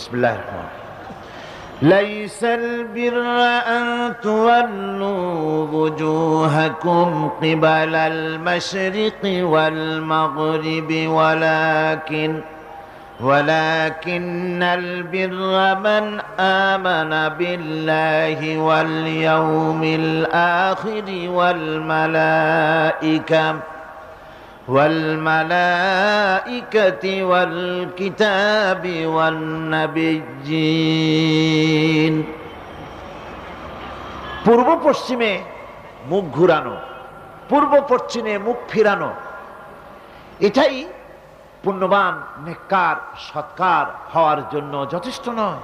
বিসমিল্লাহির রহমানির রহিম। লাইসাল বিররা আন তুওয়াল্লু ওয়ুজুহাকুম কিবালাল মাশরিকি ওয়াল মাগরিবি ওয়ালাকিন্নাল বিররা মান আমানা বিল্লাহি ওয়াল ইয়াউমিল আখিরি ওয়াল মালাইকাতি ওয়াল কিতাবি ওয়ান নাবিয়্যিন। পূর্ব পশ্চিমে মুখ ঘুরানো, পূর্ব পশ্চিমে মুখ ফিরানো, এটাই পুণ্যবান নেককার সৎকার হওয়ার জন্য যথেষ্ট নয়।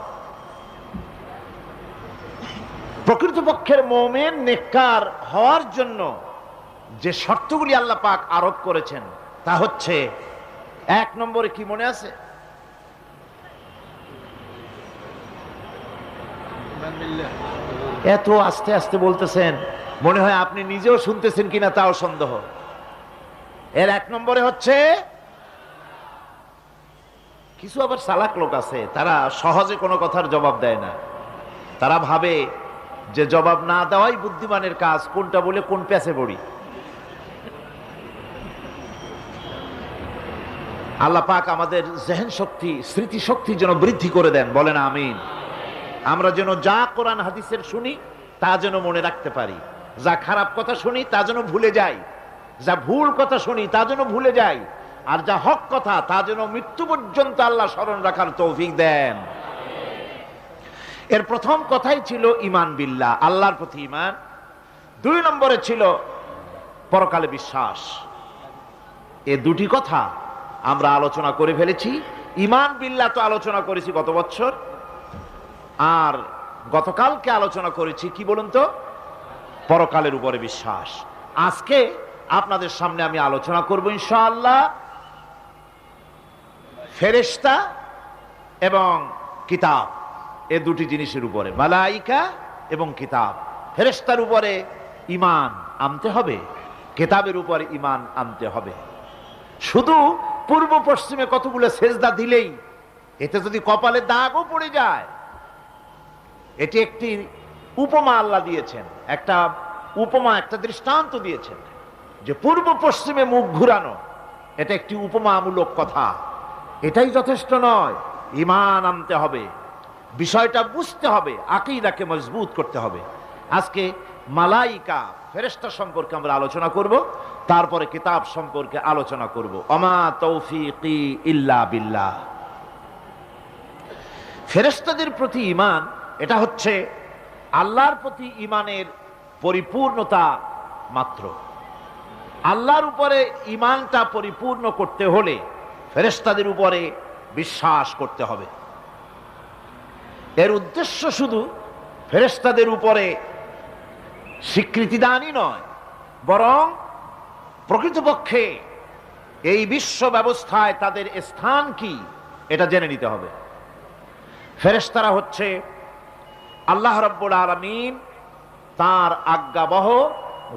প্রকৃতপক্ষের মুমিন নেককার হওয়ার জন্য যে শর্তগুলি আল্লাহ পাক আরোপ করেছেন তা হচ্ছে, এক নম্বরে কি মনে আছে? এত আস্তে আস্তে বলতেছেন, মনে হয় আপনি নিজেও শুনতেছেন কিনা তাও সন্দেহ। এর এক নম্বরে হচ্ছে, কিছু আবার চালাক লোক আছে, তারা সহজে কোনো কথার জবাব দেয় না। তারা ভাবে যে জবাব না দেওয়াই বুদ্ধিমানের কাজ, কোনটা বলে কোন প্যাচে পড়ি। আল্লাহ পাক আমাদের জেহেন শক্তি, স্মৃতি শক্তি যেন বৃদ্ধি করে দেন, বলেন আমিন। আমরা যেন যা কোরআন হাদিসের শুনি তা যেন মনে রাখতে পারি, যা খারাপ কথা শুনি তা যেন ভুলে যাই, যা ভুল কথা শুনি তা যেন ভুলে যাই, আর যা হক কথা তা যেন মৃত্যু পর্যন্ত আল্লাহ স্মরণ রাখার তৌফিক দেন। এর প্রথম কথাই ছিল ঈমান বিল্লাহ, আল্লাহর প্রতি ঈমান। দুই নম্বরে ছিল পরকালে বিশ্বাস। এই দুটি কথা আমরা আলোচনা করে ফেলেছি। ঈমান বিল্লাহ তো আলোচনা করেছি গত বছর, আর গতকালকে আলোচনা করেছি কি বলুন তো, পরকালের উপরে বিশ্বাস। আজকে আপনাদের সামনে আমি আলোচনা করব ইনশাআল্লাহ ফেরেশতা এবং কিতাব, এই দুটি জিনিসের উপরে, মালাইকা এবং কিতাব। ফেরেশতার উপরে ঈমান আনতে হবে, কিতাবের উপরে ঈমান আনতে হবে। শুধু পূর্ব পশ্চিমে কতগুলো সেজদা দিলেই এতে যদি কপালে দাগও পড়ে যায়, এটি একটি উপমা আল্লাহ দিয়েছেন, একটা উপমা, একটা দৃষ্টান্ত দিয়েছেন যে পূর্ব পশ্চিমে মুখ ঘুরানো এটা একটি উপমামূলক কথা। এটাই যথেষ্ট নয়, ঈমান আনতে হবে, বিষয়টা বুঝতে হবে, আকীদাকে মজবুত করতে হবে। আজকে মালাইকা ফেরেশতা সম্পর্কে আমরা আলোচনা করব, তারপরে কিতাব সম্পর্কে আলোচনা করব। ওমা তৌফিকি ইল্লা বিল্লাহ। ফেরেশতাদের প্রতি ঈমান, এটা হচ্ছে আল্লাহর প্রতি ঈমানের পরিপূর্ণতা মাত্র। আল্লাহর উপরে ঈমানটা পরিপূর্ণ করতে হলে ফেরেশতাদের উপরে বিশ্বাস করতে হবে। এর উদ্দেশ্য শুধু ফেরেশতাদের উপরে স্বীকৃতি দানই নয়, বরং প্রকৃতপক্ষে এই বিশ্ব ব্যবস্থায় তাদের স্থান কি এটা জেনে নিতে হবে। ফেরেশতারা হচ্ছে আল্লাহ রাব্বুল আলামিন তার আজ্ঞাবহ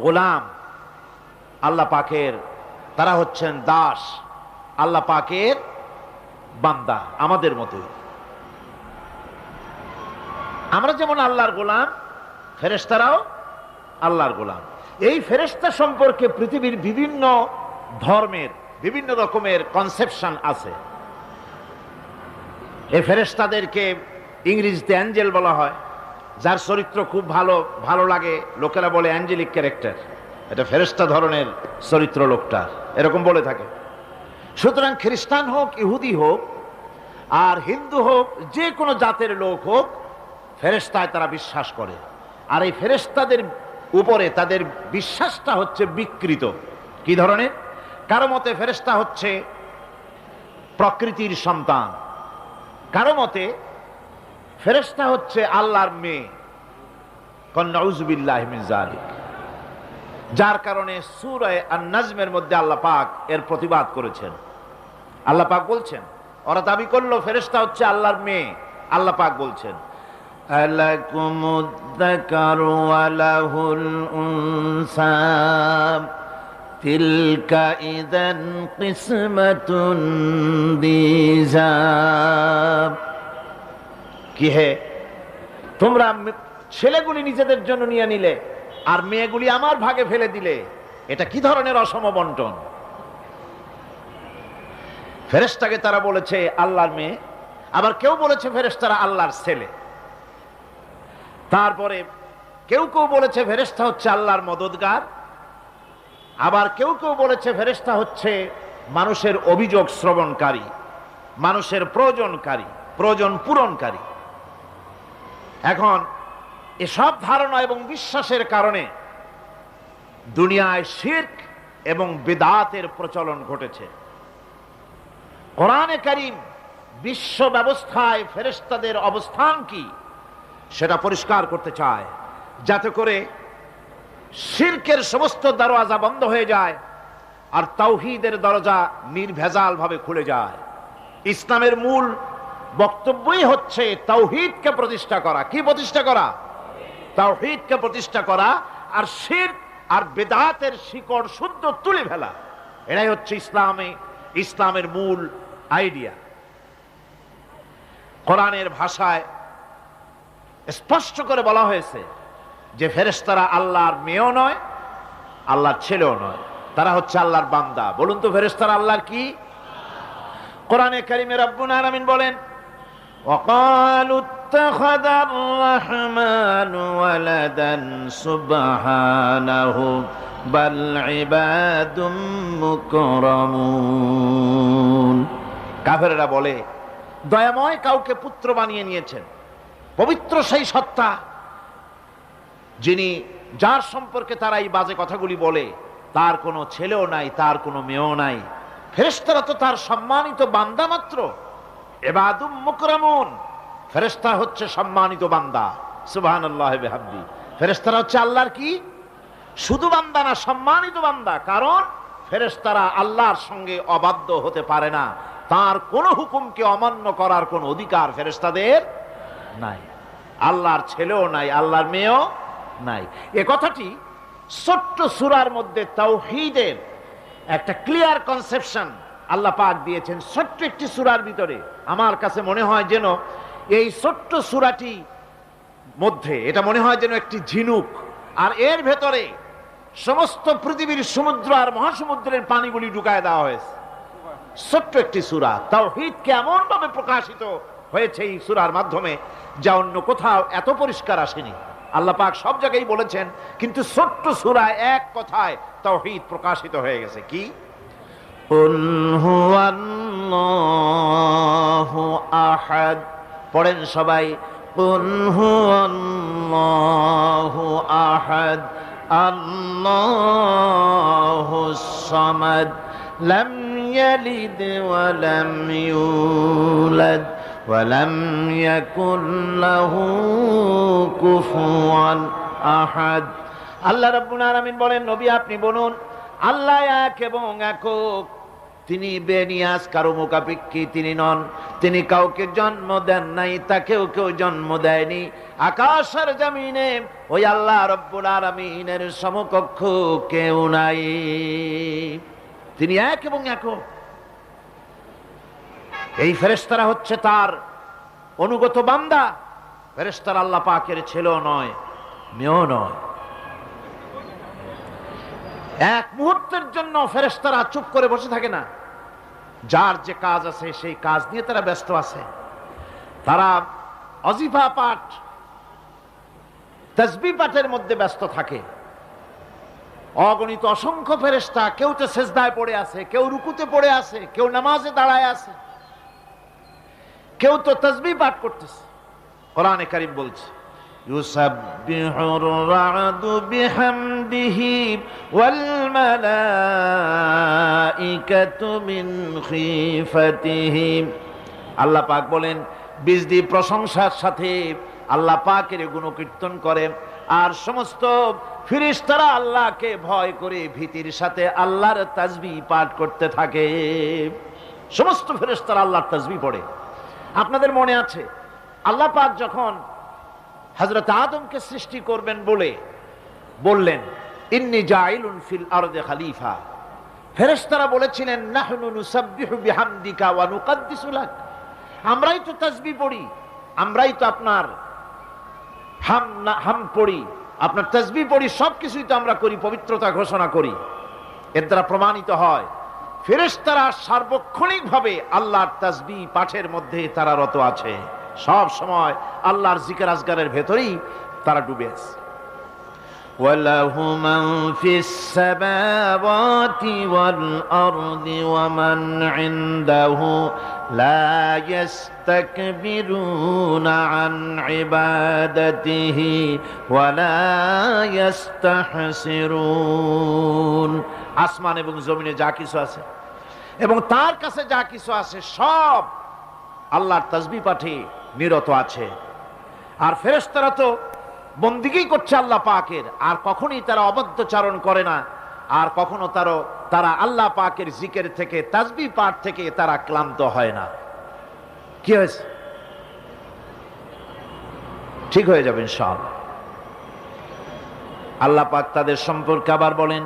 গোলাম, আল্লাহ পাকের, তারা হচ্ছেন দাস, আল্লাহ পাকের বান্দা, আমাদের মতোই। আমরা যেমন আল্লাহর গোলাম, ফেরেশতারাও আল্লাহর গোলাম। এই ফেরেশতা সম্পর্কে পৃথিবীর বিভিন্ন ধর্মের বিভিন্ন রকমের কনসেপশন আছে। এই ফেরেশতাদেরকে ইংরেজিতে অ্যাঞ্জেল বলা হয়, যার চরিত্র খুব ভালো লাগে, লোকেরা বলে অ্যাঞ্জেলিক ক্যারেক্টার, এটা ফেরেশতা ধরনের চরিত্র লোকটা, এরকম বলে থাকে। সুতরাং খ্রিস্টান হোক, ইহুদি হোক, আর হিন্দু হোক, যে কোনো জাতের লোক হোক, ফেরেশতায় তারা বিশ্বাস করে। আর এই ফেরেশতাদের উপরে তাদের বিশ্বাসটা হচ্ছে বিকৃত। কি ধরনের? কারো মতে ফেরেশতা হচ্ছে প্রকৃতির সন্তান, কারো মতে ফেরেশতা হচ্ছে আল্লাহর মেয়ে, নাউযুবিল্লাহি মিন যালিক। যার কারণে সূরা আন-নাজমের মধ্যে আল্লাহ পাক এর প্রতিবাদ করেছেন। আল্লাহ পাক বলছেন, ওরা দাবি করলো ফেরেশতা হচ্ছে আল্লাহর মেয়ে। আল্লাহ পাক বলছেন, আলাকুমুদ যাকারু ওয়া লাহুল উনসা তিলকা ইযান কিসমাতুন দিজা। কি হে, তোমরা ছেলেগুলি নিজেদের জন্য নিয়ে নিলে আর মেয়েগুলি আমার ভাগে ফেলে দিলে, এটা কি ধরনের অসম বন্টন? ফেরেশতাকে তারা বলেছে আল্লাহর মেয়ে, আবার কেউ বলেছে ফেরেশতারা আল্লাহর ছেলে। তারপরে কেউ কেউ বলেছে ফেরেশতা হচ্ছে আল্লাহর মদদগার, আবার কেউ কেউ বলেছে ফেরেশতা হচ্ছে মানুষের অভিযোগ শ্রবণকারী, মানুষের প্রয়োজনকারী, প্রয়োজন পূরণকারী। এখন এসব ধারণা এবং বিশ্বাসের কারণে দুনিয়ায় শিরক এবং বিদআতের প্রচলন ঘটেছে। কোরআনে কারীম বিশ্ব ব্যবস্থায় ফেরেশতাদের অবস্থান কি সেটা পরিষ্কার করতে চায়, যাতে করে শিরকের সমস্ত দরওয়াজা বন্ধ হয়ে যায় আর তাওহীদের দরজা নির্ভেজাল ভাবে খুলে যায়। ইসলামের মূল বক্তব্যই হচ্ছে তাওহীদকে প্রতিষ্ঠা করা। কি প্রতিষ্ঠা করা? তাওহীদকে প্রতিষ্ঠা করা, আর শিরক আর বিদআতের শিকড় শুদ্ধ তুলে ফেলা। এটাই হচ্ছে ইসলামের মূল আইডিয়া। কোরআনের ভাষায় স্পষ্ট করে বলা হয়েছে যে ফেরেশতারা আল্লাহর মেয়েও নয়, আল্লাহর ছেলেও নয়, তারা হচ্ছে আল্লাহর বান্দা। বলুন তো ফেরেশতারা আল্লাহর কি? কোরআনে কারীমে রব্বুল আলামিন বলেন, ওয়াকালু ইত্তাখাযার রাহমানু ওয়ালাদান সুবহানাহু বাল ইবাদুম মুকরামুন। কাফেররা বলে দয়াময় কাউকে পুত্র বানিয়ে নিয়েছেন। পবিত্র সেই সত্তা যার সম্পর্কে তারা এই বাজে কথাগুলি বলে, তার কোনো ছেলেও নাই, তার কোনো মেয়েও নাই। ফেরেশতারা তো তার সম্মানিত বান্দা মাত্র। ইবাদুম মুকরামুন, ফেরেশতা হচ্ছে সম্মানিত বান্দা। সুবহানাল্লাহি ওয়া বিহামদি। ফেরেশতারা হচ্ছে আল্লাহর কি? শুধু বান্দা না, সম্মানিত বান্দা। কারণ ফেরেশতারা আল্লাহর সঙ্গে অবাধ্য হতে পারে না, তার কোন হুকুমকে অমান্য করার কোন অধিকার ফেরেশতাদের নাই। আল্লাহর ছেলেও নাই, আল্লাহর মেয়েও নাই। এ কথাটি ছোট্ট সূরার মধ্যে তাওহীদের একটা ক্লিয়ার কনসেপশন আল্লাহ পাক দিয়েছেন, ছোট্ট একটি সূরার ভিতরে। আমার কাছে মনে হয় যেন এই ছোট্ট সূরাটি মধ্যে এটা মনে হয় যেন একটি ঝিনুক, আর এর ভেতরে সমস্ত পৃথিবীর সমুদ্র আর মহাসমুদ্রের পানিগুলি ঢুকায় দেওয়া হয়েছে। ছোট্ট একটি সূরা তাওহীদকে এমন ভাবে প্রকাশিত হয়েছে এই সূরার মাধ্যমে, যা অন্য কোথাও এত পরিষ্কার আসেনি। আল্লাহ পাক সব জায়গায় বলেছেন, কিন্তু ছোট্ট সূরায় এক কথায় তাওহীদ প্রকাশিত হয়ে গেছে। কি? কুল হুয়াল্লাহু আহাদ। পড়েন সবাই, কুল হুয়াল্লাহু আহাদ আল্লাহুস সামাদ লাম ইয়ালিদ ওয়া লাম ইউলাদ ওয়ালাম ইয়াকুল লাহু কুফুয়ান আহাদ। আল্লাহ রাব্বুল আলামিন বলেন, নবী আপনি বলুন, আল্লাহ এক এবং একক। তিনি বেনিয়াজ, কারো মুখাপেক্ষী তিনি নন। তিনি কাউকে জন্ম দেন নাই, তাকেও কেউ জন্ম দেয়নি। আকাশ আর জমিনে ওই আল্লাহ রাব্বুল আলামিনের সমকক্ষ কেউ নাই। তিনি এক এবং একক। এই ফেরেশতারা হচ্ছে তার অনুগত বান্দা। ফেরেশতারা আল্লাহ পাকের ছেলেও নয়, মেয়েও নয়। এক মুহূর্তের জন্য ফেরেশতারা চুপ করে বসে থাকে না। যার যে কাজ আছে সেই কাজ নিয়ে তারা ব্যস্ত আছে। তারা অজিফা পাঠ, তাসবিহ পাঠের মধ্যে ব্যস্ত থাকে। অগণিত অসংখ্য ফেরেশতা, কেউ তো সেজদায় পড়ে আছে, কেউ রুকুতে পড়ে আছে, কেউ নামাজে দাঁড়ায় আছে, কেউ তো তাসবিহ পাঠ করতেছে। কোরআনে কারীম বলছে, ইউসাব্বিহুর রা'দু বিহামদিহি ওয়াল মালাইকাতু মিন খিফাতিহি। আল্লাহ পাক বলেন, বিজদি প্রশংসার সাথে আল্লাহ পাকের গুণকীর্তন করে, আর সমস্ত ফেরেশতারা আল্লাহকে ভয় করে ভীতির সাথে আল্লাহর তাসবিহ পাঠ করতে থাকে। সমস্ত ফেরেশতারা আল্লাহর তাসবিহ পড়ে। আপনাদের মনে আছে আল্লাহ পাক যখন হযরত আদমকে সৃষ্টি করবেন বললেন, ইন্নী জাইলুন ফিল আরদি খলিফা। ফেরেশতারা বলেছিলেন, নাহনু নুসাব্বিহু বিহামদিকা ওয়া নুকদ্দিসু লাক। আমরাই তো তাসবিহ পড়ি, আমরাই তো আপনার হাম পড়ি, আপনার তাসবিহ পড়ি, সবকিছুই তো আমরা করি, পবিত্রতা ঘোষণা করি। এর দ্বারা প্রমাণিত হয় ফেরেশতারা সার্বক্ষণিকভাবে আল্লাহর তাসবিহ পাঠের মধ্যে তারা রত আছে, সব সময় আল্লাহর জিকির আজগারের ভেতরেই তারা ডুবে আছে। وَلَهُ مَنْ فِي السَّمَاوَاتِ وَالْأَرْضِ وَمَنْ عِنْدَهُ لَا يَسْتَكْبِرُونَ عَنْ عِبَادَتِهِ وَلَا يَسْتَحْسِرُونَ। আসমান এবং জমিনে যা কিছু আছে এবং তার কাছে যা কিছু আছে সব আল্লাহর তাসবিহ পাঠে নিরত আছে। আর ফেরেশতারা তো বন্দিগি করছে আল্লাহ পাকের, আর কখনোই তারা অবদ্ধচারণ করে না, আর কখনো তারা আল্লাহ পাকের জিকির থেকে, তাসবিহ পাঠ থেকে তারা ক্লান্ত হয় না। কি হয়েছে? ঠিক হয়ে যাবে ইনশাআল্লাহ। আল্লাহ পাক তাদের সম্পর্কে আবার বলেন,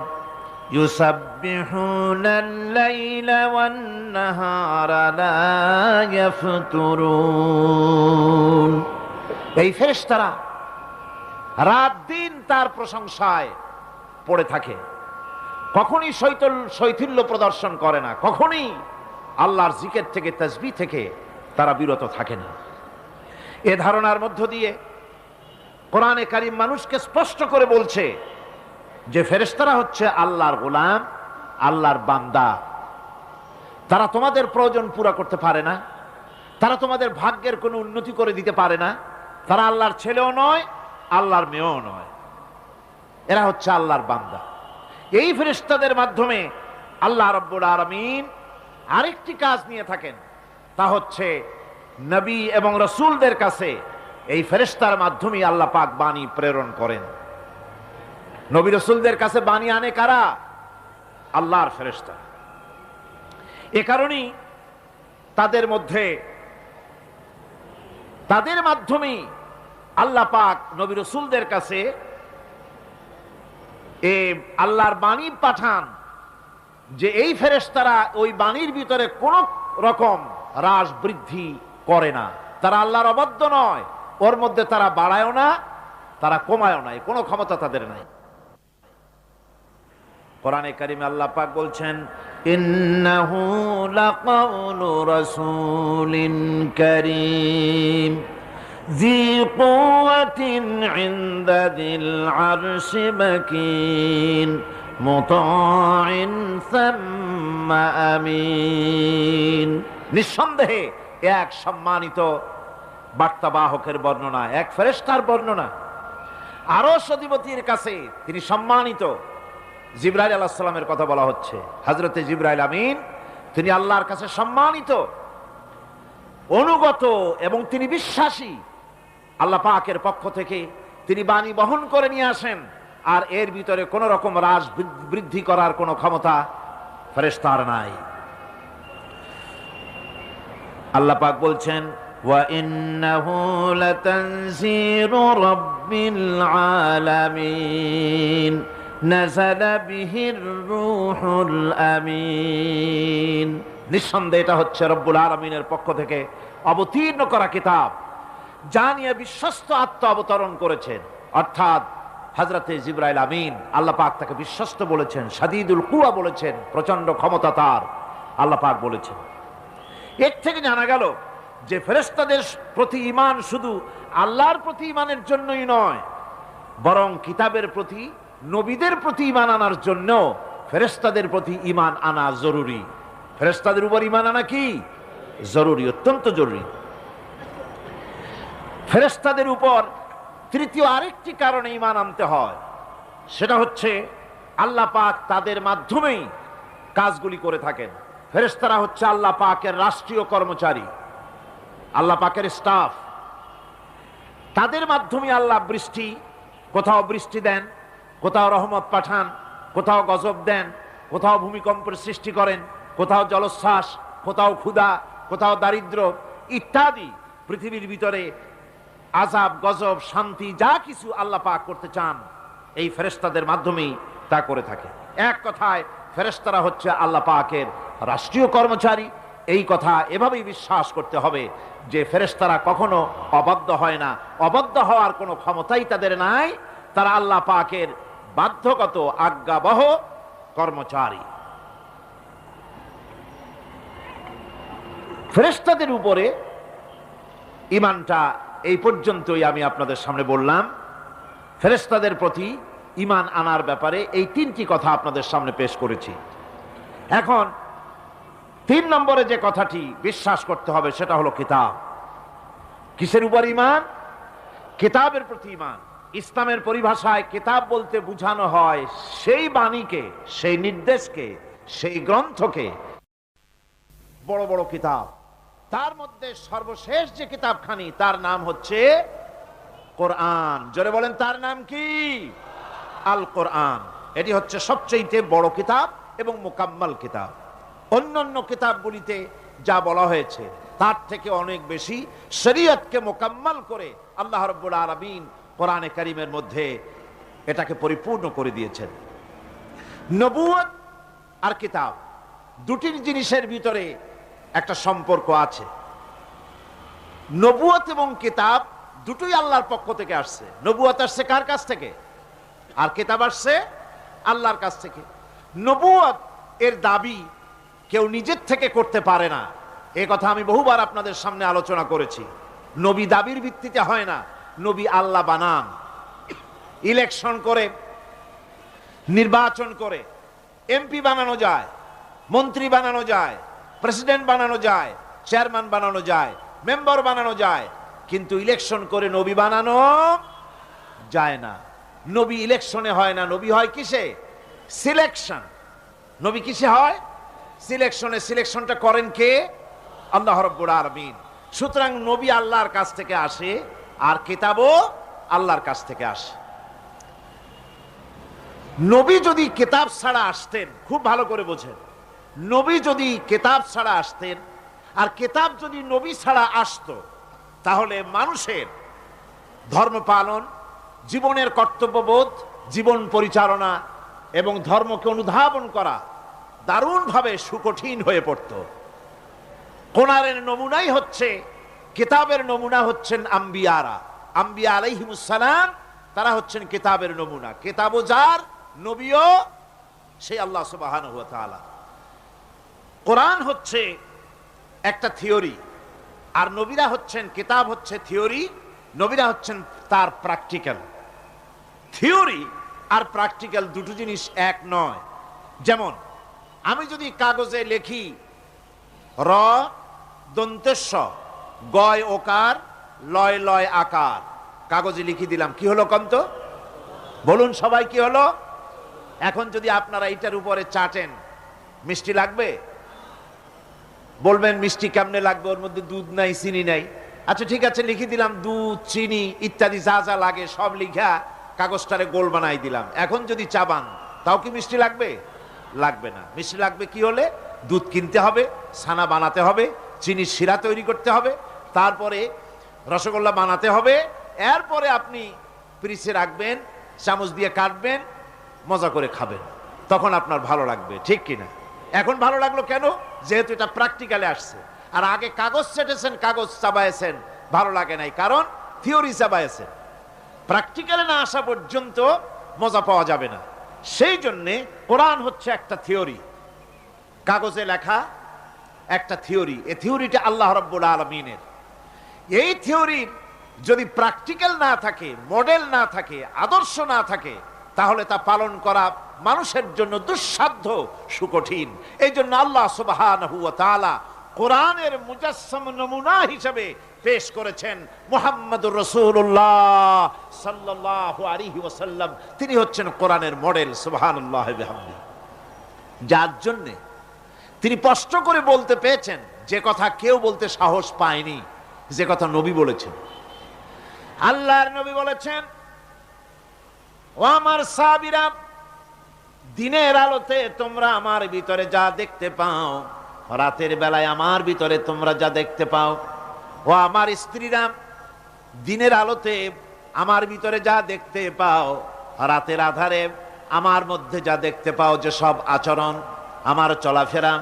ইউসাব্বিহুনাল লাইলা ওয়ান নাহারা লা ইয়াফতুরুন। এই ফেরেশতারা রাত দিন তার প্রশংসায় পড়ে থাকে, কখনই শৈথিল্য প্রদর্শন করে না, কখনই আল্লাহর জিকির থেকে, তাসবিহ থেকে তারা বিরত থাকে না। এ ধারণার মধ্য দিয়ে কোরআনে কারীম মানুষকে স্পষ্ট করে বলছে যে ফেরেশতারা হচ্ছে আল্লাহর গোলাম, আল্লাহর বান্দা। তারা তোমাদের প্রয়োজন পুরা করতে পারে না, তারা তোমাদের ভাগ্যের কোনো উন্নতি করে দিতে পারে না, তারা আল্লাহর ছেলেও নয়, আল্লাহর মেয়েও নয়, এরা হচ্ছে আল্লাহর বান্দা। এই ফেরেশতাদের মাধ্যমে আল্লাহ রাব্বুল আলামিন আরেকটি কাজ নিয়ে থাকেন, তা হচ্ছে নবী এবং রাসূলদের কাছে এই ফেরেশতার মাধ্যমে আল্লাহ পাক বাণী প্রেরণ করেন। নবী রাসূলদের কাছে বাণী আনে কারা? আল্লাহর ফেরেশতা। এ কারণেই তাদের মাধ্যমেই আল্লাহ পাক নবী রাসূলদের কাছে আল্লাহর বাণী পাঠান, যে এই ফেরেশতারা ওই বাণীর ভিতরে কোন রকম হ্রাস বৃদ্ধি করে না, তারা আল্লাহর অবাধ্য নয়, ওর মধ্যে তারা বাড়ায়ও না, তারা কমায়ও না, কোনো ক্ষমতা তাদের নাই। কোরআনে কারিমে আল্লাহ পাক বলছেন, ইন্নাহু লাকাউলু রাসূলিন কারীম ذي قوة عند ذي العرش مكين مطاع ثم أمين। নিঃসন্দেহে এক সম্মানিত বার্তাবাহকের বর্ণনা, এক ফেরেশতার বর্ণনা। আরশ অধিপতির কাছে তিনি সম্মানিত। জিবরাইল আলাইহিস সালামের কথা বলা হচ্ছে। হযরতে জিবরাইল আমিন তিনি আল্লাহর কাছে সম্মানিত, অনুগত এবং তিনি বিশ্বাসী। আল্লাহ পাকের পক্ষ থেকে তিনি বাণী বহন করে নিয়ে আসেন, আর এর ভিতরে কোন রকম হ্রাস বৃদ্ধি করার কোনো ক্ষমতা ফেরেশতার নাই। আল্লাহ পাক বলছেন, ওয়া ইন্নাহু লাতানজিরু রাব্বিল আলামিন নাযালা বিহির রূহুল আমিন। নিঃসন্দেহে এটা হচ্ছে রব্বুল আলামিনের পক্ষ থেকে অবতীর্ণ করা কিতাব, যা নিয়ে বিশ্বস্ত আত্মা অবতরণ করেছেন, অর্থাৎ হযরতে জিবরাইল আমিন। আল্লাহ পাক তাকে বিশ্বস্ত বলেছেন, শাদীদুল কুওয়া বলেছেন, প্রচন্ড ক্ষমতা তার, আল্লাহ পাক বলেছেন। এর থেকে জানা গেল যে ফেরেশতাদের প্রতি ঈমান শুধু আল্লাহর প্রতি ঈমানের জন্যই নয়, বরং কিতাবের প্রতি, নবীদের প্রতি ঈমান আনার জন্য ফেরেশতাদের প্রতি ঈমান আনা জরুরি। ফেরেশতাদের উপর ঈমান আনা কি জরুরি, অত্যন্ত জরুরি। ফেরেশতাদের উপর তৃতীয় আরেকটি কারণে ঈমান আনতে হয়, সেটা হচ্ছে আল্লাহ পাক তাদের মাধ্যমেই কাজগুলি করে থাকেন। ফেরেশতারা হচ্ছে আল্লাহ পাকের রাষ্ট্রীয় কর্মচারী, আল্লাহ পাকের স্টাফ। তাদের মাধ্যমে আল্লাহ কোথাও বৃষ্টি দেন, কোথাও রহমত পাঠান, কোথাও গজব দেন, কোথাও ভূমিকম্পের সৃষ্টি করেন, কোথাও জলোচ্ছ্বাস, কোথাও ক্ষুধা, কোথাও দারিদ্র ইত্যাদি। পৃথিবীর ভিতরে আযাব, গজব, শান্তি যা কিছু আল্লাহ পাক করতে চান, এই ফেরেশতাদের মাধ্যমেই তা করে থাকে। এক কথায় ফেরেশতারা হচ্ছে আল্লাহ পাকের রাষ্ট্রীয় কর্মচারী, এই কথা এভাবেই বিশ্বাস করতে হবে যে ফেরেশতারা কখনো অবাধ্য হয় না, অবাধ্য হওয়ার কোনো ক্ষমতাই তাদের নাই। তারা আল্লাহ পাকের বাধ্যগত আজ্ঞাবহ কর্মচারী। ফেরেশতাদের উপরে ঈমানটা এই পর্যন্তই আমি আপনাদের সামনে বললাম। ফেরেশতাদের প্রতি ঈমান আনার ব্যাপারে এই তিনটি কথা আপনাদের সামনে পেশ করেছি। এখন 3 নম্বরে যে কথাটি বিশ্বাস করতে হবে সেটা হলো কিতাব। কিসের উপর ঈমান? কিতাবের প্রতি ঈমান। ইসলামের পরিভাষায় কিতাব বলতে বোঝানো হয় সেই বাণীকে, সেই নির্দেশকে, সেই গ্রন্থকে। বড় বড় কিতাব, তার মধ্যে সর্বশেষ যে কিতাবখানি তার নাম হচ্ছে কোরআন। জোরে বলেন, তার নাম কি? আল কোরআন। এটি হচ্ছে সবচেয়ে বড় কিতাব এবং মুকাম্মাল কিতাব। অন্যান্য কিতাবগুলিতে যা বলা হয়েছে তার থেকে অনেক বেশি শরীয়তকে মুকাম্মাল করে আল্লাহ রাব্বুল আলামিন কোরআনে কারীমের মধ্যে এটাকে পরিপূর্ণ করে দিয়েছেন। নবুয়ত আর কিতাব দুটি জিনিসের ভিতরে একটা সম্পর্ক আছে। নবুয়ত এবং কিতাব দুটোই আল্লাহর পক্ষ থেকে আসছে। নবুয়ত আসছে কার কাছ থেকে? আর কিতাব আসছে আল্লাহর কাছ থেকে। নবুয়ত এর দাবি কেউ নিজের থেকে করতে পারে না। এই কথা আমি বহুবার আপনাদের সামনে আলোচনা করেছি। নবী দাবির ভিত্তিতে হয় না, নবী আল্লাহ বানান। ইলেকশন করে, নির্বাচন করে এমপি বানানো যায়, মন্ত্রী বানানো যায়, প্রেসিডেন্ট বানানো যায়, চেয়ারম্যান বানানো যায়, মেম্বার বানানো যায়, কিন্তু ইলেকশন করে নবী বানানো যায় না। নবী ইলেকশনে হয় না, নবী হয় কিসে? সিলেকশন। নবী কিসে হয়? সিলেকশনে। সিলেকশনটা করেন কে? আল্লাহ রাব্বুল আলামিন। সুতরাং নবী আল্লাহর কাছ থেকে আসে আর কিতাবও আল্লাহর কাছ থেকে আসে। নবী যদি কিতাব ছাড়া আসতেন, খুব ভালো করে বোঝেন, নবী যদি কিতাব ছাড়া আসতেন আর কিতাব যদি নবী ছাড়া আসতো, তাহলে মানুষের ধর্ম পালন, জীবনের কর্তব্যবোধ, জীবন পরিচালনা এবং ধর্মকে অনুধাবন করা দারুণভাবে সুকঠিন হয়ে পড়ত। কোরআনের নমুনাই হচ্ছে, কিতাবের নমুনা হচ্ছেন আম্বিয়ারা। আম্বিয়া আলাইহিমুস সালাম, তারা হচ্ছেন কিতাবের নমুনা। কিতাবও যার, নবীও সেই আল্লাহ সুবহানাহু ওয়া তাআলা। কোরআন হচ্ছে একটা থিওরি, আর নবীরা হচ্ছেন, কিতাব হচ্ছে থিওরি, নবীরা হচ্ছেন তার প্র্যাকটিক্যাল। থিওরি আর প্র্যাকটিক্যাল দুটো জিনিস এক নয়। যেমন আমি যদি কাগজে লিখি র দন্তেশ্ব গয় ওকার লয় লয় আকার, কাগজে লিখে দিলাম, কি হলো কন্ত? বলুন সবাই, কি হলো? এখন যদি আপনারা এইটার উপরে চাটেন, মিষ্টি লাগবে? বলবেন মিষ্টি কেমনে লাগবে, ওর মধ্যে দুধ নাই, চিনি নাই। আচ্ছা ঠিক আছে, লিখে দিলাম দুধ, চিনি ইত্যাদি যা যা লাগে সব লিখা কাগজটারে গোল বানাই দিলাম। এখন যদি চাবান, তাও কি মিষ্টি লাগবে? লাগবে না। মিষ্টি লাগবে কি হলে? দুধ কিনতে হবে, ছানা বানাতে হবে, চিনির শিরা তৈরি করতে হবে, তারপরে রসগোল্লা বানাতে হবে, এরপরে আপনি ফ্রিজে রাখবেন, চামচ দিয়ে কাটবেন, মজা করে খাবেন, তখন আপনার ভালো লাগবে। ঠিক কিনা? এখন ভালো লাগলো কেন? যেহেতু এটা প্র্যাকটিক্যালে আসছে। আর আগে কাগজ চেটেছেন, কাগজ চাবায়েছেন, ভালো লাগে নাই, কারণ থিওরি চাবায়েছেন। প্র্যাকটিক্যালে না আসা পর্যন্ত মজা পাওয়া যাবে না। সেই জন্যে কোরআন হচ্ছে একটা থিওরি, কাগজে লেখা একটা থিওরি। এই থিওরিটা আল্লাহ রাব্বুল আলামিনের। এই থিওরি যদি প্র্যাকটিক্যাল না থাকে, মডেল না থাকে, আদর্শ না থাকে, তাহলে তা পালন করা মানুষের জন্য দুঃসাধ্য, সুকঠিন। এই জন্য আল্লাহ সুবহানাহু ওয়া তাআলা কোরআনের মুজাসসাম নমুনা হিসেবে পেশ করেছেন মুহাম্মদুর রাসূলুল্লাহ সাল্লাল্লাহু আলাইহি ওয়াসাল্লাম। তিনি হচ্ছেন কোরআনের মডেল। সুবহানাল্লাহি ওয়া বিহামদিহি। যার জন্য তিনি স্পষ্ট করে বলতে পেরেছেন যে কথা কেউ বলতে সাহস পায়নি, যে কথা নবী বলেছেন। আল্লাহর নবী বলেছেন, ও আমার সাহাবীরা, দিনের আলোতে তোমরা আমার ভিতরে যা দেখতে পাও, রাতের বেলায় আমার ভিতরে তোমরা যা দেখতে পাও। ও আমার স্ত্রীরা, দিনের আলোতে আমার ভিতরে যা দেখতে পাও, রাতের আধারে আমার মধ্যে যা দেখতে পাও, যে সব আচরণ, আমার চলাফেরা,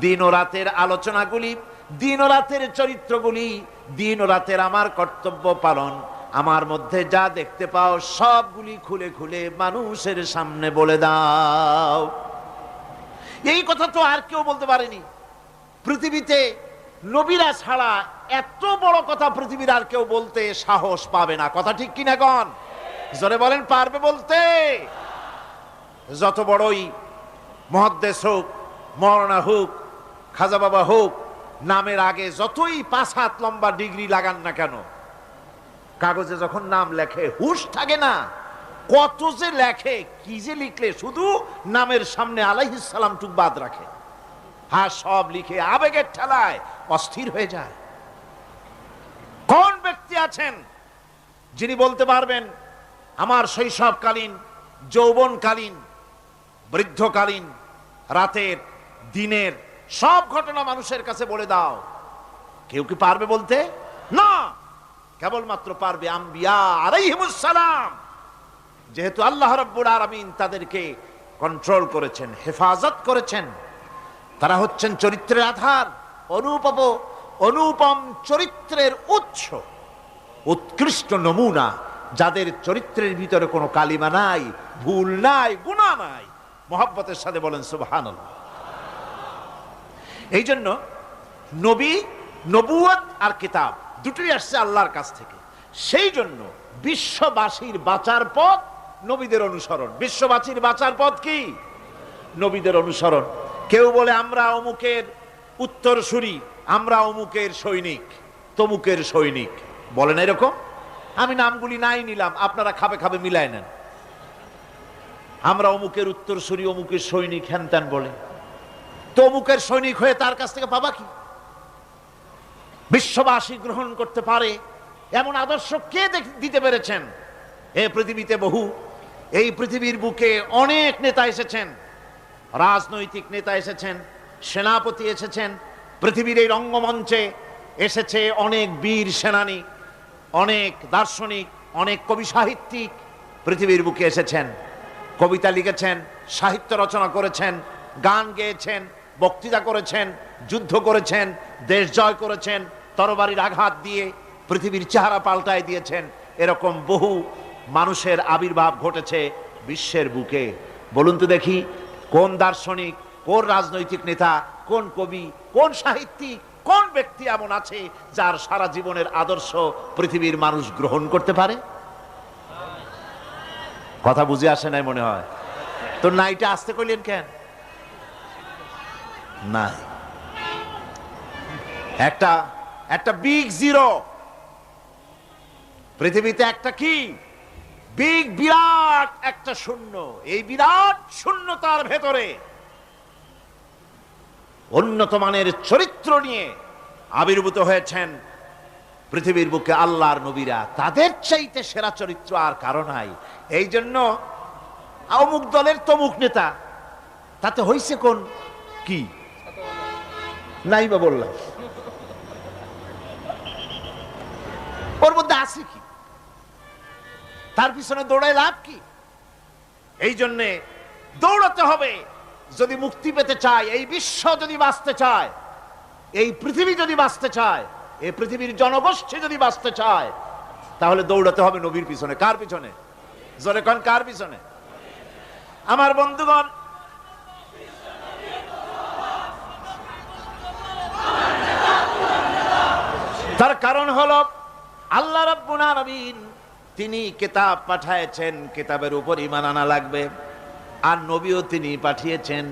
দিন ও রাতের আলোচনাগুলি, দিন ও রাতের চরিত্রগুলি, দিন ও রাতের আমার কর্তব্য পালন, আমার মধ্যে যা দেখতে পাও সবগুলি খুলে খুলে মানুষের সামনে বলে দাও। এই কথা তো আর কেউ বলতে পারেনি পৃথিবীতে। নবীরা ছাড়া এত বড় কথা পৃথিবীর আর কেউ বলতে সাহস পাবে না। কথা ঠিক কিনা গণ? জোরে বলেন, পারবে বলতে? যত বড়ই মুহাদ্দিস হোক, মওলানা হোক, খাজা বাবা হোক, নামের আগে যতই 5 হাত লম্বা ডিগ্রি লাগান না কেন, কাগজে যখন নাম লেখে হুঁশ থাকে না। কত যে লেখে, কি যে লিখলে, শুধু নামের সামনে আলাইহিস সালাম টুক বাদ রাখে। হ্যাঁ, সব লিখে আবেগের ঠেলায় অস্থির হয়ে যায়। কোন ব্যক্তি আছেন যিনি বলতে পারবেন আমার শৈশবকালীন, যৌবনকালীন, বৃদ্ধকালীন, রাতের, দিনের সব ঘটনা মানুষের কাছে বলে দাও? কেউ কি পারবে বলতে? না, কেবলমাত্র পারবে আম্বিয়া আলাইহিমুস সালাম। যেহেতু আল্লাহ রাব্বুল আলামিন তাদেরকে কন্ট্রোল করেছেন, হেফাজত করেছেন, তারা হচ্ছেন চরিত্রের আধার, অনুপম চরিত্রের উৎস, উৎকৃষ্ট নমুনা, যাদের চরিত্রের ভিতরে কোনো কালিমা নাই, ভুল নাই, গুনাহ নাই। মহব্বতের সাথে বলেন সুবহানাল্লাহ। এই জন্য নবী, নবুয়ত আর কিতাব দুটোই আসছে আল্লাহর কাছ থেকে। সেই জন্য বিশ্ববাসীর বাঁচার পথ নবীদের অনুসরণ। বিশ্ববাসীর বাঁচার পথ কি? নবীদের অনুসরণ। কেউ বলে আমরা অমুকের উত্তরসূরি, আমরা অমুকের সৈনিক, তমুকের সৈনিক, বলেন এরকম? আমি নামগুলি নাই নিলাম, আপনারা খাবে খাবে মিলায় নেন। আমরা অমুকের উত্তরসূরি, অমুকের সৈনিক, হ্যান ত্যান বলে। তো অমুকের সৈনিক হয়ে তার কাছ থেকে পাবা কি? বিশ্ববাসী গ্রহণ করতে পারে এমন আদর্শ কে দিতে পেরেছেন? পৃথিবীতে বহু, এই পৃথিবীর বুকে অনেক নেতা এসেছেন, রাজনৈতিক নেতা এসেছেন, সেনাপতি এসেছেন, পৃথিবীর এই রঙ্গমঞ্চে এসেছে অনেক বীর সেনানী, অনেক দার্শনিক, অনেক কবি সাহিত্যিক পৃথিবীর বুকে এসেছেন, কবিতা লিখেছেন, সাহিত্য রচনা করেছেন, গান গেয়েছেন, বক্তৃতা করেছেন, যুদ্ধ করেছেন, দেশ জয় করেছেন, তরবারির আঘাত দিয়ে পৃথিবীর চেহারা পাল্টায় দিয়েছেন। এরকম বহু মানুষের আবির্ভাব ঘটেছে বিশ্বের বুকে। বলুন তো দেখি, কোন দার্শনিক, কোন রাজনৈতিক নেতা, কোন কবি, কোন সাহিত্যিক, কোন ব্যক্তি এমন আছে যার সারা জীবনের আদর্শ পৃথিবীর মানুষ গ্রহণ করতে পারে? কথা বুঝে আসে নাই মনে হয়। তো নাইটা আসতে কইলেন কেন? নাই, একটা বিগ জিরো পৃথিবীতে, একটা কি বিরাট একটা শূন্য। এই বিরাট শূন্যতার ভেতরে উন্নত মানের চরিত্র নিয়ে আবির্ভূত হয়েছেন পৃথিবীর বুকে আল্লাহর নবীরা। তাদের চাইতে সেরা চরিত্র আর কারো নাই। এই জন্য অমুক দলের তমুক নেতা, তাতে হইছে কোন কি নাই বা বললাম, ওর মধ্যে আছে কি? তার পিছনে দৌড়ায় লাভ কি? এই জন্যে দৌড়াতে হবে। যদি মুক্তি পেতে চায়, এই বিশ্ব যদি বাঁচতে চায়, এই পৃথিবী যদি বাঁচতে চায়, এই পৃথিবীর জনগোষ্ঠী যদি বাঁচতে চায়, তাহলে দৌড়াতে হবে নবীর পিছনে। কার পিছনে? জোরে কোন, কার পিছনে? আমার বন্ধুগণ, তার কারণ হলো আল্লাহ রাব্বুল আলামিন তিনি কিতাব পাঠিয়েছেন, কিতাবের উপর ঈমান আনা লাগবে। আর নবীও তিনি পাঠিয়েছেন।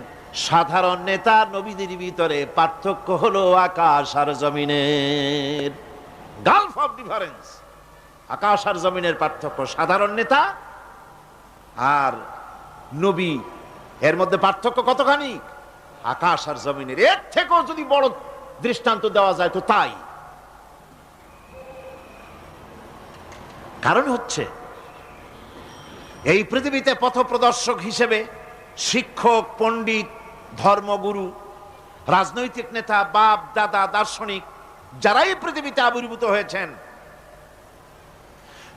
সাধারণ নেতা নবীদের ভিতরে পার্থক্য হলো আকাশ আর জমিনের, গালফ অফ ডিফারেন্স। আকাশ আর জমিনের পার্থক্য সাধারণ নেতা আর নবী, এর মধ্যে পার্থক্য কতখানি? আকাশ আর জমিনের। এর থেকেও যদি বড় দৃষ্টান্ত দেওয়া যায় তো তাই। কারণ হচ্ছে এই পৃথিবীতে পথপ্রদর্শক হিসেবে শিক্ষক, পণ্ডিত, ধর্মগুরু, রাজনৈতিক নেতা, বাপ দাদা, দার্শনিক যারাই পৃথিবীতে আবির্ভূত হয়েছেন,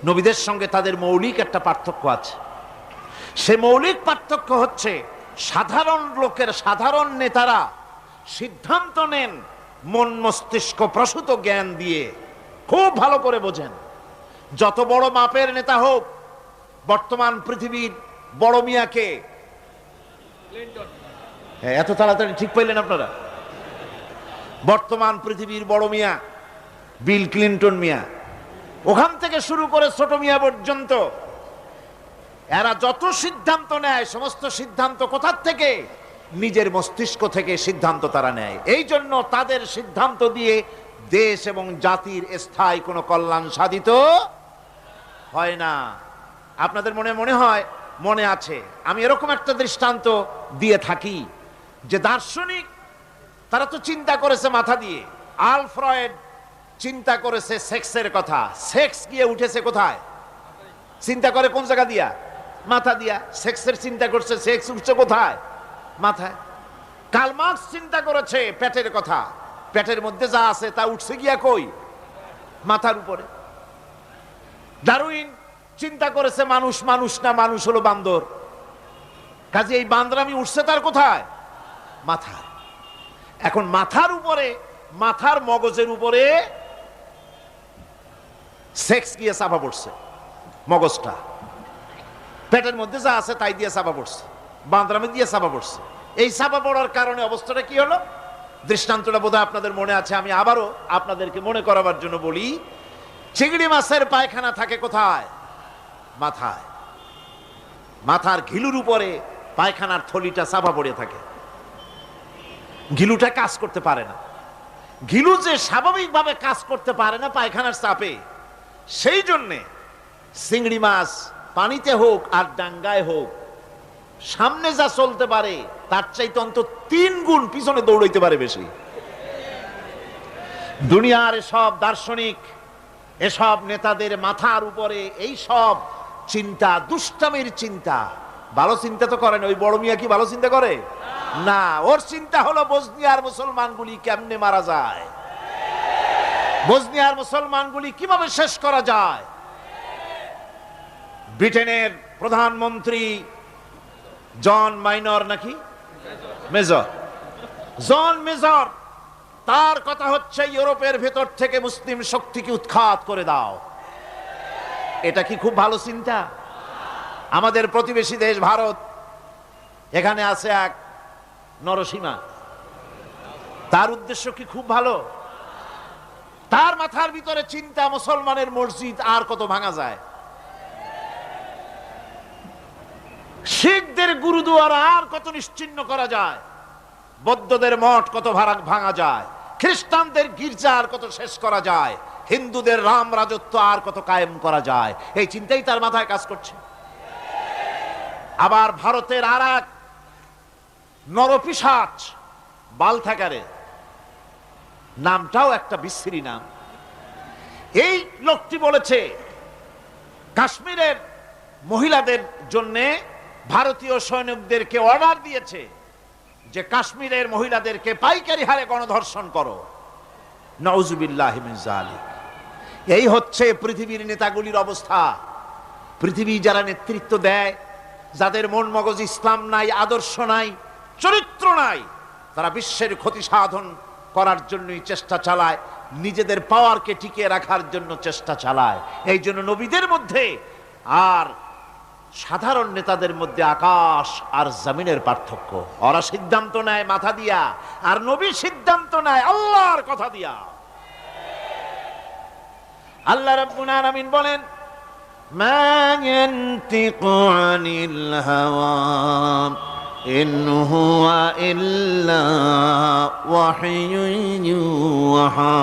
নবীদের সঙ্গে তাদের মৌলিক একটা পার্থক্য আছে। সে মৌলিক পার্থক্য হচ্ছে সাধারণ লোকের, সাধারণ নেতারা সিদ্ধান্ত নেন মন মস্তিষ্ক প্রসূত জ্ঞান দিয়ে। খুব ভালো করে বোঝেন, যত বড় মাপের নেতা হোক, বর্তমান পৃথিবীর বড় মিয়াকে, হ্যাঁ এত তাড়াতাড়ি ঠিক পাইলেন আপনারা? বর্তমান পৃথিবীর বড় মিয়া বিল ক্লিন্টন মিয়া, ওখান থেকে শুরু করে ছোট মিয়া পর্যন্ত, এরা যত সিদ্ধান্ত নেয় সমস্ত সিদ্ধান্ত কোথার থেকে? নিজের মস্তিষ্ক থেকে সিদ্ধান্ত তারা নেয়। এই জন্য তাদের সিদ্ধান্ত দিয়ে দেশ এবং জাতির স্থায়ী কোনো কল্যাণ সাধিত হয় না। আপনাদের মনে হয় মনে আছে, আমি এরকম একটা দৃষ্টান্ত দিয়ে থাকি যে দার্শনিক তারা তো চিন্তা করেছে মাথা দিয়ে। আল ফ্রয়েড চিন্তা করেছে সেক্সের কথা, সেক্স গিয়ে উঠেছে কোথায়? চিন্তা করে কোন জায়গা দিয়া? মাথা দিয়া। সেক্সের চিন্তা করছে, সেক্স উঠছে কোথায়? মাথায়। কার্ল মার্কস চিন্তা করেছে পেটের কথা, পেটের মধ্যে যা আছে তা উঠছে গিয়া কই? মাথার উপরে। ডারউইন চিন্তা করেছে মানুষ মানুষ না, মানুষ হলো বান্দর, কাজে এই বান্দরামি উঠছে তার কোথায়? মাথায়। এখন মাথার উপরে, মাথার মগজের উপরে সেক্স গিয়ে চাপা পড়ছে, মগজটা পেটের মধ্যে যা আছে তাই দিয়ে চাপা পড়ছে, বান্দরামি দিয়ে চাপা পড়ছে। এই চাপা পড়ার কারণে অবস্থাটা কি হলো? দৃষ্টান্তটা বোধহয় আপনাদের মনে আছে, আমি আবারও আপনাদেরকে মনে করাবার জন্য বলি। চিংড়ি মাছের পায়খানা থাকে কোথায়? মাথায়। মাথার ঘিলুর উপরে পায়খানার থলিটা চাপা পড়ে থাকে, ঘিলুটা কাজ করতে পারে না। ঘিলু যে স্বাভাবিকভাবে কাজ করতে পারে না পায়খানার চাপে, সেই জন্যে চিংড়ি মাছ পানিতে হোক আর ডাঙ্গায় হোক, সামনে যা চলতে পারে তার চাইতে অন্তত 3 গুণ পিছনে দৌড়াইতে পারে বেশি। দুনিয়ার সব দার্শনিক, এসব নেতাদের মাথার উপরে এই সব চিন্তা, দুষ্টামির চিন্তা। ভালো চিন্তা তো করেন। ওই বড় মিয়া কি ভালো চিন্তা করে? না, ওর চিন্তা হলো বসনিয়ার মুসলমানগুলি কেমনে মারা যায়, বসনিয়ার মুসলমানগুলি কিভাবে শেষ করা যায়। ব্রিটেনের প্রধানমন্ত্রী জন মাইনর নাকি মেজর, জন মেজর, তার কথা হচ্ছে ইউরোপের ভেতর থেকে মুসলিম শক্তিকে উৎখাত করে দাও। এটা কি খুব ভালো চিন্তা? আমাদের প্রতিবেশী দেশ ভারত, এখানে আছে এক নরসীমা, তার উদ্দেশ্য কি খুব ভালো? তার মাথার ভিতরে চিন্তা মুসলমানের মসজিদ আর কত ভাঙা যায়, শিখদের গুরুদুয়ারা আর কত নিশ্চিহ্ন করা যায়, বৌদ্ধদের মঠ কত ভাঙা যায়, খ্রিস্টানদের গির্জা আর কত শেষ করা যায়, হিন্দুদের রাম রাজত্ব আর কত কায়েম করা যায়। এই চিন্তাই তার মাথায় কাজ করছে। আবার ভারতের আর এক নরপিশাচ বালথাকারে, নামটাও একটা বিশ্রী নাম। এই লোকটি বলেছে কাশ্মীরের মহিলাদের জন্য ভারতীয় সৈনিকদেরকে অর্ডার দিয়েছে যে কাশ্মীরের মহিলাদেরকে পাইকারি হারে গণধর্ষণ করো। নাউজুবিল্লাহি মিন যালিক। এই হচ্ছে পৃথিবীর নেতাগুলির অবস্থা। পৃথিবী যারা নেতৃত্ব দেয়, যাদের মন মগজ ইসলাম নাই, আদর্শ নাই, চরিত্র নাই, তারা বিশ্বের ক্ষতি সাধন করার জন্যই চেষ্টা চালায়, নিজেদের পাওয়ারকে টিকিয়ে রাখার জন্য চেষ্টা চালায়। এই জন্য নবীদের মধ্যে আর সাধারণ নেতাদের মধ্যে আকাশ আর জমিনের পার্থক্য। ওরা সিদ্ধান্ত নেয় মাথা দিয়া, আর নবী সিদ্ধান্ত নেয় আল্লাহর কথা দিয়া। আল্লাহ রাব্বুল আলামিন বলেন, মা ইয়ানতিকু আনিল হাওয়া ইন হুয়া ইল্লা ওয়াহয়ুন ইউহা।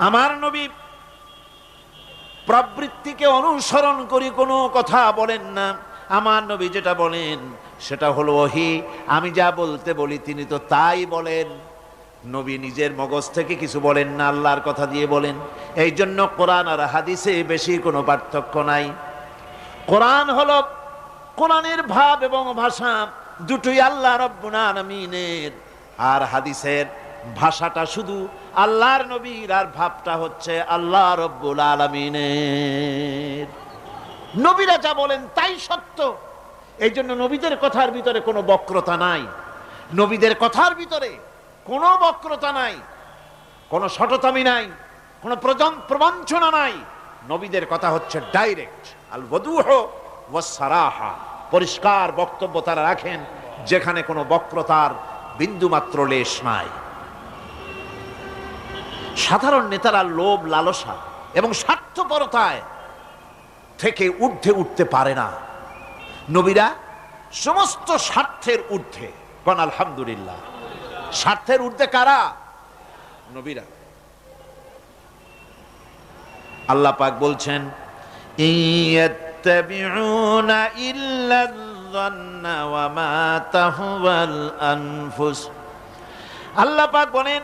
আমার নবী প্রবৃত্তিকে অনুসরণ করে কোনো কথা বলেন না। আমার নবী যেটা বলেন সেটা হলো ওহী। আমি যা বলতে বলি তিনি তো তাই বলেন। নবী নিজের মগজ থেকে কিছু বলেন না, আল্লাহর কথা দিয়ে বলেন। এই জন্য কোরআন আর হাদিসে বেশি কোনো পার্থক্য নাই। কোরআন হলো, কোরআনের ভাব এবং ভাষা দুটোই আল্লাহ রাব্বুল আলামিনের, আর হাদিসের ভাষাটা শুধু আল্লাহর নবীর, আর ভাবটা হচ্ছে আল্লাহ রাব্বুল আলামিনের। নবীরা যা বলেন তাই সত্য। এই জন্য নবীদের কথার ভিতরে কোনো বক্রতা নাই। নবীদের কথার ভিতরে কোনো বক্রতা নাই, কোনো শটতামি নাই, কোনো প্রবঞ্চনা নাই। নবীদের কথা হচ্ছে ডাইরেক্ট, আল ওয়াদুহ ওয়াস সারাহা, পরিষ্কার বক্তব্য তারা রাখেন, যেখানে কোনো বক্রতার বিন্দুমাত্র লেশ নাই। সাধারণ নেতারা লোভ, লালসা এবং স্বার্থপরতায় থেকে ঊর্ধ্বে উঠতে পারে না। নবীরা সমস্ত স্বার্থের ঊর্ধ্বে। কোন আলহামদুলিল্লাহ। স্বার্থের ঊর্ধ্বে কারা? নবীরা। আল্লাহ পাক বলছেন, ইয়াত্তাবিউনা ইল্লা যান্না ওয়া মা তাহওয়াল আনফুস। আল্লাহ পাক বলেন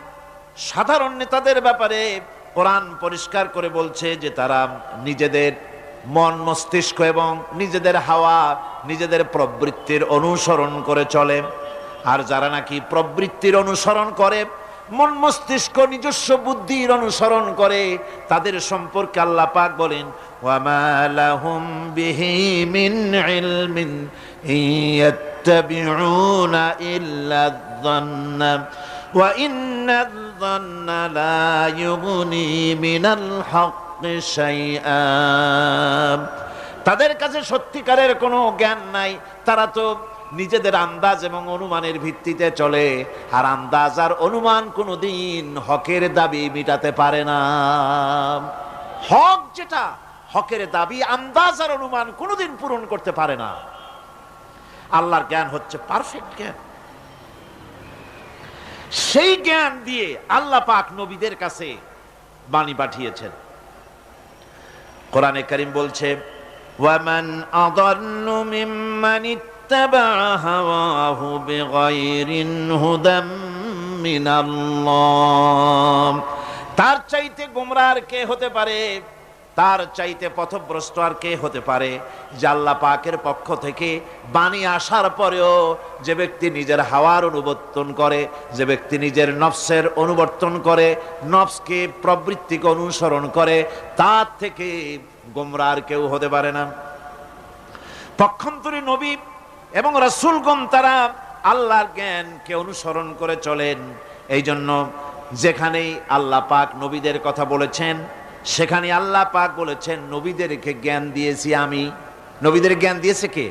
সাধারণ নেতাদের ব্যাপারে কোরআন পরিষ্কার করে বলছে যে তারা নিজেদের মন মস্তিষ্ক এবং নিজেদের হাওয়া, নিজেদের প্রবৃত্তির অনুসরণ করে চলে। আর যারা নাকি প্রবৃত্তির অনুসরণ করে, মন মস্তিষ্ক নিজস্ব বুদ্ধির অনুসরণ করে, তাদের সম্পর্কে আল্লাহ পাক বলেন, ওয়ামা লাহুম বিহি মিন ইলমিন ইয়াত্তাবিউনা ইল্লা যান্না ওয়া ইন্নায-যান্না লা ইউগনি মিনাল হক্কি শাইআ। তাদের কাছে সত্যিকারের কোনো জ্ঞান নাই, তারা তো নিজেদের আন্দাজ এবং অনুমানের ভিত্তিতে চলে। আর আন্দাজ আর অনুমান কোনোদিন হকের দাবি মিটাতে পারে না। হক যেটা, হকের দাবি আন্দাজ আর অনুমান কোনোদিন পূরণ করতে পারে না। আল্লাহর জ্ঞান হচ্ছে পারফেক্ট জ্ঞান। সেই জ্ঞান দিয়ে আল্লাহ পাক নবীদের কাছে বাণী পাঠিয়েছেন। কোরআনে কারীম বলছে, ওয়ামান আযাল্লু মিম্মান ইত্তাবা'a হাওয়াহু বিগাইরি হুদাম মিনাল্লাহ। তার চাইতে গোমরাহ আর কে হতে পারে? তার চাইতে পথভ্রষ্ট আর কে হতে পারে? যে আল্লাহ পাকের পক্ষ থেকে বাণী আসার পরেও যে ব্যক্তি নিজের হাওয়ার অনুবর্তন করে, যে ব্যক্তি নিজের নফসের অনুবর্তন করে, নফসকে প্রবৃত্তিকে অনুসরণ করে, তার থেকে গোমরাহ আর কেউ হতে পারে না। পক্ষান্তরে নবী এবং রাসূলগণ তারা আল্লাহর জ্ঞানকে অনুসরণ করে চলেন। এই জন্য যেখানেই আল্লাহ পাক নবীদের কথা বলেছেন, সেখানে আল্লাহ পাক বলেছেন নবীদেরকে জ্ঞান দিয়েছি আমি। নবীদের জ্ঞান দিয়েছে কে?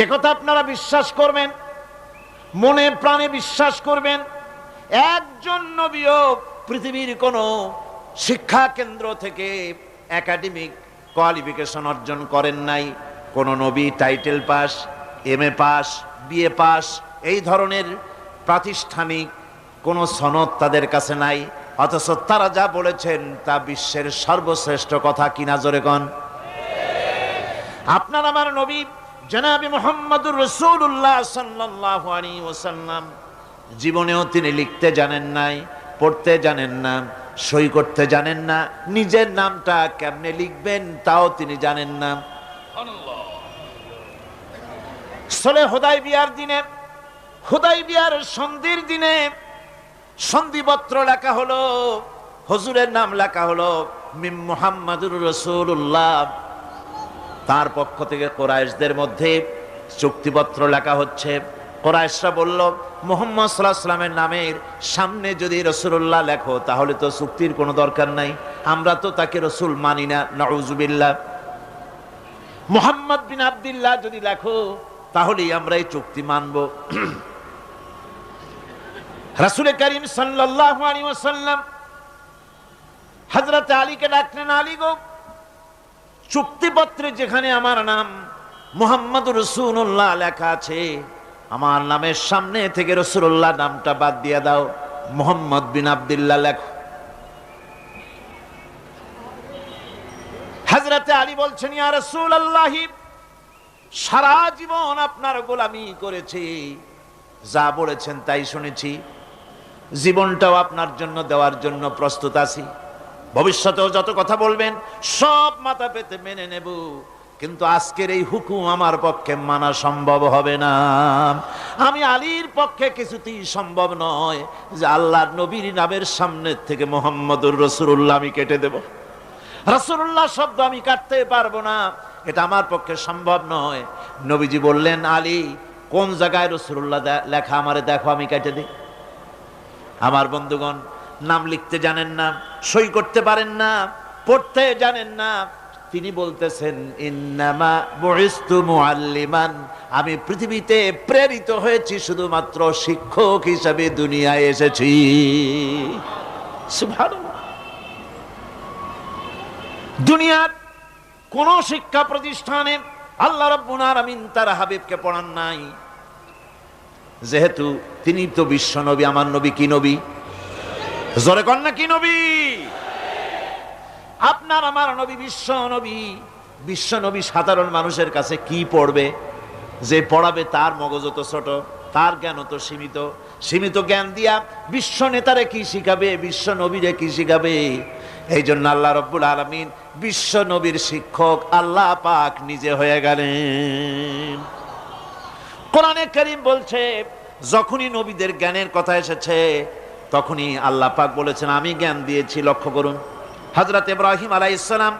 একথা আপনারা বিশ্বাস করবেন, মনে প্রাণে বিশ্বাস করবেন। একজন নবীও পৃথিবীর কোন শিক্ষা কেন্দ্র থেকে একাডেমিক কোয়ালিফিকেশন অর্জন করেন নাই। কোন নবী title pass, MA pass, BA pass, এই ধরনের প্রাতিষ্ঠানিক কোন সনদ তাদের কাছে নাই। অথচ তারা যা বলেছেন তা বিশ্বের সর্বশ্রেষ্ঠ কথা। কিনা জোরে কোন? আপনার আমার নবী জনাবে মুহাম্মদুর রাসূলুল্লাহ সাল্লাল্লাহু আলাইহি ওয়াসাল্লাম জীবনেও তিনি লিখতে জানেন নাই, পড়তে জানেন না, সই করতে জানেন না, নিজের নামটা কেমনে লিখবেন তাও তিনি জানেন না। সুলহ হুদায়বিয়ার দিনে, হুদায়বিয়ার সন্ধির দিনে সন্ধিপত্র লেখা হলো, হুজুরের নাম লেখা হলো মিম মুহাম্মাদুর রাসূলুল্লাহ। তার পক্ষ থেকে কুরাইশদের মধ্যে চুক্তিপত্র লেখা হচ্ছে। কুরাইশরা বলল, মুহাম্মদ সাল্লাল্লাহু আলাইহি ওয়াসাল্লামের নামের সামনে যদি রাসূলুল্লাহ লেখো তাহলে তো চুক্তির কোনো দরকার নাই, আমরা তো তাকে রাসূল মানি না, নাউযুবিল্লাহ। মুহাম্মদ বিন আব্দুল্লাহ যদি লেখো তাহলেই আমরা এই চুক্তি মানব। রাসূল করিম সাল্লাল্লাহু আলাইহি ওয়াসাল্লাম হযরত আলীকে ডাকলেন, আলী গো, চুক্তিপত্রে যেখানে আমার নাম মুহাম্মদুর রাসূলুল্লাহ লেখা আছে, আমার নামের সামনে থেকে রাসূলুল্লাহ নামটা বাদ দিয়ে দাও, মুহাম্মদ বিন আব্দুল্লাহ লেখো। হযরত আলী বলছেন, ইয়া রাসূলুল্লাহ, সারা জীবন আপনার গোলামি করেছি, যা বলেছেন তাই শুনেছি, জীবনটাও আপনার জন্য দেওয়ার জন্য প্রস্তুত আছি, ভবিষ্যতেও যত কথা বলবেন সব মাথা পেতে মেনে নেব, কিন্তু আজকের এই হুকুম আমার পক্ষে মানা সম্ভব হবে না। আমি আলীর পক্ষে কিছুতেই সম্ভব নয় যে আল্লাহর নবীর নামের সামনে থেকে মুহাম্মদুর রাসূলুল্লাহ আমি কেটে দেব। রাসূলুল্লাহ শব্দ আমি কাটতে পারবো না, এটা আমার পক্ষে সম্ভব নয়। নবীজি বললেন, আলী, কোন জায়গায় রাসূলুল্লাহ লেখা আমারে দেখো, আমি কেটে দিই। আমার বন্ধুগণ, নাম লিখতে জানেন না, সই করতে পারেন না, পড়তে জানেন না, তিনি বলতেছেন ইন্নামা বুইস্তু মুআল্লিমান, আমি পৃথিবীতে প্রেরিত হয়েছি শুধুমাত্র শিক্ষক হিসেবে দুনিয়ায় এসেছি। সুবহানাল্লাহ। দুনিয়ার কোন শিক্ষা প্রতিষ্ঠানে আল্লাহ রাব্বুল আলামিন তার হাবিবকে পড়ান নাই, যেহেতু তিনি তো বিশ্ব নবী। আমার নবী কি নবী? জোরে কন না, কি নবী? আপনার আমার নবী বিশ্ব নবী। বিশ্ব নবী সাধারণ মানুষের কাছে কি পড়বে? যে পড়াবে তার মগজ তো ছোট, তার জ্ঞান তো সীমিত। সীমিত জ্ঞান দিয়া বিশ্ব নেতারে কি শিখাবে, বিশ্ব নবীরে কি শিখাবে? এই জন্য আল্লাহ রাব্বুল আলামিন বিশ্ব নবীর শিক্ষক আল্লাহ পাক নিজে হয়ে গেলেন। কোরআনে কারীম বলছে, যখনই নবীদের জ্ঞানের কথা এসেছে তখনই আল্লাহ পাক বলেছেন আমি জ্ঞান দিয়েছি। লক্ষ্য করুন, হযরত ইব্রাহিম আলাইহিস সালাম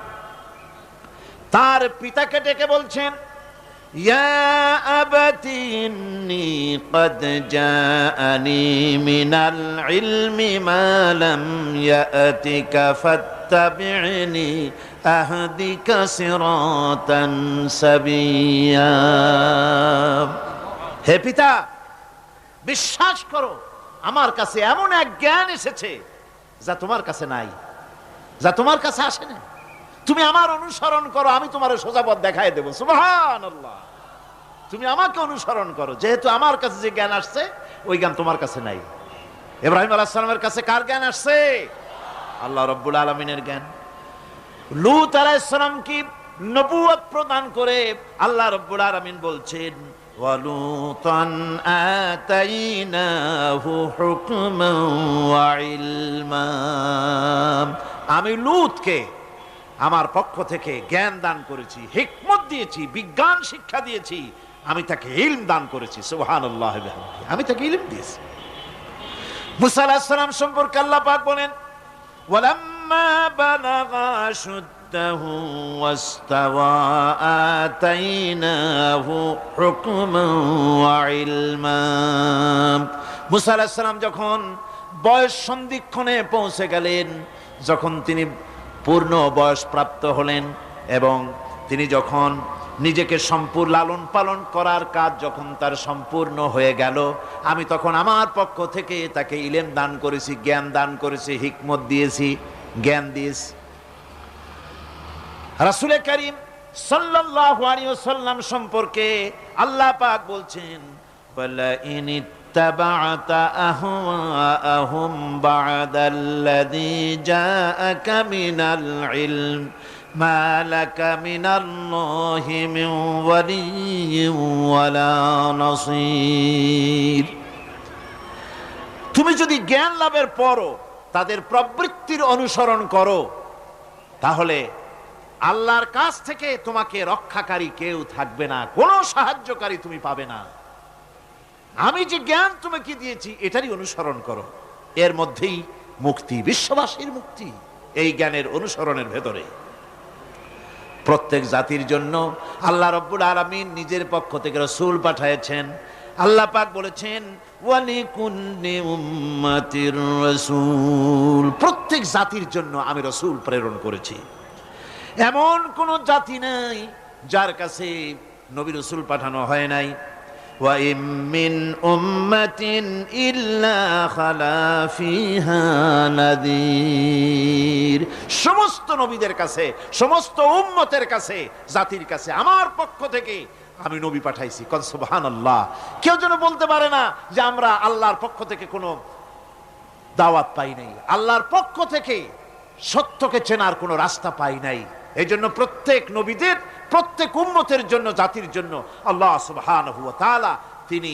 তার পিতাকে ডেকে বলছেন, ইয়া আবাতি ইন্নী ক্বাদ জাআনি মিনাল ইলমি মা লাম ইয়াতিকা ফাত্তাবি'নি আহদিকা সিরাতান সাবিয়্যা। হে পিতা, বিশ্বাস করো, আমার কাছে এমন এক জ্ঞান এসেছে যা তোমার কাছে নাই, যা তোমার কাছে আসে না। তুমি আমার অনুসরণ করো, আমি তোমার সোজা পথ দেখাই দেবো। সুবহানাল্লাহ। তুমি আমাকে অনুসরণ করো, যেহেতু আমার কাছে যে জ্ঞান আসছে ওই জ্ঞান তোমার কাছে নাই। ইব্রাহিম আলাইহিস সালামের কাছে কার জ্ঞান আসছে? আল্লাহ রাব্বুল আলামিনের জ্ঞান। লূত আলাইহিস সালাম কি নবুয়ত প্রদান করে আল্লাহ রাব্বুল আলামিন বলছেন, ওয়ালুতান আতাইনাহু হুকমান ওয়া ইলমা, আমি লূতকে আমার পক্ষ থেকে জ্ঞান দান করেছি, হিকমত দিয়েছি, বিজ্ঞান শিক্ষা দিয়েছি, আমি তাকে ইলম দান করেছি। সুবহানাল্লাহ, আমি তাকে ইলম দিয়েছি। মুসা আলাইহিস সালাম সম্পর্কে আল্লাহ পাক বলেন, ওয়ালাম্মা বালাগা শুদ্দাহু ওয়াস্তাওয়া আতাইনাহু হুকমান ওয়া ইলমা। মুসা আলাইহিস সালাম যখন বয়স সন্ধিক্ষণে পৌঁছে গেলেন, যখন তিনি পূর্ণ বয়স প্রাপ্ত হলেন এবং তিনি যখন নিজেকে সম্পূর্ণ লালন পালন করার কাজ যখন তার সম্পূর্ণ হয়ে গেল, আমি তখন আমার পক্ষ থেকে তাকে ইলম দান করেছি, জ্ঞান দান করেছি, হিকমত দিয়েছি, জ্ঞান দিয়েছি। রাসূল কারীম সাল্লাল্লাহু আলাইহি ওয়াসাল্লাম সম্পর্কে আল্লাহ পাক বলছেন, ওয়ালা ইন ইত্তাবা'তা আহওয়াআহুম বা'দাল্লাযী জাআকা মিনাল ইলম মা লাকা মিনাল্লাহি মিন ওয়ালিয়্যিন ওয়ালা নাসীর। তুমি যদি জ্ঞান লাভের পরও তাদের প্রবৃত্তির অনুসরণ করো, তাহলে আল্লাহর কাছ থেকে তোমাকে রক্ষাকারী কেউ থাকবে না, কোনো সাহায্যকারী তুমি পাবে না। আমি যে জ্ঞান তোমাকে দিয়েছি এটারই অনুসরণ করো, এর মধ্যেই মুক্তি, বিশ্ববাসীর মুক্তি এই জ্ঞানের অনুসরণের ভেতরে। প্রত্যেক জাতির জন্য আল্লাহ রাব্বুল আলামিন নিজের পক্ষ থেকে রাসূল পাঠিয়েছেন। আল্লাহ পাক বলেছেন, ওয়ালিকুল্লি উম্মাতির রাসূল, প্রত্যেক জাতির জন্য আমি রাসূল প্রেরণ করেছি। এমন কোন জাতি নাই যার কাছে নবী রাসূল পাঠানো হয় নাই। ওয়া ইম মিন উম্মাতিন ইল্লা খালা ফিহা নাযীর, সমস্ত নবীদের কাছে, সমস্ত উম্মতের কাছে, জাতির কাছে আমার পক্ষ থেকে আমি নবী পাঠাইছি। কোন সুবহানাল্লাহ। কেউ যেন বলতে পারে না যে আমরা আল্লাহর পক্ষ থেকে কোনো দাওয়াত পাই নাই, আল্লাহর পক্ষ থেকে সত্যকে চেনার কোনো রাস্তা পাই নাই। এই জন্য প্রত্যেক নবীদের, প্রত্যেক উম্মতের জন্য, জাতির জন্য আল্লাহ সুবহানাহু ওয়া তাআলা তিনি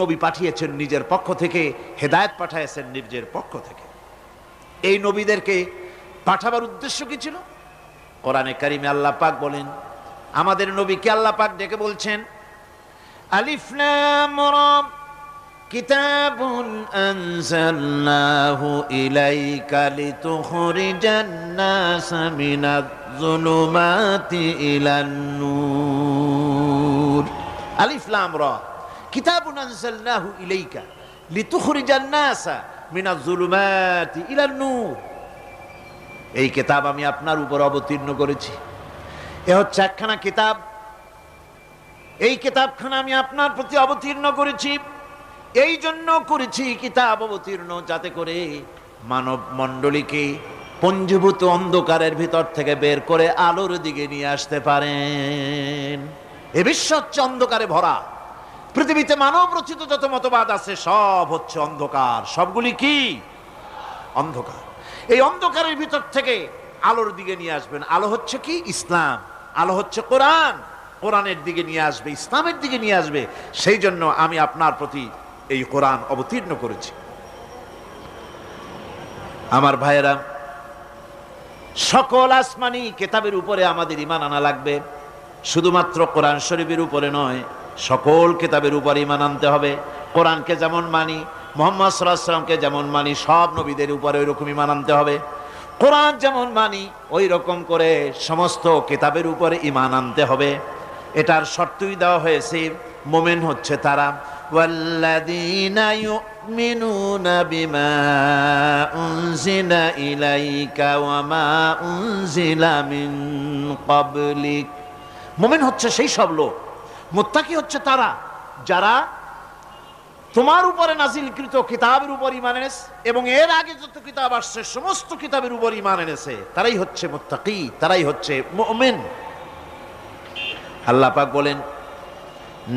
নবী পাঠিয়েছেন নিজের পক্ষ থেকে, হেদায়েত পাঠিয়েছেন নিজের পক্ষ থেকে। এই নবীদেরকে পাঠাবার উদ্দেশ্য কি ছিল? কোরআনে কারিমে আল্লাহ পাক বলেন, আমাদের নবীকে আল্লাহ পাক ডেকে বলছেন, আলিফ লাম রা কিতাবুন আনজালনাহু ইলাইকা লিতুখরিজান নাস মিনাজ যুলুমাতি ইলান নূর। আলিফ লাম রা কিতাবুন আনজালনাহু ইলাইকা লিতুখরিজান নাসা মিনাজ যুলুমাতি ইলান নূর। এই কিতাব আমি আপনার উপর অবতীর্ণ করেছি। এ হচ্ছে একখানা কিতাব। এই কিতাবখানা আমি আপনার প্রতি অবতীর্ণ করেছি। এই জন্য করেছি কিতাব অবতীর্ণ, যাতে করে মানব মণ্ডলীকে পঞ্জীভূত অন্ধকারের ভিতর থেকে বের করে আলোর দিকে নিয়ে আসতে পারেন। এ বিশ্ব হচ্ছে অন্ধকারে ভরা। পৃথিবীতে মানব রচিত যত মতবাদ আছে সব হচ্ছে অন্ধকার। সবগুলি কি? অন্ধকার। এই অন্ধকারের ভিতর থেকে আলোর দিকে নিয়ে আসবেন। আলো হচ্ছে কি? ইসলাম। আলো হচ্ছে কোরআন। কোরআনের দিকে নিয়ে আসবে, ইসলামের দিকে নিয়ে আসবে। সেই জন্য আমি আপনার প্রতি এই কোরআন অবতীর্ণ করেছি। আমার ভাইয়েরা, সকল আসমানি কিতাবের উপরে আমাদের ঈমান আনা লাগবে। শুধুমাত্র কোরআন শরীফের উপরে নয়, সকল কিতাবের উপরে ঈমান আনতে হবে। কোরআনকে যেমন মানি, মুহাম্মদ সাল্লাল্লাহু আলাইহি ওয়াসাল্লামকে যেমন মানি, সব নবীদের উপরে ওই রকম ঈমান আনতে হবে। কোরআন যেমন মানি ওই রকম করে সমস্ত কিতাবের উপরে ঈমান আনতে হবে। এটার শর্তই দেওয়া হয়েছে, মুমিন হচ্ছে তারা ওয়াল্লাযীনা ইউমিনুনা বিমা উনজিলা ইলাইকা ওয়া মা উনজিলা মিন ক্বাবলিক। মুমিন হচ্ছে সেই সব লোক, মুত্তাকি হচ্ছে তারা যারা তোমার উপরে নাজিলকৃত কিতাবের উপর ঈমান এনেছে এবং এর আগে যত কিতাব আসছে সমস্ত কিতাবের উপর ঈমান এনেছে। তারাই হচ্ছে মুত্তাকি, তারাই হচ্ছে মুমিন। আল্লাহ পাক বলেন,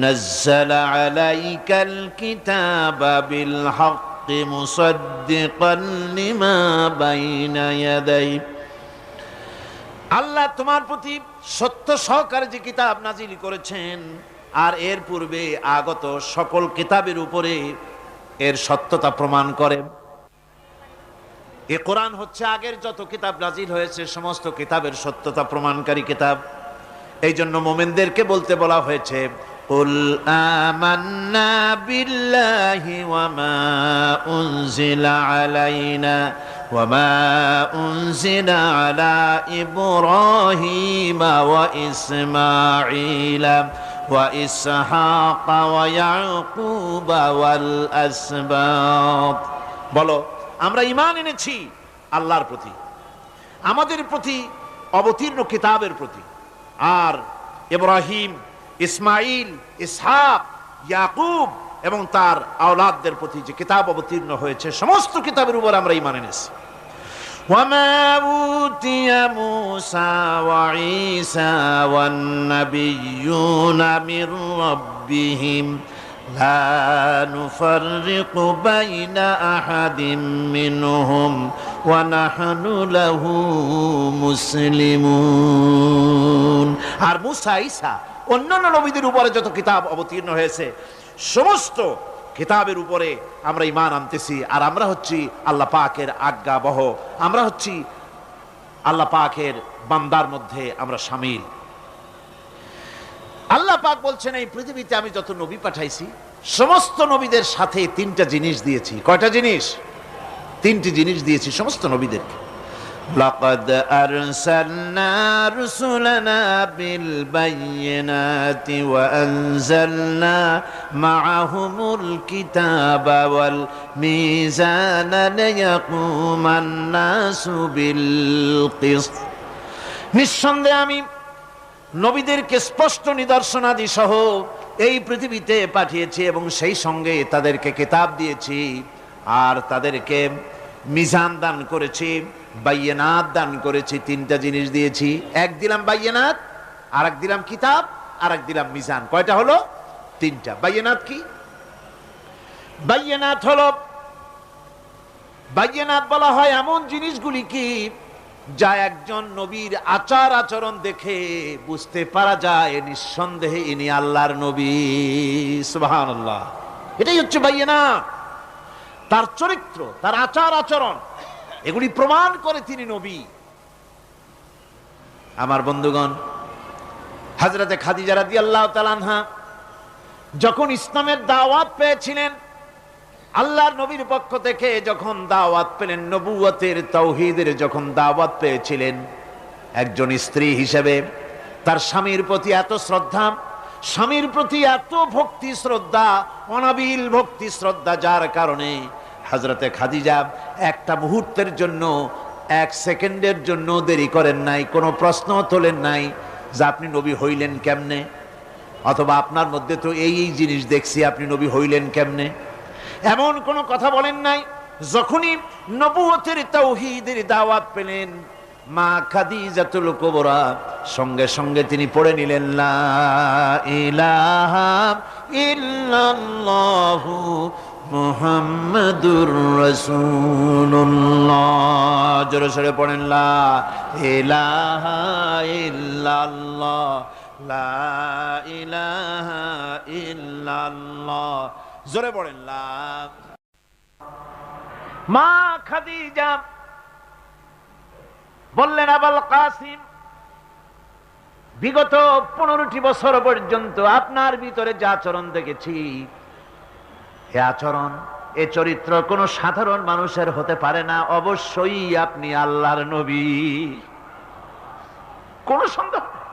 নাজ্জালা আলাইকাল কিতাবা বিল হাক্কি মুসাদ্দিকান লিমা বাইনা ইয়াদাই। আল্লাহ তোমার প্রতি সত্য সহকারে যে কিতাব নাজিল করেছেন আর এর পূর্বে আগত সকল কিতাবের উপরে এর সত্যতা প্রমাণ করে। এ কোরআন হচ্ছে আগের যত কিতাব নাজিল হয়েছে সমস্ত কিতাবের সত্যতা প্রমাণকারী কিতাব। এই জন্য মুমিনদেরকে বলতে বলা হয়েছে, কুল আমান্না বিল্লাহি ওয়া মা উনজিলা আলাইনা ওয়া মা উনজিলা আলা ইব্রাহিম ওয়া ইসমাঈলা ওয়া ইসহাক ওয়া ইয়াকুব ওয়াল আসবাত। বলো, আমরা ঈমান এনেছি আল্লাহর প্রতি, আমাদের প্রতি অবতীর্ণ কিতাবের প্রতি, আর ইব্রাহিম, ইসমাইল, ইসহাক, ইয়াকুব এবং তার আওলাদদের প্রতি যে কিতাব অবতীর্ণ হয়েছে সমস্ত কিতাবের উপর আমরা ঈমান এনেছি। ওয়ামা উতিয়া মূসা ওয়া ঈসা ওয়ান নাবিয়্যুনা মির রাব্বিহিম লা নুফাররিকু বাইনা আহাদিম মিনহুম ওয়া নাহনু লাহু মুসলিমুন। আর মূসা, ঈসা, অন্যান্য নবীদের উপরে যত কিতাব অবতীর্ণ হয়েছে সমস্ত কিতাবের উপরে আমরা ঈমান আনতেছি। আর আমরা হচ্ছি আল্লাহ পাকের আজ্ঞাবহ, আমরা হচ্ছি আল্লাহ পাকের বান্দার মধ্যে আমরা শামিল। আল্লাহ পাক বলছেন, এই পৃথিবীতে আমি যত নবী পাঠাইছি সমস্ত নবীদের সাথে তিনটা জিনিস দিয়েছি। কয়টা জিনিস? তিনটি জিনিস দিয়েছি সমস্ত নবীদেরকে। লাকাদ আরসালনা রুসুলানা বিল বায়িনাতি ওয়া আনজালনা মাআহুমুল কিতাবা ওয়াল মিজানা লিয়াকুমান নাসু বিল কিসত। নিঃসন্দেহে আমি নবীদেরকে স্পষ্ট নিদর্শনাদি সহ এই পৃথিবীতে পাঠিয়েছি এবং সেই সঙ্গে তাদেরকে কিতাব দিয়েছি আর তাদেরকে মিজান দান করেছি, বাইয়িনাত দান করেছি। তিনটা জিনিস দিয়েছি, এক দিলাম বাইয়িনাত, আর এক দিলাম কিতাব, আর এক দিলাম মিজান। কয়টা হলো? তিনটা। বাইয়িনাত কি? বাইয়িনাত হলো, বাইয়িনাত বলা হয় এমন জিনিসগুলি কি যা একজন নবীর আচার আচরণ দেখে বুঝতে পারা যায় নিঃসন্দেহে ইনি আল্লাহর নবী। সুবহানাল্লাহ। এটাই হচ্ছে বাইয়িনাত। তার চরিত্র, তার আচার আচরণ এগুলি প্রমাণ করে তিনি নবী। আমার বন্ধুগণ, হযরতে খাদিজা রাদিয়াল্লাহু তাআলা আনহা যখন ইসলামের দাওয়াত পেয়েছিলেন, আল্লাহর নবীর পক্ষ থেকে যখন দাওয়াত পেলেন, নবুয়তের তাওহীদের যখন দাওয়াত পেয়েছিলেন, একজন স্ত্রী হিসেবে তার স্বামীর প্রতি এত শ্রদ্ধা, স্বামীর প্রতি এত ভক্তি শ্রদ্ধা, অনাবিল ভক্তি শ্রদ্ধা, যার কারণে হযরতে খাদিজা একটা মুহূর্তের জন্য, এক সেকেন্ডের জন্য দেরি করেন নাই, কোনো প্রশ্ন তোলেন নাই যে আপনি নবী হইলেন কেমনে, অথবা আপনার মধ্যে তো এই এই জিনিস দেখছি, আপনি নবী হইলেন কেমনে, এমন কোনো কথা বলেন নাই। যখনই নবুয়তের তাওহীদের দাওয়াত পেলেন মা খাদিজাতুল কুবরা, সঙ্গে সঙ্গে তিনি পড়ে নিলেন লা ইলাহা ইল্লাল্লাহু মুহাম্মাদুর রাসূলুল্লাহ। জোরে সোরে পড়েন লা ইলাহা ইল্লাল্লাহ, লা ইলাহা ইল্লাল্লাহ। জোরে পড়েন লা। মা খাদিজা বললেন, আবুল কাসিম, বিগত 15টি বছর পর্যন্ত আপনার ভিতরে যে আচরণ দেখেছি, এ আচরণ, এ চরিত্র কোন সাধারণ মানুষের হতে পারে না। অবশ্যই আপনি আল্লাহর নবী, কোন সন্দেহ নেই,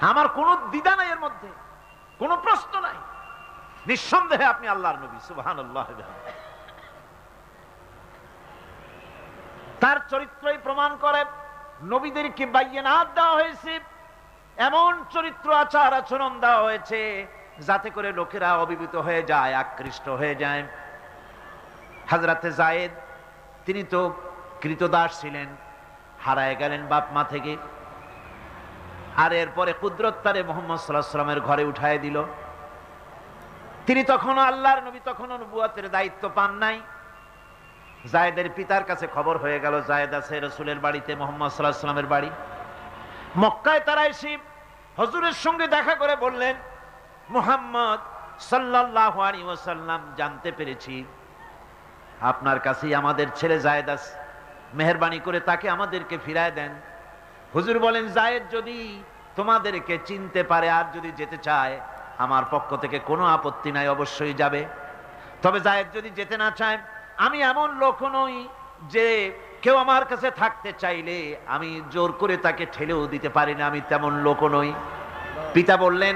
আমার কোন দ্বিধা নাই, এর মধ্যে কোন প্রশ্ন নাই, নিঃসন্দেহে আপনি আল্লাহর নবী। সুবহানাল্লাহ। তার চরিত্রই প্রমাণ করে নবীদেরকে বাইয়িনাত দেওয়া হয়েছে, এমন চরিত্র আচার আচরণ দেওয়া হয়েছে যাতে করে লোকেরা অভিভূত হয়ে যায়, আকৃষ্ট হয়ে যায়। হযরতে যায়েদ, তিনি তো কৃতদাস ছিলেন, হারায় গেলেন বাপ মা থেকে, আর এরপরে কুদরত তারে মুহাম্মদ সাল্লাল্লাহু আলাইহি ওয়াসাল্লামের ঘরে উঠায় দিল। তিনি তখনও আল্লাহর নবী, তখনও নবুয়তের দায়িত্ব পান নাই। যায়েদের পিতার কাছে খবর হয়ে গেল যায়েদ আছে রাসূলের বাড়িতে, মুহাম্মদ সাল্লাল্লাহু আলাইহি ওয়াসাল্লামের বাড়ি মক্কায়। তারা এসে হুজুরের সঙ্গে দেখা করে বললেন, মুহাম্মদ সাল্লাল্লাহু আলাইহি ওয়াসাল্লাম, জানতে পেরেছি আপনার কাছেই আমাদের ছেলে যায়েদ আছে, মেহেরবানি করে তাকে আমাদেরকে ফিরায় দেন। হুজুর বলেন, যায়েদ যদি তোমাদেরকে চিনতে পারে আর যদি যেতে চায়, আমার পক্ষ থেকে কোনো আপত্তি নাই, অবশ্যই যাবে। তবে যায়েদ যদি যেতে না চায়, আমি এমন লোক নই যে কেউ আমার কাছে থাকতে চাইলে আমি জোর করে তাকে ঠেলেও দিতে পারি না, আমি তেমন লোক নই। পিতা বললেন,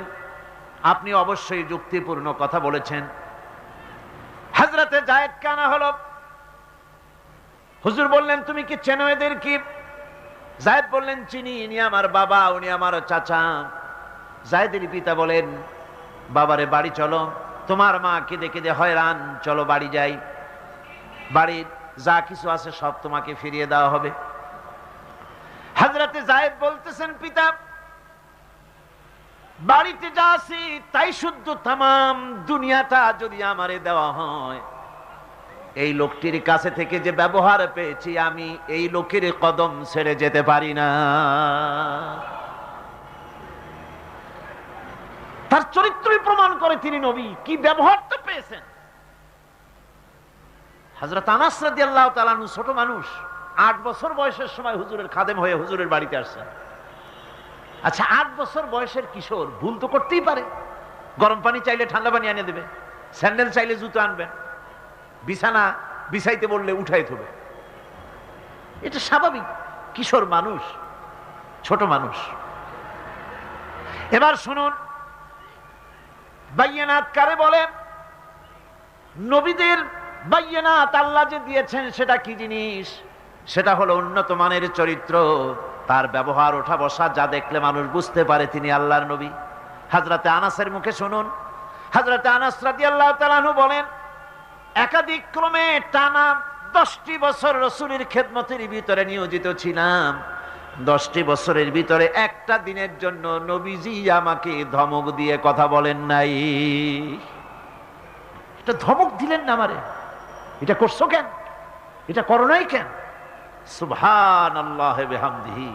আপনি অবশ্যই যুক্তিপূর্ণ কথা বলেছেন। হযরতে যায়েদ কানা হলো। হুজুর বললেন, তুমি কি চেনো এদের? কি? যায়েদ বললেন, চিনি, ইনি আমার বাবা, উনি আমার চাচা। যায়েদের পিতা বলেন, বাবারে বাড়ি চলো, তোমার মা কেঁদে কেঁদে হয়রান, চলো বাড়ি যাই, বাড়ির যা কিছু আছে সব তোমাকে ফিরিয়ে দেওয়া হবে। হযরতে যায়েদ বলতেছেন, পিতা, বাড়িতে যা আছে তাই শুদ্ধ, তামাম দুনিয়াটা যদি আমারে দেওয়া হয়, এই লোকটির কাছে থেকে যে ব্যবহার পেয়েছি, আমি এই লোকের কদম ছেড়ে যেতে পারি না। তার চরিত্রই প্রমাণ করে তিনি নবী। কি ব্যবহারটা পেয়েছেন। হযরত আনাস রাদিয়াল্লাহু তাআলা আনহু ছোট মানুষ, 8 বছর বয়সের সময় হুজুরের খাদেম হয়ে হুজুরের বাড়িতে আসছেন। আচ্ছা, 8 বছর বয়সের কিশোর ভুল তো করতেই পারে। গরম পানি চাইলে ঠান্ডা পানি এনে দেবে, স্যান্ডেল চাইলে জুতো আনবেন, বিছানা বিছাইতে বললে উঠাই থবে, এটা স্বাভাবিক। কিশোর মানুষ, ছোট মানুষ। এবার শুনুন, বাইয়িনাত কারে বলে? নবীদের বাইয়িনাত আল্লাহ যে দিয়েছেন সেটা কি জিনিস? সেটা হলো উন্নত মানের চরিত্র, তার ব্যবহার, ওঠা বসা, যা দেখলে মানুষ বুঝতে পারে তিনি আল্লাহর নবী। হযরতে আনাসের মুখে শুনুন। হযরতে আনাস রাদিয়াল্লাহু তাআলা আনহু বলেন, একাধিক ক্রমে টানা 10টি বছর রাসূলের খেদমতের ভিতরে নিয়োজিত ছিলাম। 10টি বছরের ভিতরে একটা দিনের জন্য নবীজি আমাকে ধমক দিয়ে কথা বলেন নাই। এটা ধমক দিলেন না আমারে, এটা করছো কেন, এটা করো নাই কেন? সুবহানাল্লাহি বিহামদিহি।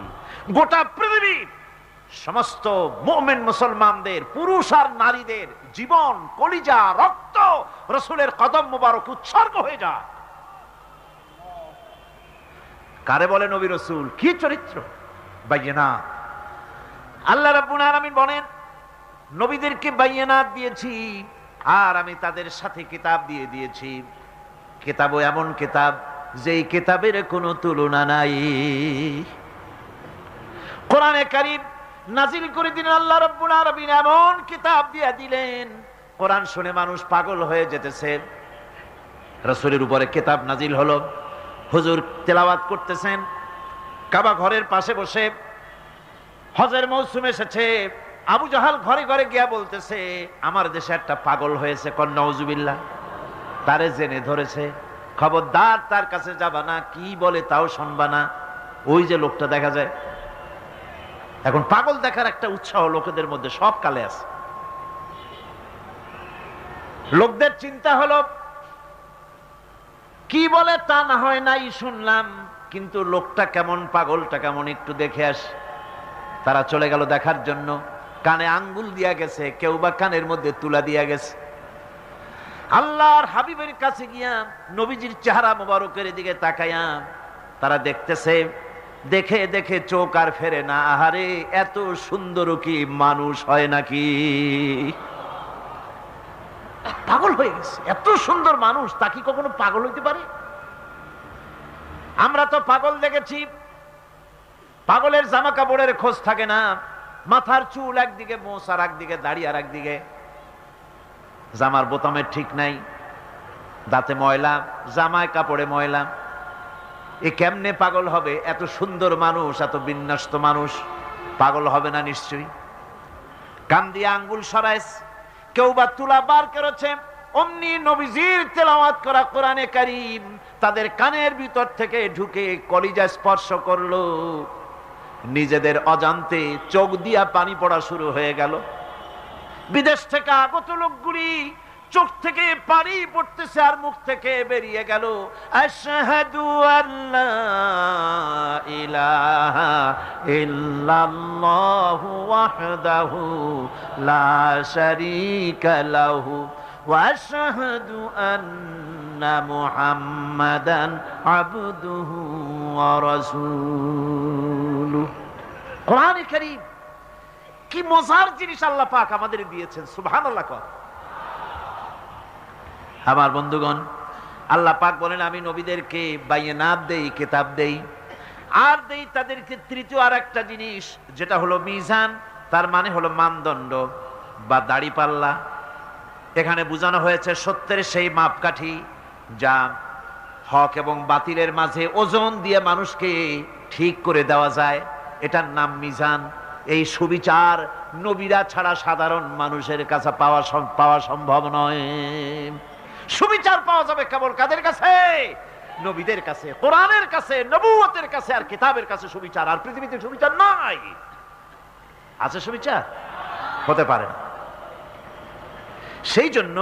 গোটা পৃথিবীর সমস্ত মুমিন মুসলমানদের, পুরুষ আর নারীদের জীবন, কলিজা, রক্ত রাসূলের কদম মোবারক উৎসর্গ হয়ে যায়। কারে বলে নবী রাসূল? কি চরিত্র! বাইয়িনাত। আল্লাহ রাব্বুল আলামিন বলেন, নবীদেরকে বাইয়িনাত দিয়েছি, আর আমি তাদের সাথে কিতাব দিয়ে দিয়েছি। কিতাবও এমন কিতাব যেই কিতাবের কোনো তুলনা নাই। কোরআনে কারীম নাজিল করে দিলেন আল্লাহ রাব্বুল আলামিন, এমন কিতাব দিয়ে দিলেন কোরআন শুনে মানুষ পাগল হয়ে যেতেছে। রাসূলের উপরে কিতাব নাজিল হলো, হুজুর তেলাওয়াত করতেছেন কাবা ঘরের পাশে বসে। হজের মৌসুম এসেছে, আবু জাহাল ঘরে ঘরে গিয়া বলতেছে আমার দেশে একটা পাগল হয়েছে, নাউজুবিল্লাহ। তারে জেনে ধরেছে, খবরদার তার কাছে যাবা না, কি বলে তাও শুনবা না। ওই যে লোকটা দেখা যায় এখন, পাগল দেখার একটা উৎসাহ লোকেদের মধ্যে সব কালে আছে। লোকদের চিন্তা হলো কি বলে তা না হয় নাই শুনলাম, কিন্তু লোকটা কেমন, পাগলটা কেমন একটু দেখে আস। তারা চলে গেল দেখার জন্য। কানে আঙ্গুল দিয়া গেছে, কেউ বা কানের মধ্যে তুলা দিয়া গেছে। আল্লাহর হাবিবের কাছে গিয়া নবীজির চেহারা মোবারকের দিকে তাকাইয়া তারা দেখতেছে, দেখে দেখে চোখ আর ফেরে না। আহারে, এত সুন্দর কি মানুষ হয় নাকি? পাগল হয়ে গেছে। এত সুন্দর মানুষ, তা কি কখনো পাগল হইতে পারে? আমরা তো পাগল দেখেছি, পাগলের জামা কাপড়ের খোঁজ থাকে না, মাথার চুল একদিকে, মোছ আর একদিকে, দাড়ি আর একদিকে, জামার বোতামের ঠিক নাই, দাঁতে ময়লা, জামায় কাপড়ে ময়লা। এ কেমনে পাগল হবে? এত সুন্দর মানুষ, এত বিন্যস্ত মানুষ, পাগল হবে না নিশ্চয়ই। কান দিয়ে আঙ্গুল সরাইস, কেউ বা তুলা বার করেছে। অমনি নবীজির তেলাওয়াত করা কোরআনে কারীম তাদের কানের ভিতর থেকে ঢুকে কলিজা স্পর্শ করলো। নিজেদের অজান্তে চোখ দিয়া পানি পড়া শুরু হয়ে গেল। বিদেশ থেকে আগত লোকগুলি চোখ থেকে পানি পড়তেছে আর মুখ থেকে বেরিয়ে গেল আশহাদু আল্লা ইলাহা ইল্লাল্লাহু ওয়াহদাহু লা শারীকা লাহু ওয়া আশহাদু আন্না মুহাম্মাদান আবদুহু ওয়া রাসূলুহু। কোরআনে কারীম কি মজার জিনিস আল্লাহ পাক আমাদের দিয়েছেন, সুবহানাল্লাহ। আমার বন্ধুগণ, আল্লাহ পাক বলেন আমি নবীদেরকে বায়নাত দেই, কিতাব দেই, আর দেই তাদেরকে তৃতীয় আর একটা জিনিস, যেটা হলো মিজান। তার মানে হলো মানদণ্ড বা দাড়িপাল্লা। এখানে বোঝানো হয়েছে সত্যের সেই মাপকাঠি যা হক এবং বাতিলের মাঝে ওজন দিয়ে মানুষকে ঠিক করে দেওয়া যায়, এটার নাম মিজান। এই সুবিচার নবীরা ছাড়া সাধারণ মানুষের কাছে পাওয়া সম্ভব নয়। সুবিচার পাওয়া যাবে কেবল কাদের কাছে? নবীদের কাছে, কোরআনের কাছে, নবুয়তের কাছে আর কিতাবের কাছে সুবিচার। আর পৃথিবীতে সুবিচার নাই। আছে সুবিচার? হতে পারে না। সেই জন্য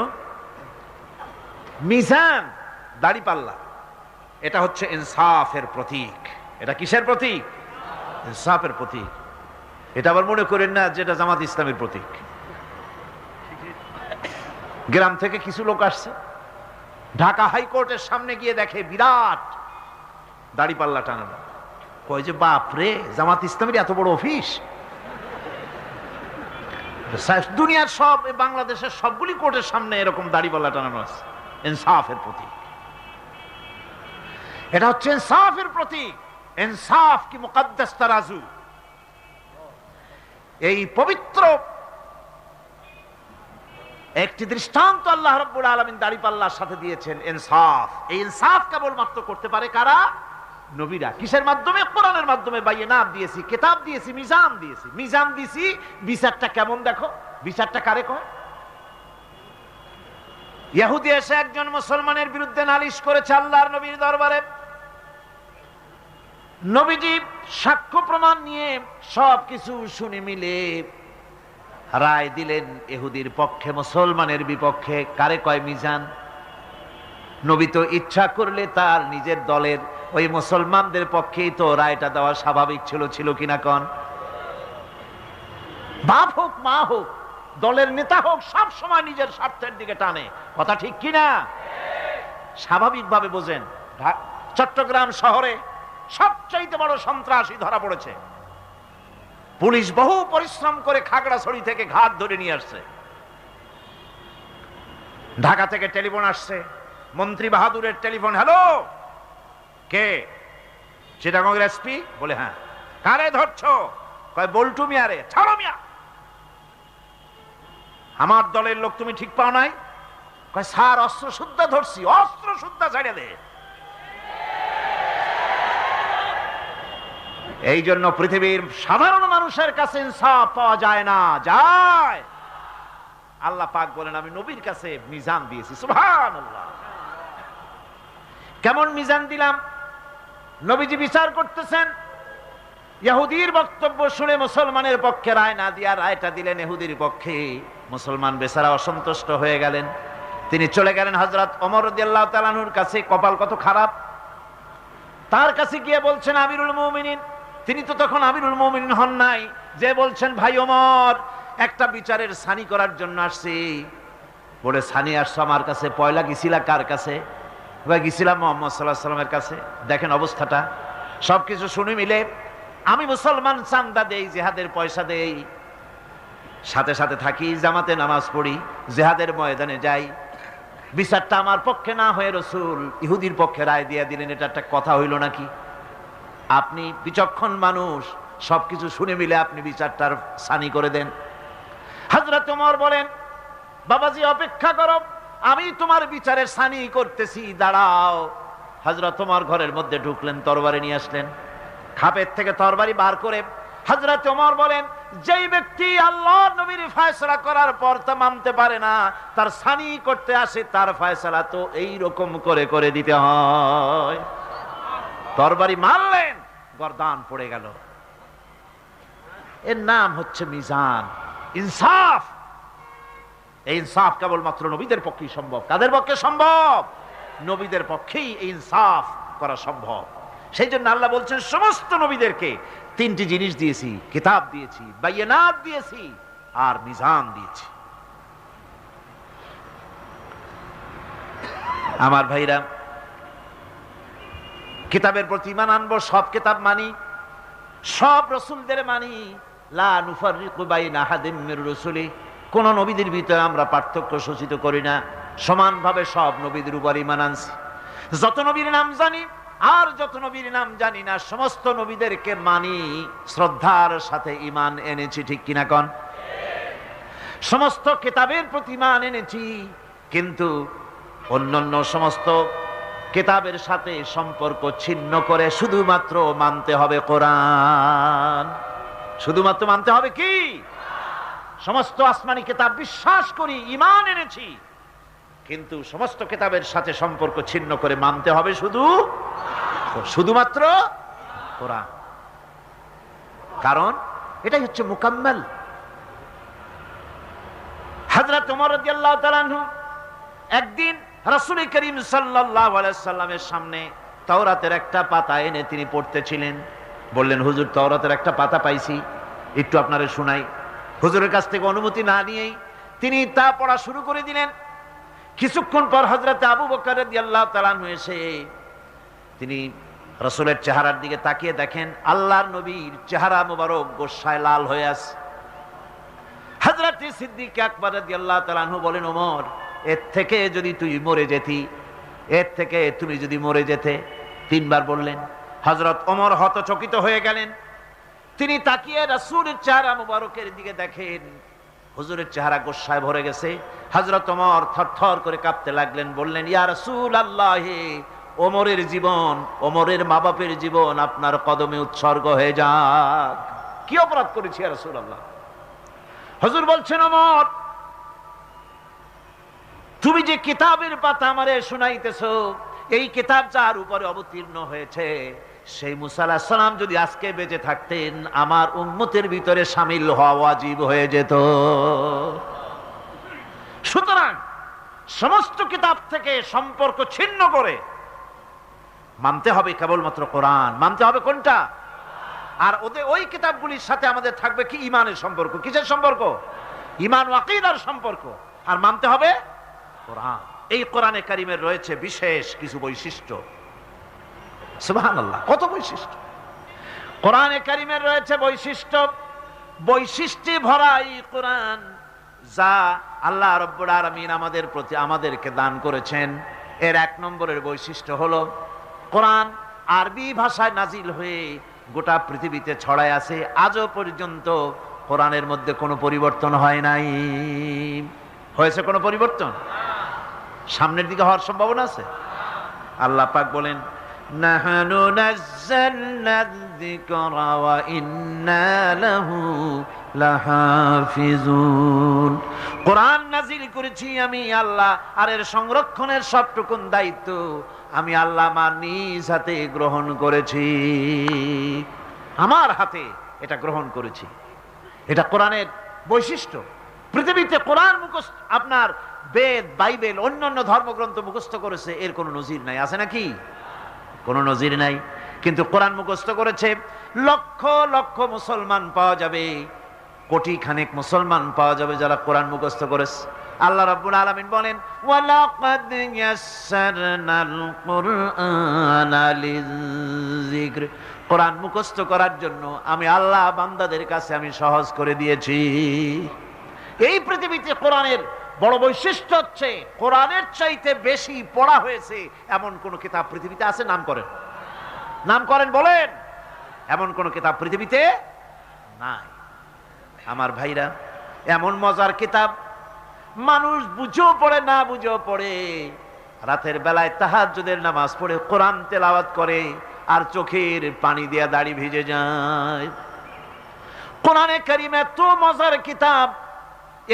মিজান, দাড়িপাল্লা, এটা হচ্ছে ইনসাফের প্রতীক। এটা কিসের প্রতীক? ইনসাফের প্রতীক। এটা আবার মনে করেন না যেটা জামাত ইসলামের প্রতীক। গ্রাম থেকে কিছু লোক আসছে, ঢাকা হাইকোর্টের সামনে গিয়ে দেখে বিরাট দাড়িপাল্লা টানানো। কয় যে বাপ রে, জামাত ইসলামের এত বড় অফিস! দুনিয়ার সব, বাংলাদেশের সবগুলি কোর্টের সামনে এরকম দাড়িপাল্লা টানানো আছে। ইনসাফের প্রতীক। এটা হচ্ছে ইনসাফের প্রতীক। ইনসাফ কি মুকদ্দাস তারাজু। এই পবিত্র একটি দৃষ্টান্ত আল্লাহ রাব্বুল আলামিন দাড়িপাল্লার সাথে দিয়েছেন, ইনসাফ। এই ইনসাফ কেবলমাত্র করতে পারে কারা? নবীরা। কিসের মাধ্যমে? কোরআনের মাধ্যমে। বায়নাত দিয়েছি, কিতাব দিয়েছি, মিজান দিয়েছি। মিজান দিয়েছি, বিচারটা কেমন দেখো। বিচারটা কারে কয়? ইহুদি এসে একজন মুসলমানের বিরুদ্ধে নালিশ করেছে আল্লাহর নবীর দরবারে। নবীজি সাক্ষ্য প্রমাণ নিয়ে সবকিছু শুনে মিলে রায় দিলেন ইহুদির পক্ষে, মুসলমানের বিপক্ষে। কারে কয় মিজান? নবী তো ইচ্ছা করলে তার নিজের দলের ওই মুসলমানদের পক্ষেই তো রায়টা দেওয়া স্বাভাবিক ছিল। ছিল কিনা কন? বাপ হোক, মা হোক, দলের নেতা হোক, সব সময় নিজের স্বার্থের দিকে টানে। কথা ঠিক কিনা? স্বাভাবিকভাবে বোঝেন, চট্টগ্রাম শহরে সবচাইতে বড় সন্ত্রাসী ধরা পড়েছে। পুলিশ বহু পরিশ্রম করে খাগড়াছড়ি থেকে ঘাট ধরে নিয়ে আসছে। ঢাকা থেকে টেলিফোন আসছে, মন্ত্রী বাহাদুরের টেলিফোন। হ্যালো, কে? চিটাগংয়ের এসপি? বলে হ্যাঁ। কারে ধরছো? কয় বল্টু মিয়া রে, ছাড়ো মিয়া, আমার দলের লোক তুমি ঠিক পাও নাই? কয় স্যার অস্ত্র শুদ্ধা ধরছি, অস্ত্র শুদ্ধা ছেড়ে দে। এই জন্য পৃথিবীর সাধারণ মানুষের কাছে ইনসাফ পাওয়া যায় না, যায় আল্লাহ পাক বলেন আমি নবীর কাছে মিজান দিয়েছি। সুবহানাল্লাহ। কেমন মিজান দিলাম? নবীজি বিচার করতেছেন, ইহুদির বক্তব্য শুনে মুসলমানের পক্ষে রায় না দিয়া রায়টা দিলেন ইহুদির পক্ষে। মুসলমান বেচারা অসন্তুষ্ট হয়ে গেলেন, তিনি চলে গেলেন হযরত ওমর রাদিয়াল্লাহু তাআলা আনহুর কাছে। কপাল কত খারাপ, তার কাছে গিয়ে বলছেন আমিরুল মুমিনিন, তিনি তো তখন আমিরুল মুমিনিন হন নাই, যে বলছেন ভাই ওমর একটা বিচারের সানি করার জন্য আসছি। বলে সানি আসছো আমার কাছে, পয়লা গেছিলা কার কাছে? গেছিলাম মুহাম্মদ সাল্লাল্লাহু আলাইহি ওয়াসাল্লামের কাছে। দেখেন অবস্থাটা, সবকিছু শুনে মিলে আমি মুসলমান, চান্দা দেই, জিহাদের পয়সা দেই, সাথে সাথে থাকি, জামাতে নামাজ পড়ি, জিহাদের ময়দানে যাই। বিচারটা আমার পক্ষে না হয়ে রাসূল ইহুদির পক্ষে রায় দিয়ে দিলেন, এটা একটা কথা হইল নাকি? আপনি বিচক্ষণ মানুষ, সবকিছু শুনে মিলে আপনি বিচারটার সানি করে দেন। হযরত ওমর বলেন বাবাজি অপেক্ষা করো, আমি তোমার বিচারের সানি করতেছি, দাঁড়াও। হযরত ওমর ঘরের মধ্যে ঢুকলেন, তরবারি নিয়ে আসলেন, খাপের থেকে তরবারি বার করে হযরত ওমর বলেন যেই ব্যক্তি আল্লাহর নবীর ফয়সালা করার পর তা মানতে পারে না, তার সানি করতে আসে, তার ফয়সালা তো এই রকম করে করে দিতে হয়। তরবারি মারলেন, গর্দান পড়ে গেল। এর নাম হচ্ছে মিজান, ইনসাফ। এই ইনসাফ কেবলমাত্র নবীদের পক্ষেই সম্ভব। কাদের পক্ষে সম্ভব? নবীদের পক্ষেই এই ইনসাফ করা সম্ভব। সেই জন্য আল্লাহ বলছেন সমস্ত নবীদেরকে তিনটি জিনিস দিয়েছি, কিতাব দিয়েছি, বায়িনাত দিয়েছি, আর মিজান দিয়েছি। আমার ভাইরা, কিতাবের প্রতি ঈমান আনবো, সব কিতাব মানি, সব রাসূলদের মানি। লা নুফাররিকু বাইনা আহাদিম মির রুসুলি, কোন নবীদের ভিতরে আমরা পার্থক্য সূচিত করি না, সমানভাবে সব নবীদের উপর ঈমান আনছি। যত নবীর নাম জানি আর যত নবীর নাম জানি না, সমস্ত নবীদেরকে মানি, শ্রদ্ধার সাথে ঈমান এনেছি, ঠিক কিনা কোন? সমস্ত কিতাবের প্রতি ঈমান এনেছি, কিন্তু অন্যান্য সমস্ত কিতাবের সাথে সম্পর্ক ছিন্ন করে শুধুমাত্র মানতে হবে কোরআন। শুধুমাত্র মানতে হবে কি? সমস্ত আসমানি কিতাব বিশ্বাস করি, ঈমান এনেছি, কিন্তু সমস্ত কিতাবের সাথে সম্পর্ক ছিন্ন করে মানতে হবে শুধুমাত্র কোরআন। কারণ এটাই হচ্ছে মুকাম্মাল। হযরত ওমর রাদিয়াল্লাহু তাআলা আনহু একদিন রাসূল করিম সাল্লাল্লাহু আলাইহি সাল্লামের সামনে তাওরাতের একটা পাতা এনে তিনি পড়তেছিলেন। বললেন হুজুর তাওরাতের একটা পাতা পাইছি, একটু আপনারে শোনাই। হুজুরের কাছ থেকে অনুমতি না নিয়েই তিনি তা পড়া শুরু করে দিলেন। কিছুক্ষণ পর হযরত আবু বকর রাদিয়াল্লাহু তাআলা আনহু এসে তিনি রাসূলের চেহারার দিকে তাকিয়ে দেখেন আল্লাহর নবীর চেহারা মোবারক গোসায় লাল হয়ে আছে। হযরত সিদ্দিক আকবর রাদিয়াল্লাহু তাআলা আনহু বলেন ওমর, এর থেকে যদি তুই মরে যেতি, এর থেকে তুমি যদি মরে যেতে, তিনবার বললেন। হযরত ওমর হতচকিত হয়ে গেলেন। তিনি তাকিয়ে রাসূলের চেহারা মোবারকের দিকে দেখেন, হুজুরের চেহারা গোসায় ভরে গেছে। হযরত ওমর থরথর করে কাঁপতে লাগলেন, বললেন ইয়া রাসূলুল্লাহ, ওমরের জীবন, ওমরের মা বাপের জীবন আপনার কদমে উৎসর্গ হয়ে যাক। কি অপরাধ করেছি ইয়া রাসূলুল্লাহ? হুজুর বলছেন ওমর, তুমি যে কিতাবের পাতা আমারে শুনাইতেছো, এই কিতাব যার উপরে অবতীর্ণ হয়েছে সেই মুসা আলাইহিস সালাম যদি আজকে বেঁচে থাকতেন, আমার উম্মতের ভিতরে শামিল হওয়া ওয়াজিব হয়ে যেত। সুতরাং সমস্ত কিতাব থেকে সম্পর্ক ছিন্ন করে মানতে হবে কেবলমাত্র কোরআন। মানতে হবে কোনটা? আর ওই কিতাবগুলির সাথে আমাদের থাকবে কি? ঈমানের সম্পর্ক। কিসের সম্পর্ক? ঈমান ও আকীদার সম্পর্ক। আর মানতে হবে কোরআন। এই কোরআনে কারিমের রয়েছে বিশেষ কিছু বৈশিষ্ট্য। সুবহানাল্লাহ, কত বৈশিষ্ট্য! কোরআনে কারিমের রয়েছে বৈশিষ্ট্য, বৈশিষ্ট্যে ভরা এই কোরআন, যা আল্লাহ রাব্বুল আলামিন আমাদের প্রতি আমাদেরকে দান করেছেন। এর এক নম্বরের বৈশিষ্ট্য হলো কোরআন আরবি ভাষায় নাজিল হয়ে গোটা পৃথিবীতে ছড়ায় আছে, আজও পর্যন্ত কোরআনের মধ্যে কোনো পরিবর্তন হয় নাই। হয়েছে কোনো পরিবর্তন? সামনের দিকে হওয়ার সম্ভাবনা আছে? আল্লাহ পাক বলেন, নাহনু নাযালনা যিকরা ওয়া ইন্না লাহু লাহাফিজুন। কোরআন নাজিল করেছি আমি আল্লাহ, আর এর সংরক্ষণের সবটুকুন দায়িত্ব আমি আল্লাহ আমার নিজ হাতে গ্রহণ করেছি। আমার হাতে এটা গ্রহণ করেছি। এটা কোরআনের বৈশিষ্ট্য। পৃথিবীতে কোরআন মুখস্থ, আপনার বেদ, বাইবেল, অন্যান্য ধর্মগ্রন্থ মুখস্থ করেছে, এর কোনো নজির নাই। আছে নাকি? কোনো নজির নাই। কিন্তু কোরআন মুখস্থ করেছে লক্ষ লক্ষ মুসলমান পাওয়া যাবে, কোটি খানেক মুসলমান পাওয়া যাবে যারা কোরআন মুখস্থ করেছে। আল্লাহ রাব্বুল আলামিন বলেন, ওয়ালাকাদ ইয়াসসারনাল কুরআনা লিযিকর। কোরআন মুখস্থ করার জন্য আমি আল্লাহ বান্দাদের কাছে আমি সহজ করে দিয়েছি। এই পৃথিবীতে কোরআনের বড় বৈশিষ্ট্য হচ্ছে কোরআনের চাইতে বেশি পড়া হয়েছে এমন কোন কিতাব পৃথিবীতে আছে? নাম করেন, নাম করেন, বলেন। এমন কোন কিতাব পৃথিবীতে নাই। আমার ভাইরা, এমন মজার কিতাব মানুষ বুঝেও পড়ে, না বুঝেও পড়ে। রাতের বেলায় তাহাজ্জুদের নামাজ পড়ে কোরআন তেলাওয়াত করে, আর চোখের পানি দিয়ে দাড়ি ভিজে যায়। কোরআনে কারীম এত মজার কিতাব,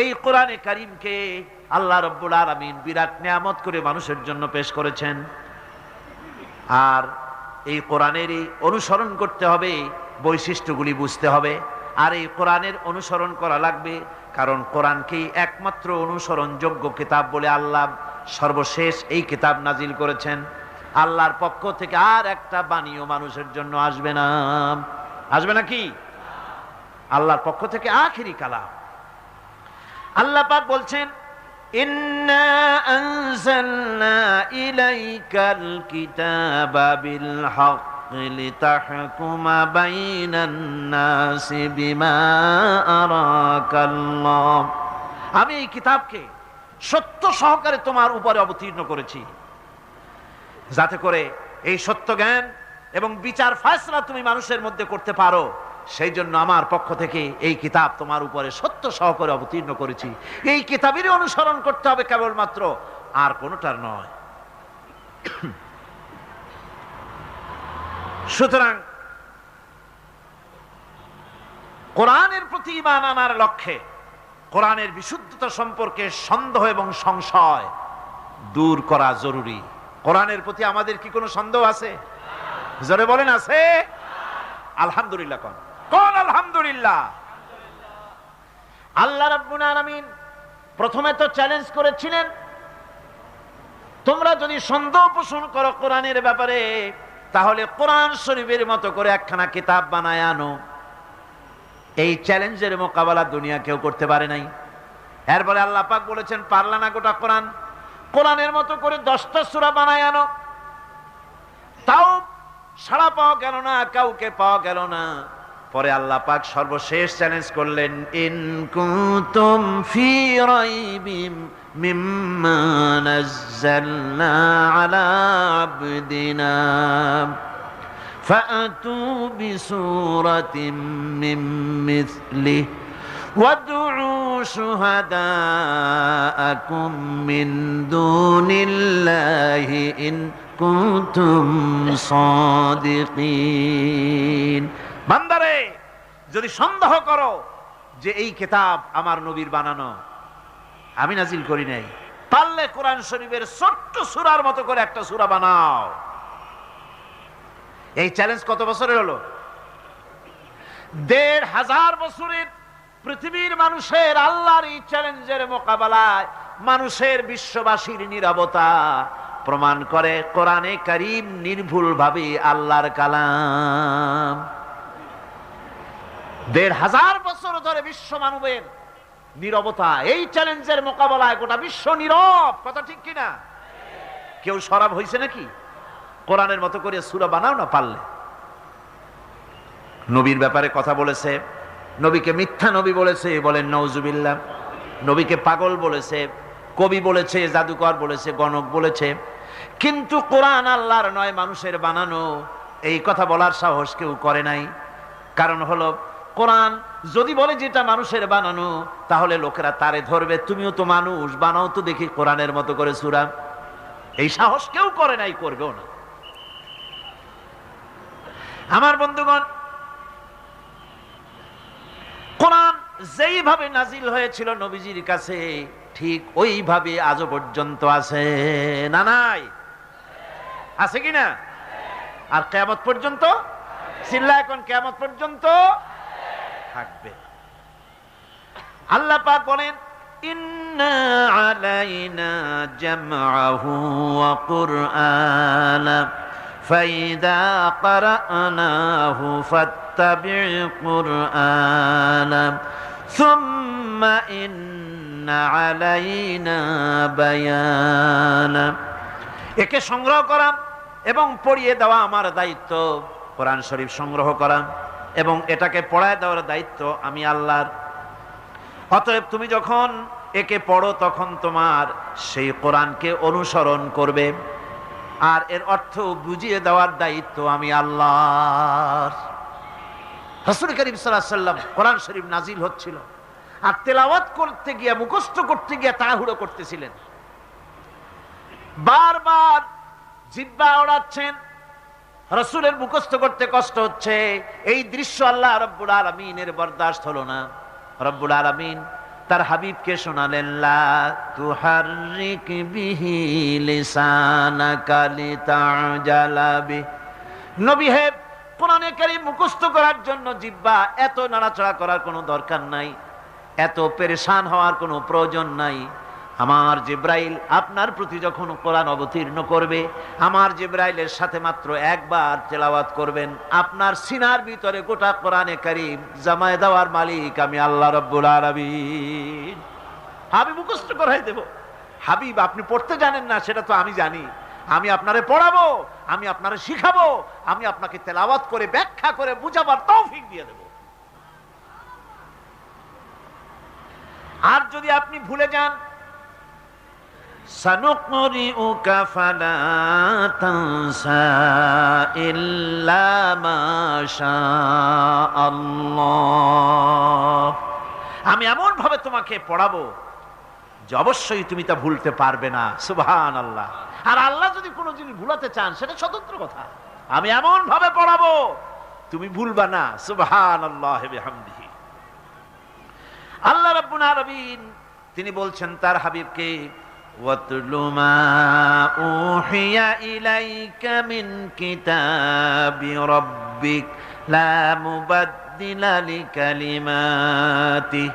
এই কোরআনে কারীমকে আল্লাহ রাব্বুল আলামিন বিরাট নিয়ামত করে মানুষের জন্য পেশ করেছেন। আর এই কোরআনেরই অনুসরণ করতে হবে, বৈশিষ্ট্যগুলি বুঝতে হবে। আর এই কোরআনের অনুসরণ করা লাগবে, কারণ কোরআনকেই একমাত্র অনুসরণযোগ্য কিতাব বলে আল্লাহ সর্বশেষ এই কিতাব নাজিল করেছেন। আল্লাহর পক্ষ থেকে আর একটা বাণীও মানুষের জন্য আসবে না। আসবে নাকি? আল্লাহর পক্ষ থেকে আখিরি কালাম। আল্লাহ পাক বলছেন, ইন্না আনজালনা ইলাইকাল কিতাবা বিল হক লিতাহকুমা বাইনান নাসি বিমা আরাকাল্লাহ। আমি এই কিতাবকে সত্য সহকারে তোমার উপরে অবতীর্ণ করেছি, যাতে করে এই সত্য জ্ঞান এবং বিচার ফায়সালা তুমি মানুষের মধ্যে করতে পারো। সেই জন্য আমার পক্ষ থেকে এই কিতাব তোমার উপরে সত্য সহকারে অবতীর্ণ করেছি। এই কিতাবেরই অনুসরণ করতে হবে কেবলমাত্র, আর কোনোটার নয়। সুতরাং কোরআনের প্রতি ঈমান আনার লক্ষ্যে কোরআনের বিশুদ্ধতা সম্পর্কে সন্দেহ এবং সংশয় দূর করা জরুরি। কোরআনের প্রতি আমাদের কি কোনো সন্দেহ আছে? জোরে বলেন, আছে? আলহামদুলিল্লাহ কোন কোন আলহামদুলিল্লাহ। আল্লাহ রাব্বুল আলামিন প্রথমে তো চ্যালেঞ্জ করেছিলেন, তোমরা যদি সন্দেহ পোষণ করো কোরআনের ব্যাপারে, তাহলে কোরআন শরীফের মতো করে একখানা কিতাব বানায় আনো। এই চ্যালেঞ্জের মোকাবেলা দুনিয়া কেউ করতে পারে নাই। এরপরে আল্লাহ পাক বলেছেন, পারলা না গোটা কোরআন, কোরআনের মতো করে 10টা সূরা বানায় আনো। তাও সাড়া পাওয়া গেল না, কাউকে পাওয়া গেল না। পরে আল্লাহ পাক সর্বশেষ চ্যালেঞ্জ করলেন, ইন কুনতুম ফি রাইবিম মিম্মা নাযালনা আলা আবদিনা ফাআতু বিসূরাতিম মিন মিসলিহি ওয়াদউ শুহাদাআকুম মিন দুনিল্লাহি ইন কুনতুম সাদিকিন। বান্দারে, যদি সন্দেহ করো যে এই কিতাব আমার নবীর বানানো, আমি নাজিল করি নাই, পারলে কোরআন শরীফের ছোট্ট সূরার মতো করে একটা সূরা বানাও। এই চ্যালেঞ্জ কত বছরের হলো? ১৫০০ বছরের পৃথিবীর মানুষের আল্লাহর এই চ্যালেঞ্জের মোকাবেলায় মানুষের, বিশ্ববাসীর নীরবতা প্রমাণ করে কোরআনে কারীম নির্ভুলভাবে আল্লাহর কালাম। ১৫০০ বছর ধরে বিশ্ব মানবের নীরবতা, এই চ্যালেঞ্জের মোকাবেলায় গোটা বিশ্ব নীরব। কথা ঠিক কিনা? কেউ সরব হয়েছে নাকি? কোরআনের মতো করে সূরা বানাও না পারলে। নবীর ব্যাপারে কথা বলেছে, নবীকে মিথ্যা নবী বলেছে, বলেন নাউজুবিল্লাহ। নবীকে পাগল বলেছে, কবি বলেছে, জাদুকর বলেছে, গণক বলেছে। কিন্তু কোরআন আল্লাহর নয়, মানুষের বানানো। এই কথা বলার সাহস কেউ করে নাই। কারণ হলো কোরআন যদি বলে যে এটা মানুষের বানানো, তাহলে লোকেরা তারে ধরবে, তুমিও তো মানুষ, বানাও তো দেখি কোরআনের মতো করে সূরা। এই সাহস কেউ করে নাই, করবেও না। আমার বন্ধুগণ, কোরআন যেইভাবে নাজিল হয়েছিল নবীজির কাছে, ঠিক ওইভাবে আজও পর্যন্ত আছে না? নাই? আছে কিনা? আর কিয়ামত পর্যন্ত চিল্লা, এখন কিয়ামত পর্যন্ত থাকবে। আল্লাহ পাক বলেন, ইন্না আলাইনা জামআহু ওয়া কুরআনা ফাইদা ক্বারানাহু ফাত্তাবি' কুরআনা সুম্মা ইন্না আলাইনা বায়ানা। একে সংগ্রহ করা এবং পড়িয়ে দেওয়া আমার দায়িত্ব। কোরআন শরীফ সংগ্রহ করা এবং এটাকে পড়ায় দেওয়ার দায়িত্ব আমি আল্লাহর। অতএব তুমি যখন একে পড়ো, তখন তোমার সেই কোরআনকে অনুসরণ করবে, আর এর অর্থ বুঝিয়ে দেওয়ার দায়িত্ব আমি আল্লাহর। রাসূল করিম সাল্লাল্লাহু আলাইহি ওয়াসাল্লাম কোরআন শরীফ নাজিল হচ্ছিল, আর তেলাওয়াত করতে গিয়ে, মুখস্থ করতে গিয়ে তাড়াহুড়ো করতেছিলেন। বারবার জিহ্বা ওড়াচ্ছেন, রাসূলের মুখস্থ করতে কষ্ট হচ্ছে। এই দৃশ্য আল্লাহ রাব্বুল আলামিনের বরদাস্ত হলো না। রব্বুল আলামিন তার হাবিবকে শোনালেন, লা তুহাররিক বিহি লিসানাকা লিতাজালা বিহি। নবী হে, কোরআনে কারীম মুখস্থ করার জন্য জিহ্বা এত নাড়াচাড়া করার কোনো দরকার নাই, এত পেরেশান হওয়ার কোনো প্রয়োজন নাই। আমার জিব্রাইল আপনার প্রতি যখন কোরআন অবতীর্ণ করবে, আমার জিব্রাইলের সাথে মাত্র একবার তেলাওয়াত করবেন, আপনার সিনার ভিতরে গোটা কোরআনে কারীম জামায়ে দেওয়ার মালিক আমি আল্লাহ রাব্বুল আলামিন। আমি মুখস্থ করাই দেব। হাবিব, আপনি পড়তে জানেন না সেটা তো আমি জানি, আমি আপনারে পড়াবো, আমি আপনারে শিখাবো, আমি আপনাকে তেলাওয়াত করে ব্যাখ্যা করে বুঝাবার তৌফিক দিয়ে দেব। আর যদি আপনি ভুলে যান, সানুকরিউকা ফালা তানসা ইল্লা মা শাআল্লাহ। আমি এমন ভাবে তোমাকে পড়াবো যে অবশ্যই তুমি তা ভুলতে পারবে না। সুবহানাল্লাহ। আর আল্লাহ যদি কোনো জিনিস ভুলাতে চান, সেটা স্বতন্ত্র কথা। আমি এমন ভাবে পড়াবো তুমি ভুলবা না। সুবহানাল্লাহি বিহামদিহি। আল্লাহ রাব্বুল আলামিন তিনি বলছেন তার হাবিবকে, ওয়াতলু মা উহিয়া ইলাইকা মিন কিতাবি রাব্বিক লা মুবাদদিলা লিকালিমাতি।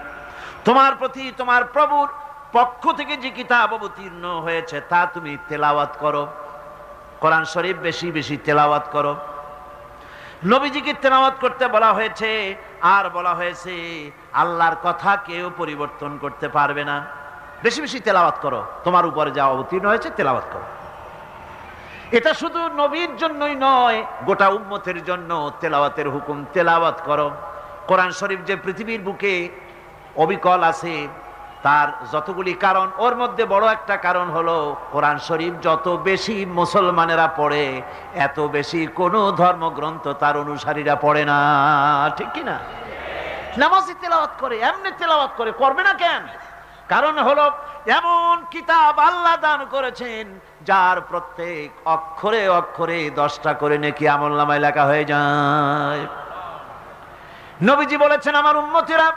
তোমার প্রতি তোমার প্রভুর পক্ষ থেকে যে কিতাব অবতীর্ণ হয়েছে তা তুমি তেলাওয়াত করো। কোরআন শরীফ বেশি বেশি তেলাওয়াত করো। নবীজিকে তেলাওয়াত করতে বলা হয়েছে, আর বলা হয়েছে আল্লাহর কথা কেউ পরিবর্তন করতে পারবে না। বেশি বেশি তেলাওয়াত করো, তোমার উপরে যা অবতীর্ণ হয়েছে তেলাওয়াত করো। এটা শুধু নবীর জন্যই নয়, গোটা উম্মতের জন্য তেলাওয়াতের হুকুম। তেলাওয়াত করো। কোরআন শরীফ যে পৃথিবীর বুকে অবিকল আছে, তার যতগুলি কারণ, ওর মধ্যে বড় একটা কারণ হলো কোরআন শরীফ যত বেশি মুসলমানেরা পড়ে, এত বেশি কোনো ধর্মগ্রন্থ তার অনুসারীরা পড়ে না। ঠিক কিনা? নামাজে তেলাওয়াত করে, এমনি তেলাওয়াত করে, করবে না কেন? কারণ হলো এমন কিতাব আল্লাহ দান করেছেন যার প্রত্যেক অক্ষরে অক্ষরে 10টা করে নেকি আমলনামায় লেখা হয়ে যায়। নবীজি বলেছেন, আমার উম্মতেরা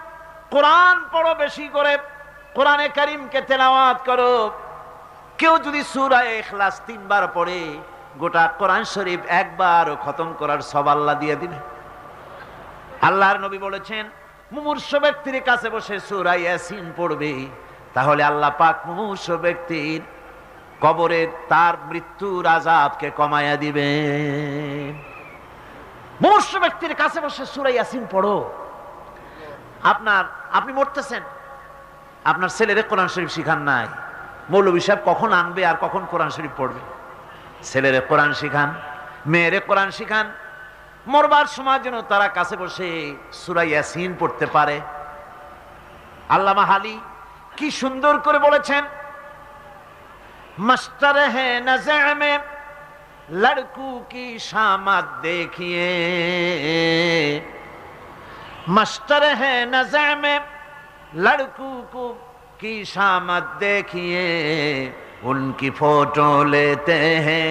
কোরআন পড়ো বেশি করে, কোরআনে কারীমকে তেলাওয়াত করো। কেউ যদি সূরা ইখলাস 3 বার পড়ে, গোটা কোরআন শরীফ একবার খতম করার সওয়াব আল্লাহ দিয়ে দিবে। আল্লাহর নবী বলেছেন, মুমূর্ষু ব্যক্তির কাছে বসে সূরা ইয়াসিন পড়বে, তাহলে আল্লাহ পাক মুমূর্ষু ব্যক্তির কবরের তার মৃত্যুর আযাবকে কমায়া দিবে। মুমূর্ষু ব্যক্তির কাছে বসে সূরা ইয়াসিন পড়ো। আপনি মরতেছেন, আপনার ছেলেরে কোরআন শরীফ শিখান নাই, মৌলভী সাহেব কখন আনবে আর কখন কোরআন শরীফ পড়বে? ছেলেরে কোরআন শিখান, মেয়েরে কোরআন শিখান, মরবার সময় যেন তারা কাছে বসে সূরা ইয়াসিন পড়তে পারে। আল্লামা হালি কি সুন্দর করে বলেছেন, মাস্টার হে নজর মে लड़कों की शामत देखिए, मस्तर है नज़र में लड़कों को की शामत देखिए, उनकी फोटो लेते हैं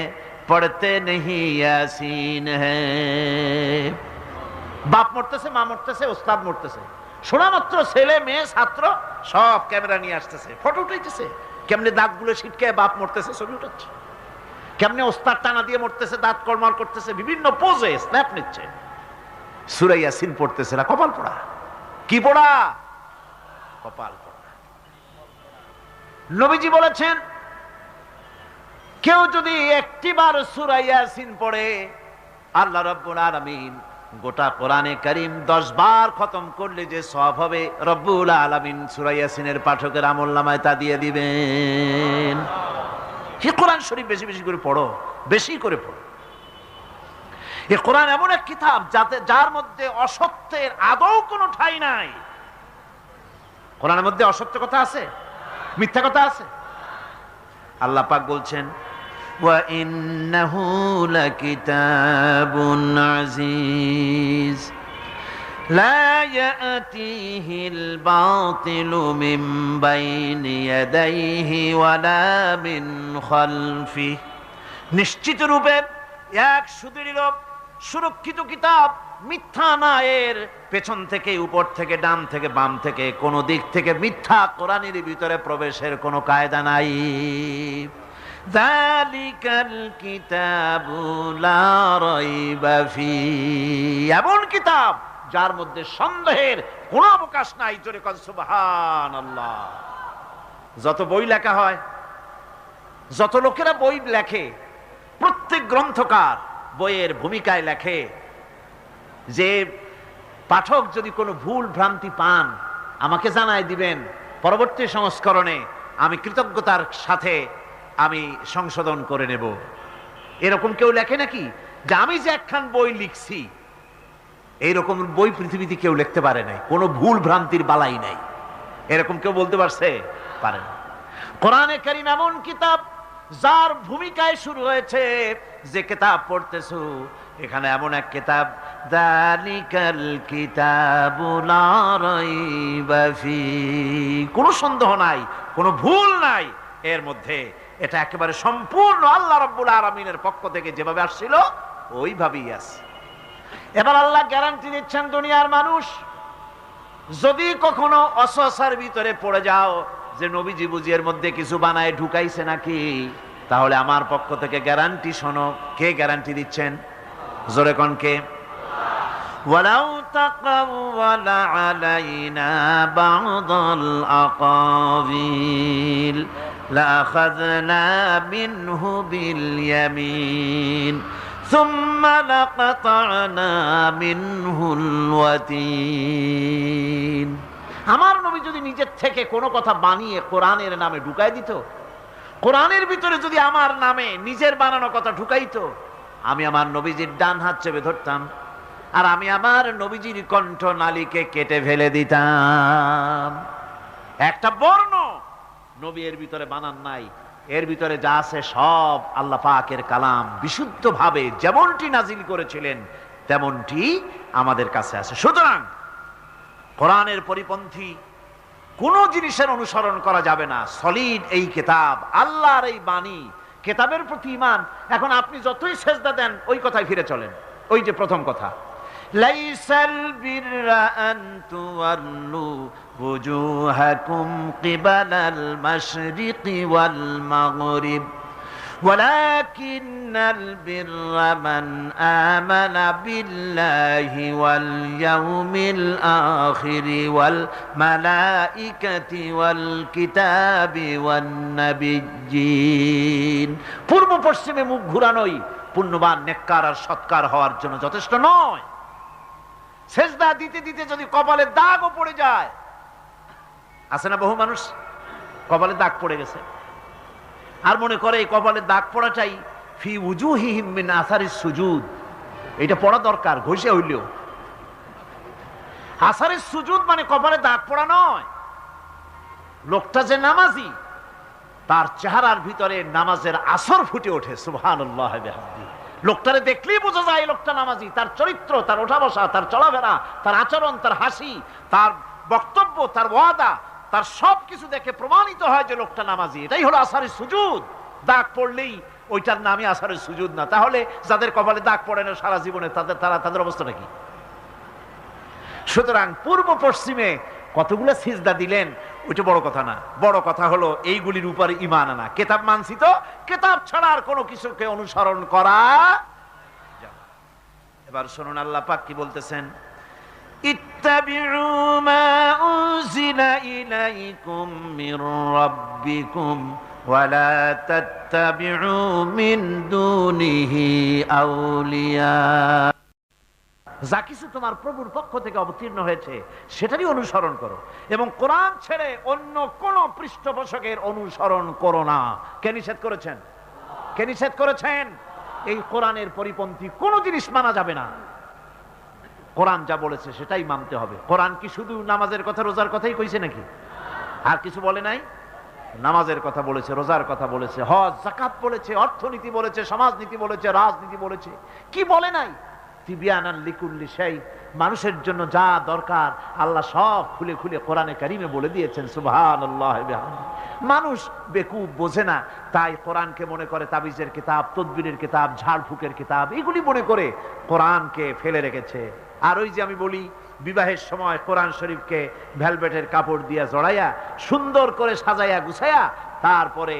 पढ़ते नहीं यासीन है। বাপ মরতেছে, মা মরতেছে, ওস্তাদ মরতেছে, শোনা মাত্র ছেলে মেয়ে ছাত্র সব ক্যামেরা নিয়ে আসতেছে, ফটো উঠাইতেছে। কেমনে দাঁতগুলো ছিটকে বাপ মরতেছে ছবি উঠাচ্ছে, কেমনে ওস্তাদ টানা দিয়ে মরতেছে, দাঁত কর্মার করতেছে, বিভিন্ন পোজে স্ন্যাপ নিচ্ছে, সূরা ইয়াসিন পড়তেছে না। কপাল পোড়া। কি পোড়া? কপাল পোড়া। নবীজি বলেছেন কেউ যদি একটিবার সূরা ইয়াসিন পড়ে, আল্লাহ রাব্বুল আলামিন গোটা কোরআনে কারীম 10 বার খতম করলে যে সওয়াব হবে, রব্বুল আলামিন সূরা ইয়াসিনের পাঠকের আমলনামায় তা দিয়ে দিবেন। এই কোরআন শরীফ বেশি বেশি করে পড়ো, বেশি করে পড়ো। এই কোরআন এমন এক কিতাব যার মধ্যে অসত্যের আদৌ কোনো ঠাঁই নাই। কোরআনের মধ্যে অসত্য কথা আছে? মিথ্যা কথা আছে? আল্লাহ পাক বলছেন وَإِنَّهُ لَكِتَابٌ عَزِيزٌ لَا يَأْتِيهِ الْبَاطِلُ مِنْ بَيْنِ يَدَيْهِ وَلَا مِنْ خَلْفِهِ। নিশ্চিত রূপে এক সুদৃঢ় সুরক্ষিত কিতাব, মিথ্যা না এর পেছন থেকে, উপর থেকে, ডান থেকে, বাম থেকে, কোন দিক থেকে মিথ্যা কোরআনের ভিতরে প্রবেশের কোনো কায়দা নাই। যালিকাল কিতাবু লা রাইবা ফীহি, এমন কিতাব যার মধ্যে সন্দেহের কোনো অবকাশ নাই। জোরে কর সুবহানাল্লাহ। যত বই লেখা হয়, যত লোকেরা বই লেখে, প্রত্যেক গ্রন্থকার বইয়ের ভূমিকায় লেখে যে পাঠক যদি কোনো ভুল ভ্রান্তি পান আমাকে জানাই দিবেন, পরবর্তী সংস্করণে আমি কৃতজ্ঞতার সাথে আমি সংশোধন করে নেব। এরকম কেউ লেখে নাকি? যে আমি যে একখান বই লিখছি, এইরকম বই পৃথিবীতে কেউ লিখতে পারে নাই, কোনো ভুল ভ্রান্তির বালাই নাই। এরকম কেউ বলতে পারছে? পারে না। কোরআনে কারীম এমন কিতাব যার ভূমিকায় শুরু হয়েছে, যে কিতাব পড়তেছো এখানে এমন এক কিতাব, যালিকাল কিতাবু লা রাইবা ফীহি, কোনো সন্দেহ নাই, কোনো ভুল নাই এর মধ্যে। এটা একেবারে সম্পূর্ণ আল্লাহ রাব্বুল আলামিনের পক্ষ থেকে যেভাবে আসছিল ওইভাবেই আছে। এবার আল্লাহ গ্যারান্টি দিচ্ছেন, দুনিয়ার মানুষ যদি কখনো অসসার ভিতরে পড়ে যাও যে নবীজি বুঝি এর মধ্যে কিছু বানায় ঢুকাইছে নাকি, তাহলে আমার পক্ষ থেকে গ্যারান্টি শোনো। কে গ্যারান্টি দিচ্ছেন? জোরে কোন কে? ওয়ালাউ তাকাওয়ালা আলাইনা বা'দাল আকাবিল লাআখাযনা মিনহু বিল ইয়ামিন সুম্মা লাকাতা'না মিনহুল ওয়াতিন। আমার নবী যদি নিজের থেকে কোনো কথা বানিয়ে কোরআনের নামে ঢুকাই দিত, কোরআনের ভিতরে যদি আমার নামে নিজের বানানো কথা ঢুকাইতো, আমি আমার নবীজির ডান হাত চেপে ধরতাম, আর আমি আমার নবীজির কণ্ঠ নালীকে কেটে ফেলে দিতাম। একটা বর্ণ নবী এর ভিতরে বানান নাই, এর ভিতরে যা আছে সব আল্লাহ পাকের কালাম, বিশুদ্ধভাবে যেমনটি নাজিল করেছিলেন তেমনটি আমাদের কাছে আছে। সুতরাং কোরআনের পরিপন্থী কোন জিনিসের অনুসরণ করা যাবে না। সলিড এই কিতাব, আল্লাহর এই বাণী, কিতাবের প্রতি ঈমান। এখন আপনি যতই সেজদা দেন ওই কথায় ফিরে চলেন। ওই যে প্রথম কথা, লাইসাল বিররা আন তুওয়াল্লু ওয়ুজুহাকুম কিবালাল মাশরিকি ওয়াল মাগরিব ولكن البر من آمن بالله واليوم الآخر والملائكة والكتاب والنبيين। পূর্ব পশ্চিমে মুখ ঘুরানোই পুণ্যবান নেককার আর সৎকার হওয়ার জন্য যথেষ্ট নয়। সেজদা দিতে দিতে যদি কপালে দাগও পড়ে যায়, আছে না বহু মানুষ কপালে দাগ পড়ে গেছে আর মনে করে এই কপালে দাগ পড়াটাই ফি উজুহিহিম মিন আসারিস সুজুদ, এটা পড়া দরকার ঘষে হইলেও। আসারিস সুজুদ মানে কপালে দাগ পড়া নয়। লোকটা যে নামাজি তার চেহারার ভিতরে নামাজের আসর ফুটে ওঠে। সুবহানাল্লাহ বিহামদি। লোকটারে দেখলেই বোঝা যায় লোকটা নামাজি। তার চরিত্র, তার ওঠা বসা, তার চলাফেরা, তার আচরণ, তার হাসি, তার বক্তব্য, তার ওয়াদা, তার সবকিছু দেখে প্রমাণিত হয় যে লোকটা নামাজি। এটাই হলো আসরের সুজুদ। দাগ পড়লেই ওইটার নামই আসরের সুজুদ না। তাহলে যাদের কপালে দাগ পড়ে না সারা জীবনে তাদের অবস্থাটা কি? সুতরাং পূর্ব পশ্চিমে কতগুলো সিজদা দিলেন ওইটা বড় কথা না। বড় কথা হলো এইগুলির উপরে ঈমান আনা। কিতাব মানছি তো, কিতাব ছাড়া আর কোনো কিছুকে অনুসরণ করা যাবে। এবার শুনুন আল্লাহ পাক কি বলতেছেন, ইত্তাবিউ মা উনজিলা ইলাইকুম মির রাব্বিকুম ওয়া লা তাত্তাবিউ মিন দুনিহি আউলিয়া। যা কিছু তোমার প্রভুর পক্ষ থেকে অবতীর্ণ হয়েছে সেটারই অনুসরণ করো, এবং কোরআন ছেড়ে অন্য কোন পৃষ্ঠপোষকের অনুসরণ করো না। কে নিষেধ করেছেন? কে নিষেধ করেছেন? এই কোরআনের পরিপন্থী কোন জিনিস মানা যাবে না। কোরআন যা বলেছে সেটাই মানতে হবে। কোরআন কি শুধু নামাজের কথা, রোজার কথাই কইছে নাকি? আর কিছু বলে নাই? নামাজের কথা বলেছে, রোজার কথা বলেছে, হজ যাকাত বলেছে, অর্থনীতি বলেছে, সমাজনীতি বলেছে, রাজনীতি বলেছে। কি বলে নাই? তিবিয়ানান লিকুল্লি শাই। মানুষের জন্য যা দরকার আল্লাহ সব খুলে খুলে কোরআনে কারিমে বলে দিয়েছেন। সুবহানাল্লাহ বিহামদি। মানুষ বেকুব, বোঝে না, তাই কোরআনকে মনে করে তাবিজের কিতাব, তদবিরের কিতাব, ঝাড়ফুঁকের কিতাব, এগুলি মনে করে কোরআনকে ফেলে রেখেছে। আর ওই যে আমি বলি, বিবাহের সময় কোরআন শরীফকে ভেলভেটের কাপড় দিয়া জড়াইয়া সুন্দর করে সাজাইয়া গুছাইয়া তারপরে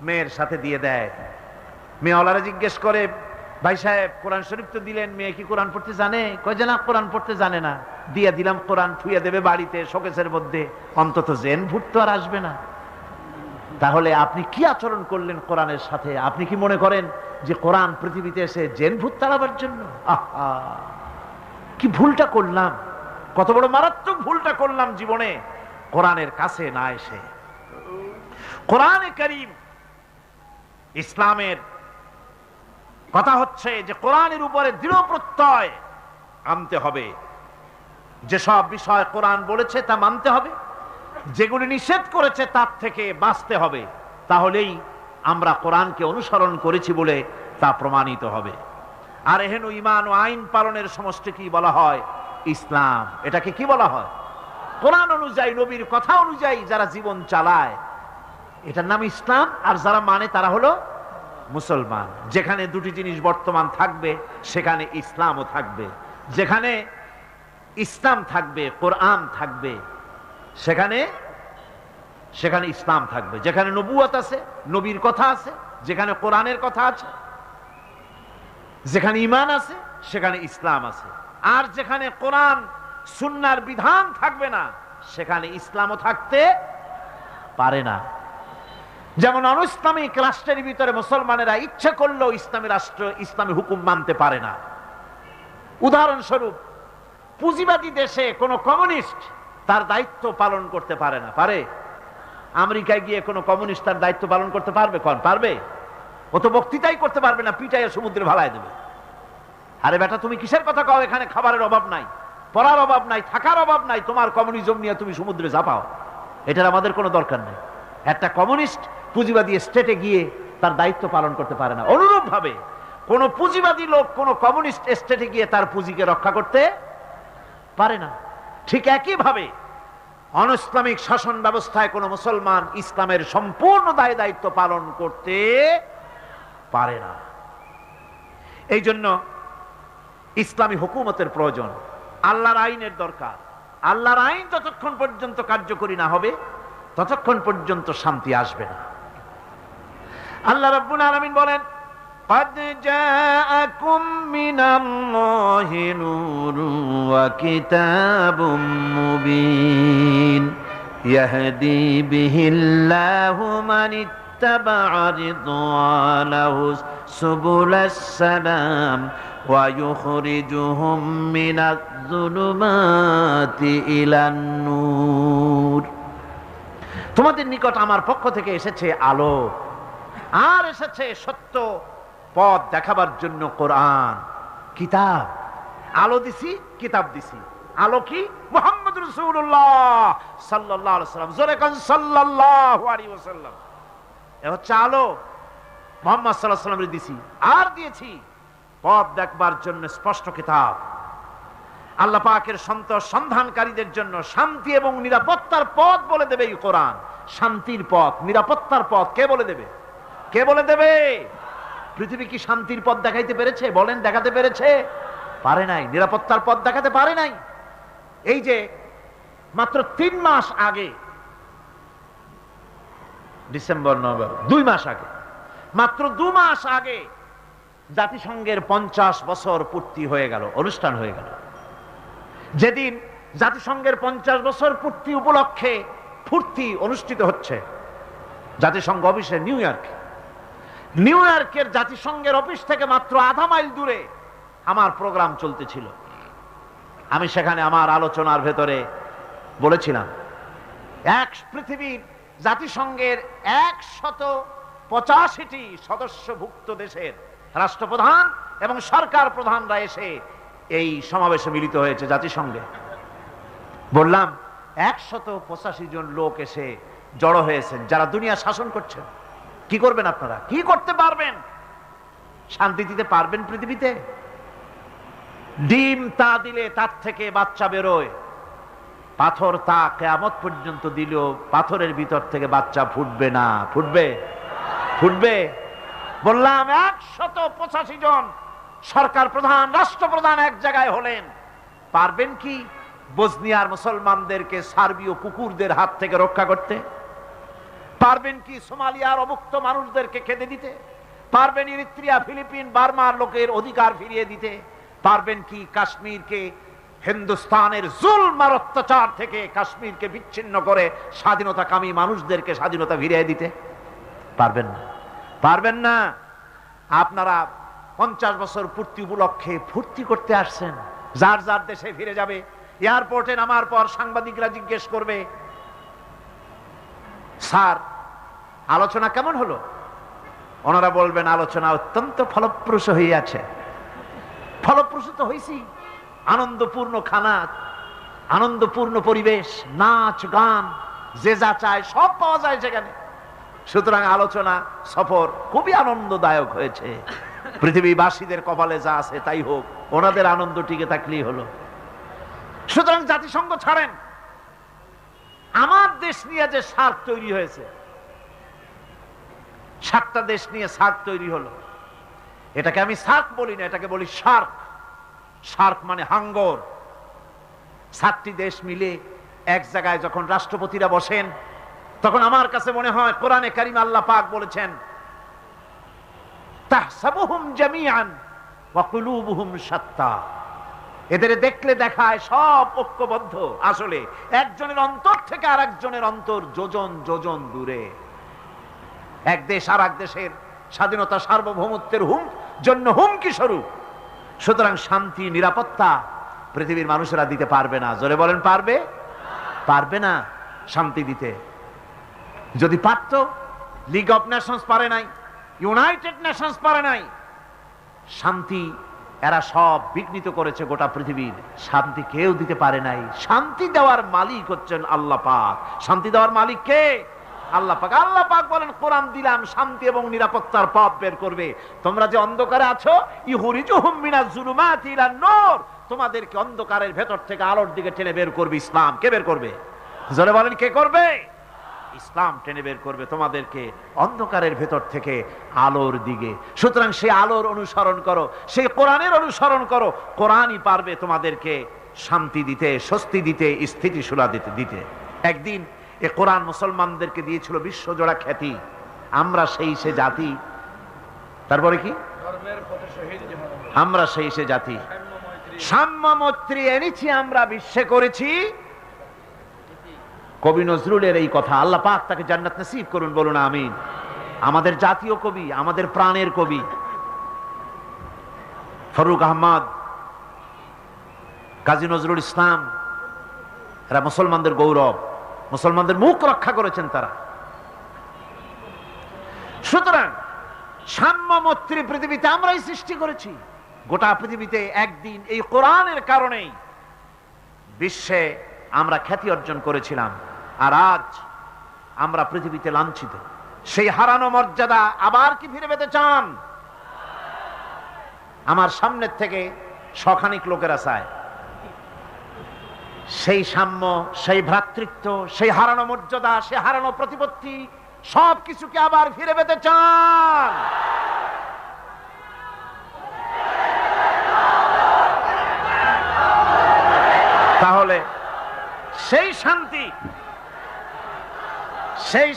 মেয়ের সাথে দিয়ে দেয়। মেয়েওয়ালারা জিজ্ঞেস করে, ভাই সাহেব কোরআন শরীফ তো দিলেন, মেয়ে কি কোরআন পড়তে জানে? কয় যে না, কোরআন পড়তে জানে না। দিয়া দিলাম কোরআন, থুইয়া দেবে বাড়িতে শোকেসের মধ্যে, অন্তত জেন ভূত তো আর আসবে না। তাহলে আপনি কি আচরণ করলেন কোরআনের সাথে? আপনি কি মনে করেন যে কোরআন পৃথিবীতে এসে জেন ভূত তাড়াবার জন্য? আহা, কি ভুলটা করলাম, কত বড় মারাত্মক ভুলটা করলাম জীবনে কোরআনের কাছে না এসে। কোরআনে কারীম, ইসলামের কথা হচ্ছে যে কোরআনের উপরে দৃঢ় প্রত্যয় আনতে হবে। যেসব বিষয় কোরআন বলেছে তা মানতে হবে, যেগুলি নিষেধ করেছে তার থেকে বাঁচতে হবে। তাহলেই আমরা কোরআনকে অনুসরণ করেছি বলে তা প্রমাণিত হবে। আর এহেন ঈমান ও আইন পালনের সমষ্টি কি বলা হয়? ইসলাম। এটাকে কি বলা হয়? কোরআন অনুযায়ী, নবীর কথা অনুযায়ী যারা জীবন চালায় এটার নাম ইসলাম। আর যারা মানে তারা হলো মুসলমান। যেখানে দুটি জিনিস বর্তমান থাকবে সেখানে ইসলামও থাকবে। যেখানে ইসলাম থাকবে, কোরআন থাকবে, সেখানে সেখানে ইসলাম থাকবে। যেখানে নবুয়ত আছে, নবীর কথা আছে, যেখানে কোরআনের কথা আছে, যেখানে ঈমান আছে সেখানে ইসলাম আছে। আর যেখানে কোরআন সুন্নাহর বিধান থাকবে না সেখানে ইসলামও থাকতে পারে না। যেমন অনইসলামিক রাষ্ট্রের ভিতরে মুসলমানেরা ইচ্ছা করলেও ইসলামী রাষ্ট্র, ইসলামী হুকুম মানতে পারে না। উদাহরণস্বরূপ, পুঁজিবাদী দেশে কোন কমিউনিস্ট তার দায়িত্ব পালন করতে পারে না। পারে? আমেরিকায় গিয়ে কোন কমিউনিস্ট তার দায়িত্ব পালন করতে পারবে? কোন পারবে? ও তো বক্তৃতাই করতে পারবে না, পিটাইয়া সমুদ্রে ভালায় দেবে। আরে বেটা, তুমি কিসের কথা কও? এখানে খাবারের অভাব নাই, পড়ার অভাব নাই, থাকার অভাব নাই, তোমার কমিউনিজম নিয়ে তুমি সমুদ্রে ঝাঁপাও। এটার আমাদের কোনো দরকার নেই। একটা কমিউনিস্ট পুঁজিবাদী স্টেটে গিয়ে তার দায়িত্ব পালন করতে পারে না। অনুরূপ ভাবে কোন পুঁজিবাদী লোক কোন কমিউনিস্ট স্টেটে গিয়ে তার পুঁজিকে রক্ষা করতে পারে না। ঠিক একই ভাবে অনইসলামিক শাসন ব্যবস্থায় কোন মুসলমান ইসলামের সম্পূর্ণ দায় দায়িত্ব পালন করতে পারে না। এই জন্য ইসলামী হুকুমতের প্রয়োজন, আল্লাহর আইনের দরকার। আল্লাহর আইন যতক্ষণ পর্যন্ত কার্যকরী না হবে ততক্ষণ পর্যন্ত শান্তি আসবে না। আল্লাহ রাব্বুল আলামিন বলেন, قد جاءكم من الله نور وكتاب مبين يهدي به الله من اتبع رضوانه سبل السلام ويخرجهم من الظلمات إلى النور। তোমাদের নিকট আমার পক্ষ থেকে এসেছে আলো, আর এসেছে সত্য পথ দেখাবার জন্য কোরআন, কিতাব। আলো দিছি, কিতাব দিছি। আলো কি? মুহাম্মদুর রাসূলুল্লাহ সাল্লাল্লাহু আলাইহি ওয়াসাল্লাম। জোরে কোন সাল্লাল্লাহু আলাইহি ওয়াসাল্লাম। এ হচ্ছে আলো। মুহাম্মদ সাল্লাল্লাহু আলাইহি ওয়াসাল্লামকে দিয়েছি, আর দিয়েছি পথ দেখবার জন্য স্পষ্ট কিতাব। আল্লাহ পাকের সন্ধানকারীদের জন্য শান্তি এবং নিরাপত্তার পথ বলে দেবে এই কোরআন। শান্তির পথ, নিরাপত্তার পথ কে বলে দেবে? কে বলে দেবে? পৃথিবী কি শান্তির পথ দেখাইতে পেরেছে? বলেন, দেখাতে পেরেছে? পারে নাই। নিরাপত্তার পথ দেখাতে পারে নাই। এই যে মাত্র 3 মাস আগে, ডিসেম্বর, নভেম্বর, 2 মাস আগে, মাত্র 2 মাস আগে জাতিসংঘের 50 বছর পূর্তি হয়ে গেল, অনুষ্ঠান হয়ে গেল। যেদিন জাতিসংঘের 50 বছর পূর্তি উপলক্ষে ফুর্তি অনুষ্ঠিত হচ্ছে জাতিসংঘ অফিসে নিউ ইয়র্কের জাতিসংঘের অফিস থেকে মাত্র আধা মাইল দূরে আমার প্রোগ্রাম চলতেছিল। আমি সেখানে আমার আলোচনার ভেতরে বলেছিলাম, পৃথিবীর জাতিসংঘের 185টি সদস্যভুক্ত দেশের রাষ্ট্রপ্রধান এবং সরকার প্রধানরা এসে এই সমাবেশে মিলিত হয়েছে জাতিসংঘে। বললাম 185 জন লোক এসে জড়ো হয়েছেন যারা দুনিয়া শাসন করছেন। কি করবেন আপনারা? কি করতে পারবেন? শান্তি দিতে পারবেন পৃথিবীতে? ডিম তা দিলে তার থেকে বাচ্চা বেরোয়, পাথর তা কিয়ামত পর্যন্ত দিলেও পাথরের ভিতর থেকে বাচ্চা ফুটবে না। ফুটবে। বললাম 185 জন সরকার প্রধান, রাষ্ট্রপ্রধান এক জায়গায় হলেন, পারবেন কি বসনিয়ার মুসলমানদেরকে সার্বীয় কুকুরদের হাত থেকে রক্ষা করতে? পারবেন কি সোমালিয়ার অমুক্ত মানুষদেরকে খেতে দিতে? পারবেন ইরিত্রিয়া, ফিলিপিন, বার্মার লোকের অধিকার ফিরিয়ে দিতে? পারবেন কি কাশ্মীরকে হিন্দুস্তানের জুলম আর অত্যাচার থেকে কাশ্মীরকে বিচ্ছিন্ন করে স্বাধীনতাকামী মানুষদেরকে স্বাধীনতা ফিরিয়ে দিতে? পারবেন না। আপনারা 50 বছর পূর্তি উপলক্ষে ফুর্তি করতে আসছেন, যার যার দেশে ফিরে যাবে। এয়ারপোর্টে নামার পর সাংবাদিকরা জিজ্ঞেস করবে, স্যার আলোচনা কেমন হলো? ওনারা বলবেন আলোচনা অত্যন্ত ফলপ্রসূ হইয়াছে। ফলপ্রসূ তো হয়েছি, আনন্দপূর্ণ খানা, আনন্দপূর্ণ পরিবেশ, নাচ গান, যে যা চায় সব পাওয়া যায় সেখানে। সুতরাং আলোচনা সফর খুবই আনন্দদায়ক হয়েছে। পৃথিবীবাসীদের কপালে যা আছে তাই হোক, ওনাদের আনন্দ টিকে থাকলেই হলো। সুতরাং জাতিসংঘ ছাড়েন, আমার দেশ নিয়ে যে সার্ক তৈরি হয়েছে, 7টা দেশ নিয়ে সার্ক তৈরি হলো, এটাকে আমি সার্ক বলি না, এটাকে বলি শার্ক। শার্ক মানে হাঙ্গর। 7টি দেশ মিলে এক জায়গায় যখন রাষ্ট্রপতিরা বসেন, তখন আমার কাছে মনে হয় কোরআনে কারিমে আল্লাহ পাক বলেছেন, তাহসাবুহুম জামিআন ওয়া কুলুবুহুম শাত্তা। এদের দেখলে দেখায় সব ঐক্যবদ্ধ, আসলে একজনের অন্তর থেকে আরেকজনের অন্তর যোজন যোজন দূরে। এক দেশ আর এক দেশের স্বাধীনতা সার্বভৌমত্বের জন্য হুমকি স্বরূপ। সুতরাং শান্তি নিরাপত্তা পৃথিবীর মানুষেরা দিতে পারবে না। জোরে বলেন, পারবে না শান্তি দিতে। যদি পারত, লিগ অফ নেশনস পারে নাই, ইউনাইটেড নেশনস পারে নাই। শান্তি এরা সব বিঘ্নিত করেছে গোটা পৃথিবীর, শান্তি কেউ দিতে পারে নাই। শান্তি দেওয়ার মালিক হচ্ছেন আল্লাহ পাক। শান্তি দেওয়ার মালিক কে? আল্লাহ পাক। আল্লাহ পাক বলেন, কোরআন দিলাম শান্তি এবং নিরাপত্তার পথ বের করবে। তোমরা যে অন্ধকারে আছো, ইখরিজুহুম মিনাজ যুলুমাতি ইলান নূর, তোমাদেরকে অন্ধকারের ভেতর থেকে আলোর দিকে টেনে বের করবে ইসলাম। কে বের করবে? জোরে বলেন, কে করবে? ইসলাম টেনে বের করবে তোমাদেরকে অন্ধকারের ভেতর থেকে আলোর দিকে। সুতরাং সেই আলোর অনুসরণ করো, সেই কোরআনের অনুসরণ করো। কোরআনই পারবে তোমাদেরকে শান্তি দিতে, স্বস্তি দিতে, স্থিতিশীলতা দিতে। একদিন এ কোরআন মুসলমানদেরকে দিয়েছিল বিশ্বজোড়া খ্যাতি। আমরা সেই সে জাতি, তারপরে কি আমরা সেই সে জাতি, সাম্য মৈত্রী এনেছি আমরা, বিশ্বে করেছি। কবি নজরুলের এই কথা, আল্লাহ পাক তাকে জান্নাত নসিব করুন, বলুন আমিন। আমাদের জাতীয় কবি, আমাদের প্রাণের কবি ফারুক আহমদ, কাজী নজরুল ইসলাম, এরা মুসলমানদের গৌরব, মুসলমানদের মুখ রক্ষা করেছেন তারা। সুতরাং সাম্য মৈত্রী পৃথিবীতে আমরাই সৃষ্টি করেছি। গোটা পৃথিবীতে একদিন এই কোরআনের কারণেই বিশ্বে আমরা খ্যাতি অর্জন করেছিলাম, আর আজ আমরা পৃথিবীতে লাঞ্ছিত। সেই হারানো মর্যাদা আবার কি ফিরে পেতে চান? আমার সামনের থেকে শখানিক লোকেরা চায় সেই সাম্য, সেই ভ্রাতৃত্ব, সেই হারানো মর্যাদা, সেই হারানো প্রতিপত্তি সব কিছুকে আবার ফিরে পেতে চান। তাহলে সেই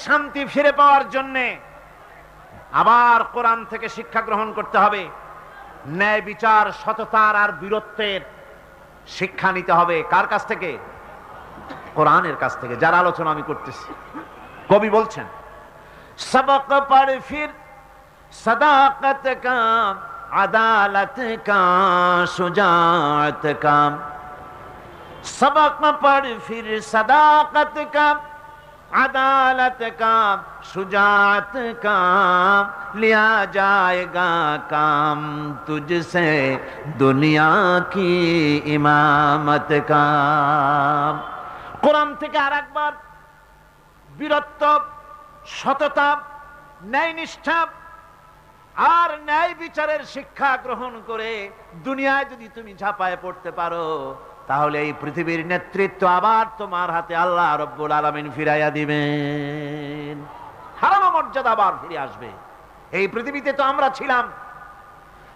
শান্তি ফিরে পাওয়ার জন্যে আবার কোরআন থেকে শিক্ষা গ্রহণ করতে হবে। ন্যায় বিচার, সততার আর বীরত্বের শিক্ষা নিতে হবে। কার কাছ থেকে? কোরআনের কাছ থেকে, যার আলোচনা আমি করতেছি। কবি বলছেন, সবক পড় ফির সদাকত কা, আদালত কা, শুজাত কা। सबक पढ़ फिर सदाकत का, अदालत का, शुजात का, लिया जाएगा काम तुझसे दुनिया की इमामत का। কোরআন থেকে আরেকবার বীরত্ব, সততা, ন্যায়নিষ্ঠা আর ন্যায় বিচারের শিক্ষা গ্রহণ করে দুনিয়ায় যদি তুমি ঝাঁপায় পড়তে পারো, তাহলে এই পৃথিবীর নেতৃত্ব আবার তোমার হাতে আল্লাহ রব্বুল আলামিন ফিরাইয়া দিবেন। হারানো মর্যাদা আবার ফিরে আসবে। এই পৃথিবীতে তো আমরা ছিলাম,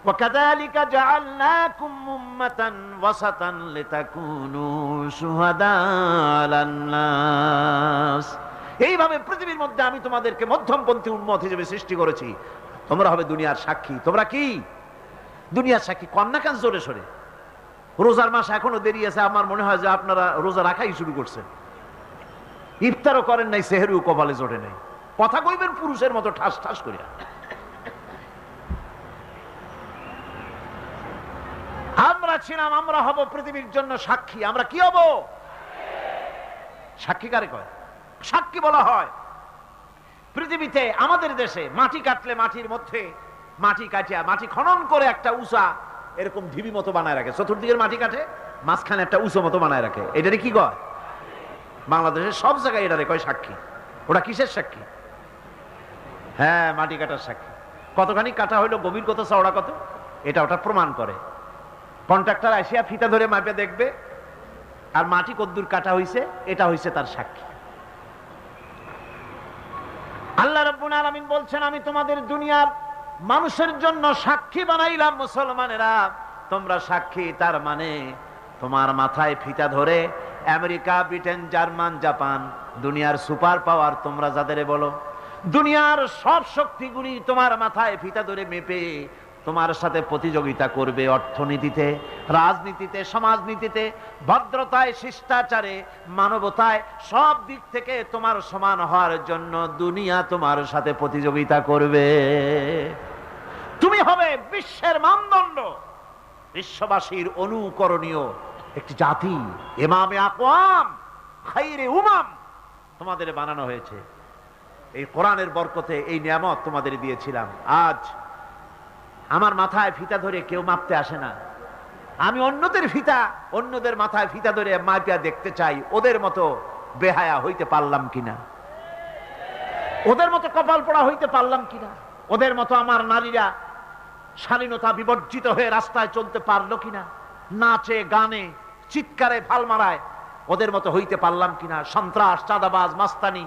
ওয়াকাযালিকা জাআলনাকুম উম্মাতান ওয়াসাতান লিতাকুনু শুহাদা আলান নাস। এইভাবে পৃথিবীর মধ্যে আমি তোমাদেরকে মধ্যমপন্থী উম্মত হিসেবে সৃষ্টি করেছি। তোমরা হবে দুনিয়ার সাক্ষী। তোমরা কি দুনিয়ার সাক্ষী? কন্যা কান জোরে সরে। রোজার মাস এখনো দেরি আছে, আমার মনে হয় যে আপনারা রোজা রাখাই শুরু করছেন। ইফতারও করেন নাই, সেহরিও কপালে জোটে নাই। কথা কইবেন পুরুষের মতো ঠাস ঠাস করিয়া। আমরা ছিলাম, আমরা হব পৃথিবীর জন্য সাক্ষী। আমরা কি হব? সাক্ষী কারে কয়? সাক্ষী বলা হয় পৃথিবীতে, আমাদের দেশে মাটি কাটলে মাটির মধ্যে মাটি কাটিয়া, মাটি খনন করে একটা উঁচা এরকম ঢিবি মতো বানায় রাখে। চতুর্দিকের মাটি কাটে, মাঝখানে একটা উঁচু মতো বানায় রাখে। এটারে কি কয়? বাংলাদেশের সব জায়গায় এটারে কয় সাক্ষী। ওটা কিসের সাক্ষী? হ্যাঁ, মাটি কাটার সাক্ষী। কতখানি কাটা হইলো, গভীর কত, চওড়া কত, এটা ওটা প্রমাণ করে। কন্ট্রাক্টর আসিয়া ফিতা ধরে মাপে দেখবে, আর মাটি কদ্দুর কাটা হইছে, এটা হইছে তার সাক্ষী। আল্লাহ রাব্বুল আলামিন বলছেন, আমি তোমাদের দুনিয়ার মানুষের জন্য সাক্ষী বানাইলাম। মুসলমানেরা তোমরা সাক্ষী, তার মানে তোমার মাথায় ফিতা ধরে আমেরিকা, ব্রিটেন, জার্মান, জাপান, দুনিয়ার সুপার পাওয়ার তোমরা যাদের বলো, দুনিয়ার সব শক্তিগুলি তোমার মাথায় ফিতা ধরে মেপে তোমার সাথে প্রতিযোগিতা করবে। অর্থনীতিতে, রাজনীতিতে, সমাজনীতিতে, ভদ্রতায়, শিষ্টাচারে, মানবতায়, সব দিক থেকে তোমার সমান হওয়ার জন্য দুনিয়া তোমার সাথে প্রতিযোগিতা করবে। তুমি হবে বিশ্বের মানদণ্ড, বিশ্ববাসীর অনুকরণীয় একটি জাতি। ইমামে আকওয়াম, খাইরে উমাম তোমাদের বানানো হয়েছে। এই কোরআনের বরকতে এই নিয়ামত তোমাদের দিয়েছিলাম। আজ আমার মাথায় ফিতা ধরে কেউ মাপতে আসে না। আমি অন্যদের মাথায় ফিতা ধরে মাপিয়া দেখতে চাই, ওদের মতো বেহায়া হইতে পারলাম কিনা, ওদের মতো কপাল পোড়া হইতে পারলাম কিনা, ওদের মতো আমার নারীরা শালীনতা বিবর্জিত হয়ে রাস্তায় চলতে পারলো কিনা, নাচে গানে চিৎকারে ফাল মারায় ওদের মতো হইতে পারলাম কিনা। সন্ত্রাস, চাঁদাবাজ, মাস্তানি,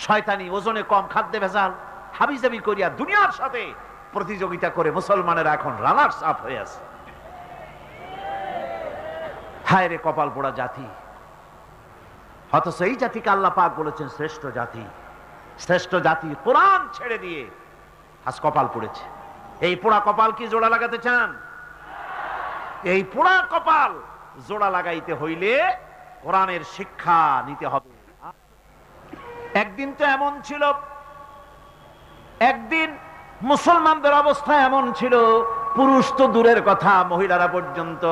শয়তানি, ওজনে কম, খাদ্যে ভেজাল, হাবিজাবি করিয়া দুনিয়ার সাথে প্রতিযোগিতা করে মুসলমানেরা এখন রানার্স আপ হয়ে আছে। হায় রে কপাল পোড়া জাতি। অথচ এই জাতিকে আল্লাহ পাক বলেছেন শ্রেষ্ঠ জাতি। শ্রেষ্ঠ জাতি কোরআন ছেড়ে দিয়ে আজ কপাল পড়েছে। এই পোড়া কপাল কি জোড়া লাগাতে চান? এই পোড়া কপাল জোড়া লাগাইতে হইলে কোরআনের শিক্ষা নিতে হবে। একদিন তো এমন ছিল, একদিন মুসলমানদের অবস্থা এমন ছিল, পুরুষ তো দূরের কথা, মহিলারা পর্যন্ত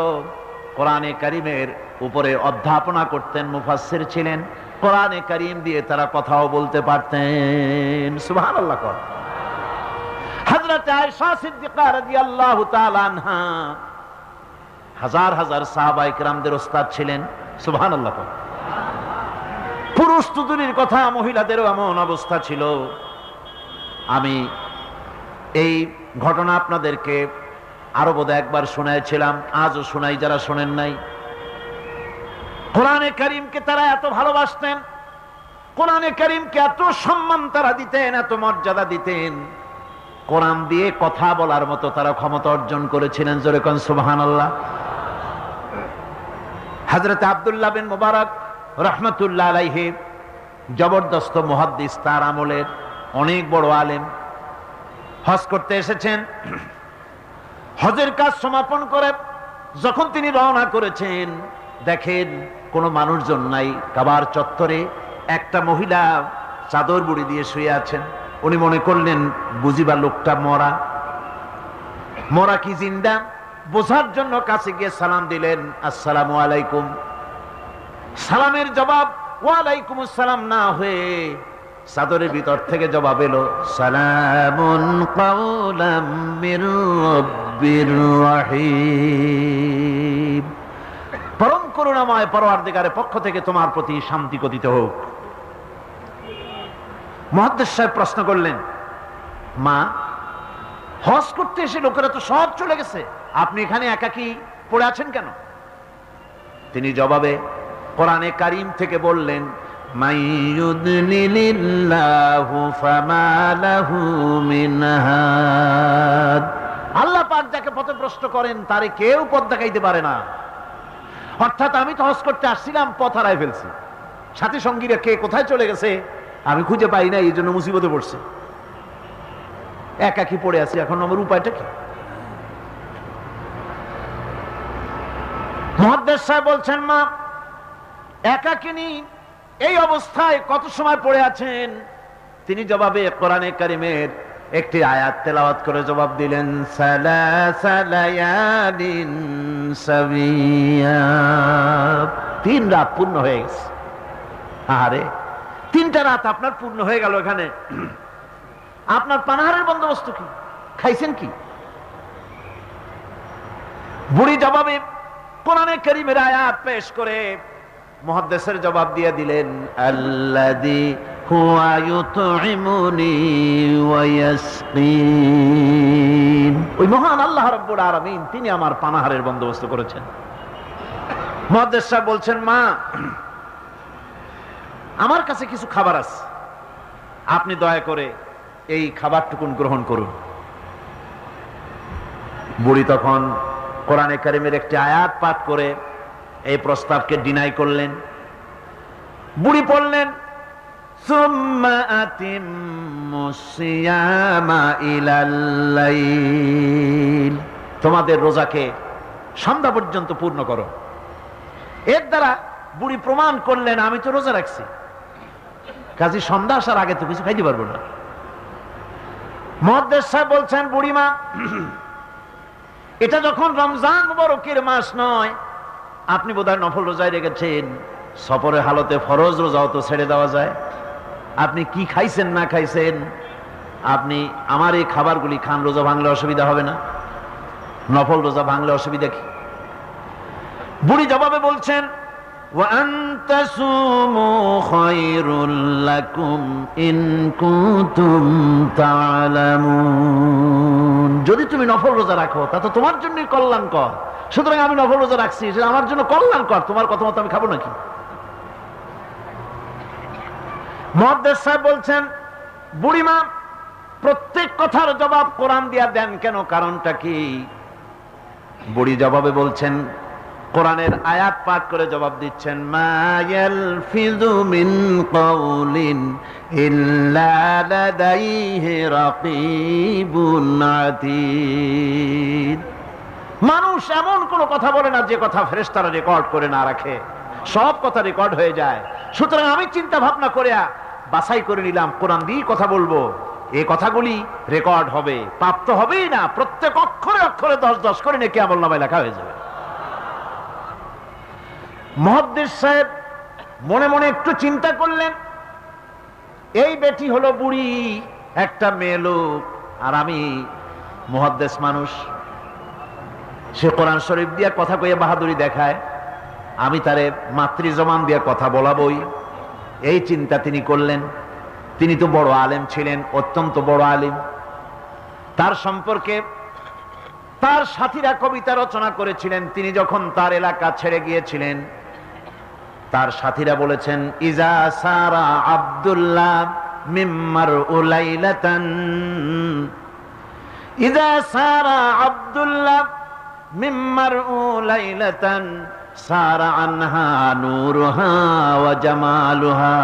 কোরআনে কারিমের উপরে অধ্যাপনা করতেন, মুফাসসির ছিলেন, কোরআনে কারিম দিয়ে তারা কথাও বলতে পারতেন। সুবহানাল্লাহ। হযরত আয়েশা সিদ্দিকা রাদিয়াল্লাহু তাআলা আনহা হাজার হাজার সাহাবায়ে কেরামদের ওস্তাদ ছিলেন। সুবহানাল্লাহ। পুরুষ তো দূরের কথা, মহিলাদেরও এমন অবস্থা ছিল। আমি এই ঘটনা আপনাদেরকে আরো বোধহয় একবার শোনাইছিলাম, আজও শোনাই যারা শোনেন নাই। কোরআনে কারীমকে তারা এত ভালোবাসতেন, কোরআনে কারীমকে এত সম্মান তারা দিতেন, এত মর্যাদা দিতেন, কোরআন দিয়ে কথা বলার মতো তারা ক্ষমতা অর্জন করেছিলেন। জোরে কোন সুবহানাল্লাহ। হযরত আব্দুল্লাহ বিন মুবারক রাহমাতুল্লাহ আলাইহি জবরদস্ত মুহাদ্দিস, তার আমলের অনেক বড় আলেম, হজ করতে এসেছেন। হজের কাজ সমাপন করে যখন তিনি রওনা করেছেন, দেখেন কোনো মানুষজন নাই। কাবার চত্বরে একটা মহিলা চাদর বুড়ি দিয়ে শুয়ে আছেন। উনি মনে করলেন বুঝিবা লোকটা মরা, মরা কি জিন্দা, বোঝার জন্য কাছে গিয়ে সালাম দিলেন, আসসালামু আলাইকুম। সালামের জবাব ওয়ালাইকুম আসসালাম না হয়ে চাদরের ভিতর থেকে জবাব এলো, সালামুন কাওলাম মির রাব্বির রহিম। পরম করুণাময় পরওয়ারদিগারের পক্ষ থেকে তোমার প্রতি শান্তি কথিত হোক। মুহাদ্দিস সাহেব প্রশ্ন করলেন, মা, হজ করতে এসে লোকেরা তো সব চলে গেছে, আপনি এখানে একাকী পড়ে আছেন কেন? তিনি জবাবে কোরআনে কারীম থেকে বললেন, মাইয়ুদলিলিল্লাহু ফামা লাহু মিন হাদ। আল্লাহ পাক যাকে পথভ্রষ্ট করেন তারে কেউ পথ দেখাইতে পারে না। অর্থাৎ আমি তো হজ করতে আসছিলাম, পথ হারাই ফেলছি, সাথী সঙ্গীরা কে কোথায় চলে গেছে আমি খুঁজে পাই না, এই জন্য মুসিবতে পড়ছে, একাকী পড়ে আছি, এখন আমার উপায়টা কি? মুহাদ্দিস সাহেব বলছেন, মা, একাকিনী এই অবস্থায় কত সময় পড়ে আছেন? তিনি জবাবে কোরআনে কারীমের একটি আয়াত তেলাওয়াত করে জবাব দিলেন, সালাসা লায়ালিন সাবিয়া। 3 রাত পূর্ণ হয়ে গেছে। আরে 3টা রাত আপনার পূর্ণ হয়ে গেল, এখানে আপনার পানাহারের বন্দোবস্ত কি? খাইছেন কি? বুড়ি জবাবে কোরআনে কারীমের আয়াত পেশ করে মুহাদ্দিসের জবাব দিয়ে দিলেন, আল্লাযী হুয়া ইউতঈমুনি ওয়া ইয়াসকিন। ওই মহান আল্লাহ রাব্বুল আলামিন, তিনি আমার পানাহারের বন্দোবস্ত করেছেন। মুহাদ্দিস সাহেব বলছেন, মা, আমার কাছে কিছু খাবার আছে, আপনি দয়া করে এই খাবারটুকুন গ্রহণ করুন। বুড়ি তখন কোরআনে কারীমের একটি আয়াত পাঠ করে এই প্রস্তাবকে ডিনাই করলেন। বুড়ি পড়লেন, সুম্মা আতিম্মুস সিয়ামা ইলাল লাইল। তোমাদের রোজাকে সন্ধ্যা পর্যন্ত পূর্ণ করো। এর দ্বারা বুড়ি প্রমাণ করলেন, আমি তো রোজা রাখছি, কাজী সন্ধ্যা আসার আগে তো কিছু খাইতে পারবো না। মুহাদ্দিস সাহেব বলছেন, বুড়িমা, এটা যখন রমজান মুবারকের মাস নয়, আপনি বোধহয় নফল রোজায় রেখেছেন, সফরের হালতে ফরজ রোজাও তো ছেড়ে দেওয়া যায়। আপনি কি খাইছেন না খাইছেন, আপনি আমার এই খাবারগুলি খান, রোজা ভাঙলে অসুবিধা হবে না, নফল রোজা ভাঙলে অসুবিধা কি? বুড়ি জবাবে বলছেন, ওয়া আনতাসুমু খায়রুল লাকুম ইন কুনতুম তা'লামুন। যদি তুমি নফল রোজা রাখো তা তো তোমার জন্যই কল্যাণকর, সুতরাং আমি নফল রোজা রাখছি, সেটা আমার জন্য কল্যাণকর, তোমার কথা মতো আমি খাবো নাকি? মুহাদ্দিস সাহেব বলছেন, বুড়িমা, প্রত্যেক কথার জবাব কোরআন দিয়া দেন কেন, কারণটা কি? বুড়ি জবাবে বলছেন, কোরআনের আয়াত পাঠ করে জবাব দিচ্ছেন, মা ইয়ালফিযু মিন কাওলিন ইল্লা লাদাইহি রাকীবুন আতীদ। মানুষ এমন কোন কথা বলে না যে কথা ফেরেশতারা রেকর্ড করে না রাখে, সব কথা রেকর্ড হয়ে যায়। সুতরাং আমি চিন্তা ভাবনা করে বাছাই করে নিলাম, কোরআন দিয়ে কথা বলবো, এই কথাগুলি রেকর্ড হবে, প্রাপ্ত হবেই না, প্রত্যেক অক্ষরে অক্ষরে 10-10 করে নেকি আমলনামায় লেখা হয়ে যাবে। মুহাদ্দিস সাহেব মনে মনে একটু চিন্তা করলেন, এই বেটি হলো বুড়ি, একটা মেয়ে লোক, আর আমি মুহাদ্দিস মানুষ, সে কোরআন শরীফ দিয়ে কথা কইয়া বাহাদুরি দেখায়, আমি তারে মাতৃ জবান দিয়ে কথা বলাবই, এই চিন্তা তিনি করলেন। তিনি তো বড় আলেম ছিলেন, অত্যন্ত বড় আলেম। তার সম্পর্কে তার সাথীরা কবিতা রচনা করেছিলেন। তিনি যখন তার এলাকা ছেড়ে গিয়েছিলেন, তার সাথীরা বলেছেন, ইজা সারা আব্দুল্লাহ মিম্মার উলাইলাতান, ইজা সারা আব্দুল্লাহ মিম্মার উলাইলাতান সারা আনহা নূরুহা ওয়া জামালুহা।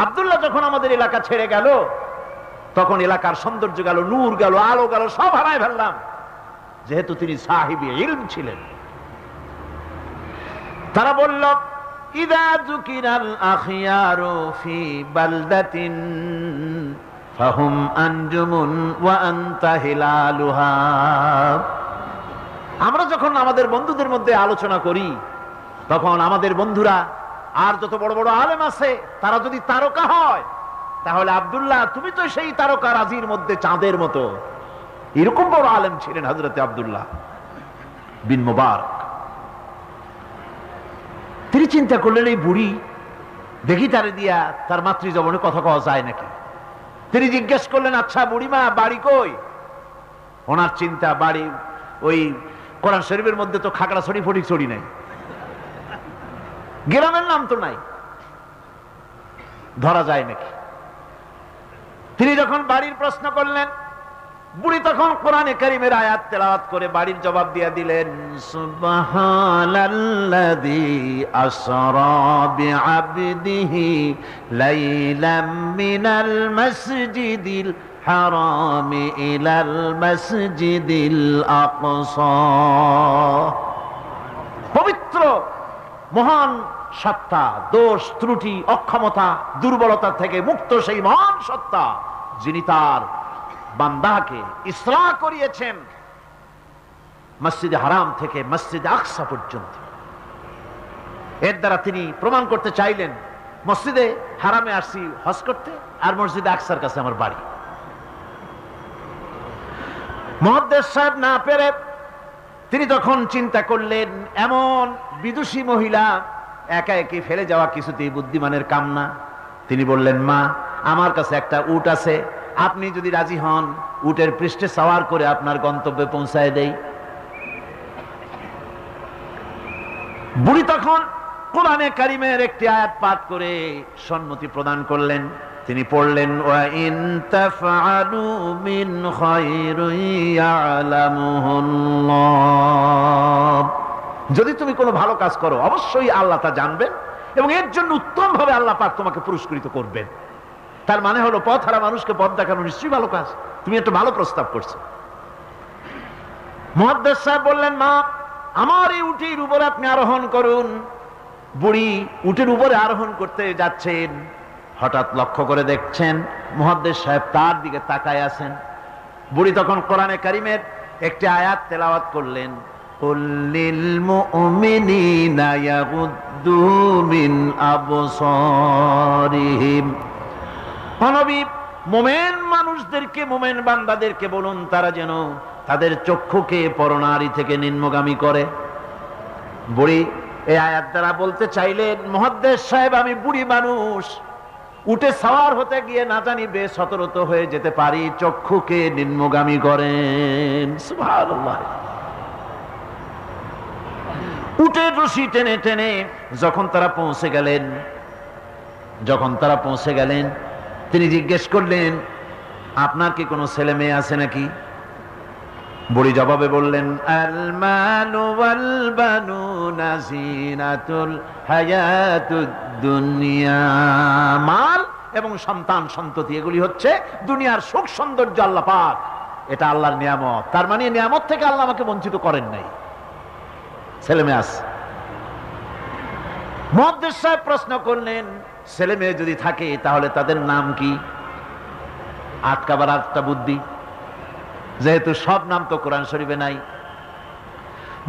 আব্দুল্লাহ যখন আমাদের এলাকা ছেড়ে গেল, তখন এলাকার সৌন্দর্য গেল, নূর গেল, আলো গেল, সব হারায় ফেললাম, যেহেতু তিনি সাহিবি ইলম ছিলেন। তারা বলল, ইদা যুকিরাল আখিয়ারু ফি বালদাতিন ফাহুম আনজুমুন ওয়া আনতা হিলালুহা। আমরা যখন আমাদের বন্ধুদের মধ্যে আলোচনা করি, তখন আমাদের বন্ধুরা আর যত বড় বড় আলেম আছে, তারা যদি তারকা হয়, তাহলে আব্দুল্লাহ তুমি তো সেই তারকা রাজির মধ্যে চাঁদের মতো। এরকম বড় আলেম ছিলেন হযরতে আব্দুল্লাহ বিন মুবারক। তিনি চিন্তা করলেন, এই বুড়ি দেখি তারে দিয়া তার মাতৃজবনে কথা কওয়া যায় নাকি। তিনি জিজ্ঞেস করলেন, আচ্ছা বুড়িমা, বাড়ি কই? ওনার চিন্তা, বাড়ি ওই কোরআন শরীফের মধ্যে তো খাগড়াছড়ি ফটিকছড়ি নাই, গ্রামের নাম তো নাই, ধরা যায় নাকি। তিনি যখন বাড়ির প্রশ্ন করলেন, বুড়ি তখন কোরআনে কারীমের আয়াত তেলাওয়াত করে বাড়ির জবাব দিয়ে দিলেন, সুবহানাল্লাযী আসরা বিআবদিহি লাইলাম মিনাল মাসজিদিল হারামি ইলাল মাসজিদিল আকসা। পবিত্র মহান সত্তা, দোষ ত্রুটি অক্ষমতা দুর্বলতা থেকে মুক্ত সেই মহান সত্তা, যিনি তার বান্দাকে ইসরা করিয়েছেন মসজিদে হারাম থেকে মসজিদে আকসা পর্যন্ত। এর দ্বারা তিনি প্রমাণ করতে চাইলেন, মসজিদে হারামে আসছি হজ করতে, আর মসজিদে আকসার কাছে আমার বাড়ি। মুহাদ্দিস সাহেব না পেরে তিনি তখন চিন্তা করলেন, এমন বিদুষী মহিলা একা একি ফেলে যাওয়া কিছুতেই বুদ্ধিমানের কাম না। তিনি বললেন, মা, আমার কাছে একটা উট আছে, আপনি যদি রাজি হন উটের পৃষ্ঠে সওয়ার করে আপনার গন্তব্যে পৌঁছায় দেই। বুড়ি তখন কোরআনে কারীমের একটি আয়াত পাঠ করে সম্মতি প্রদান করলেন। তিনি পড়লেন, ওয়া ইন তাফআলু মিন খায়রিন ইয়ালামুহুল্লাহ। যদি তুমি কোনো ভালো কাজ করো, অবশ্যই আল্লাহ তা জানবেন এবং এর জন্য উত্তম ভাবে আল্লাহ পাক তোমাকে পুরস্কৃত করবেন। তার মানে হলো, পথ হারা মানুষকে পথ দেখানো নিশ্চয়ই ভালো কাজ। তুমি একটা ভালো প্রস্তাব করছো। মুহাদ্দিস সাহেব বললেন, মা, আমার এই উটের উপরে আপনি আরোহণ করুন। বুড়ি উটের উপরে আরোহণ করতে যাচ্ছেন, হঠাৎ লক্ষ্য করে দেখছেন মুহাদ্দিস সাহেব তার দিকে তাকায় আছেন। বুড়ি তখন কোরআনে কারীমের একটি আয়াত তেলাওয়াত করলেন, কুল লিল মুমিনিনা ইয়াগুদ্দু মিন আবসারিহিম। নবী, মুমিন মানুষদেরকে, মুমিন বান্দাদেরকে বলুন, তারা যেন তাদের চক্ষুকে পরনারী থেকে নিম্নগামী করে। বুড়ি এই আয়াত দ্বারা বলতে চাইলেন, মুহাদ্দিস সাহেব, আমি বুড়ি মানুষ, উঠে সওয়ার হতে গিয়ে না জানি বেসতর্ক হয়ে যেতে পারি, চক্ষুকে নিম্নগামী করেন। সুবহানাল্লাহ। উটের রশি টেনে টেনে যখন তারা পৌঁছে গেলেন, তিনি জিজ্ঞেস করলেন, আপনার কি কোনো ছেলে মেয়ে আছে নাকি? বুড়ি জবাবে বললেন, আল মালু ওয়াল বানুনা জিনাতুল হায়াতুদ দুনিয়া। মাল এবং সন্তান সন্ততি এগুলি হচ্ছে দুনিয়ার সুখ সৌন্দর্য, আল্লাহ পাক, এটা আল্লাহর নিয়ামত। তার মানে নিয়ামত থেকে আল্লাহ আমাকে বঞ্চিত করেন নাই, ছেলে মেয়ে আছে। মুহাদ্দিস সাহেব প্রশ্ন করলেন, ছেলে মেয়ে যদি থাকে তাহলে তাদের নাম কি? আটকাবার আটটা বুদ্ধি, যেহেতু সব নাম তো কোরআন শরীফে নাই।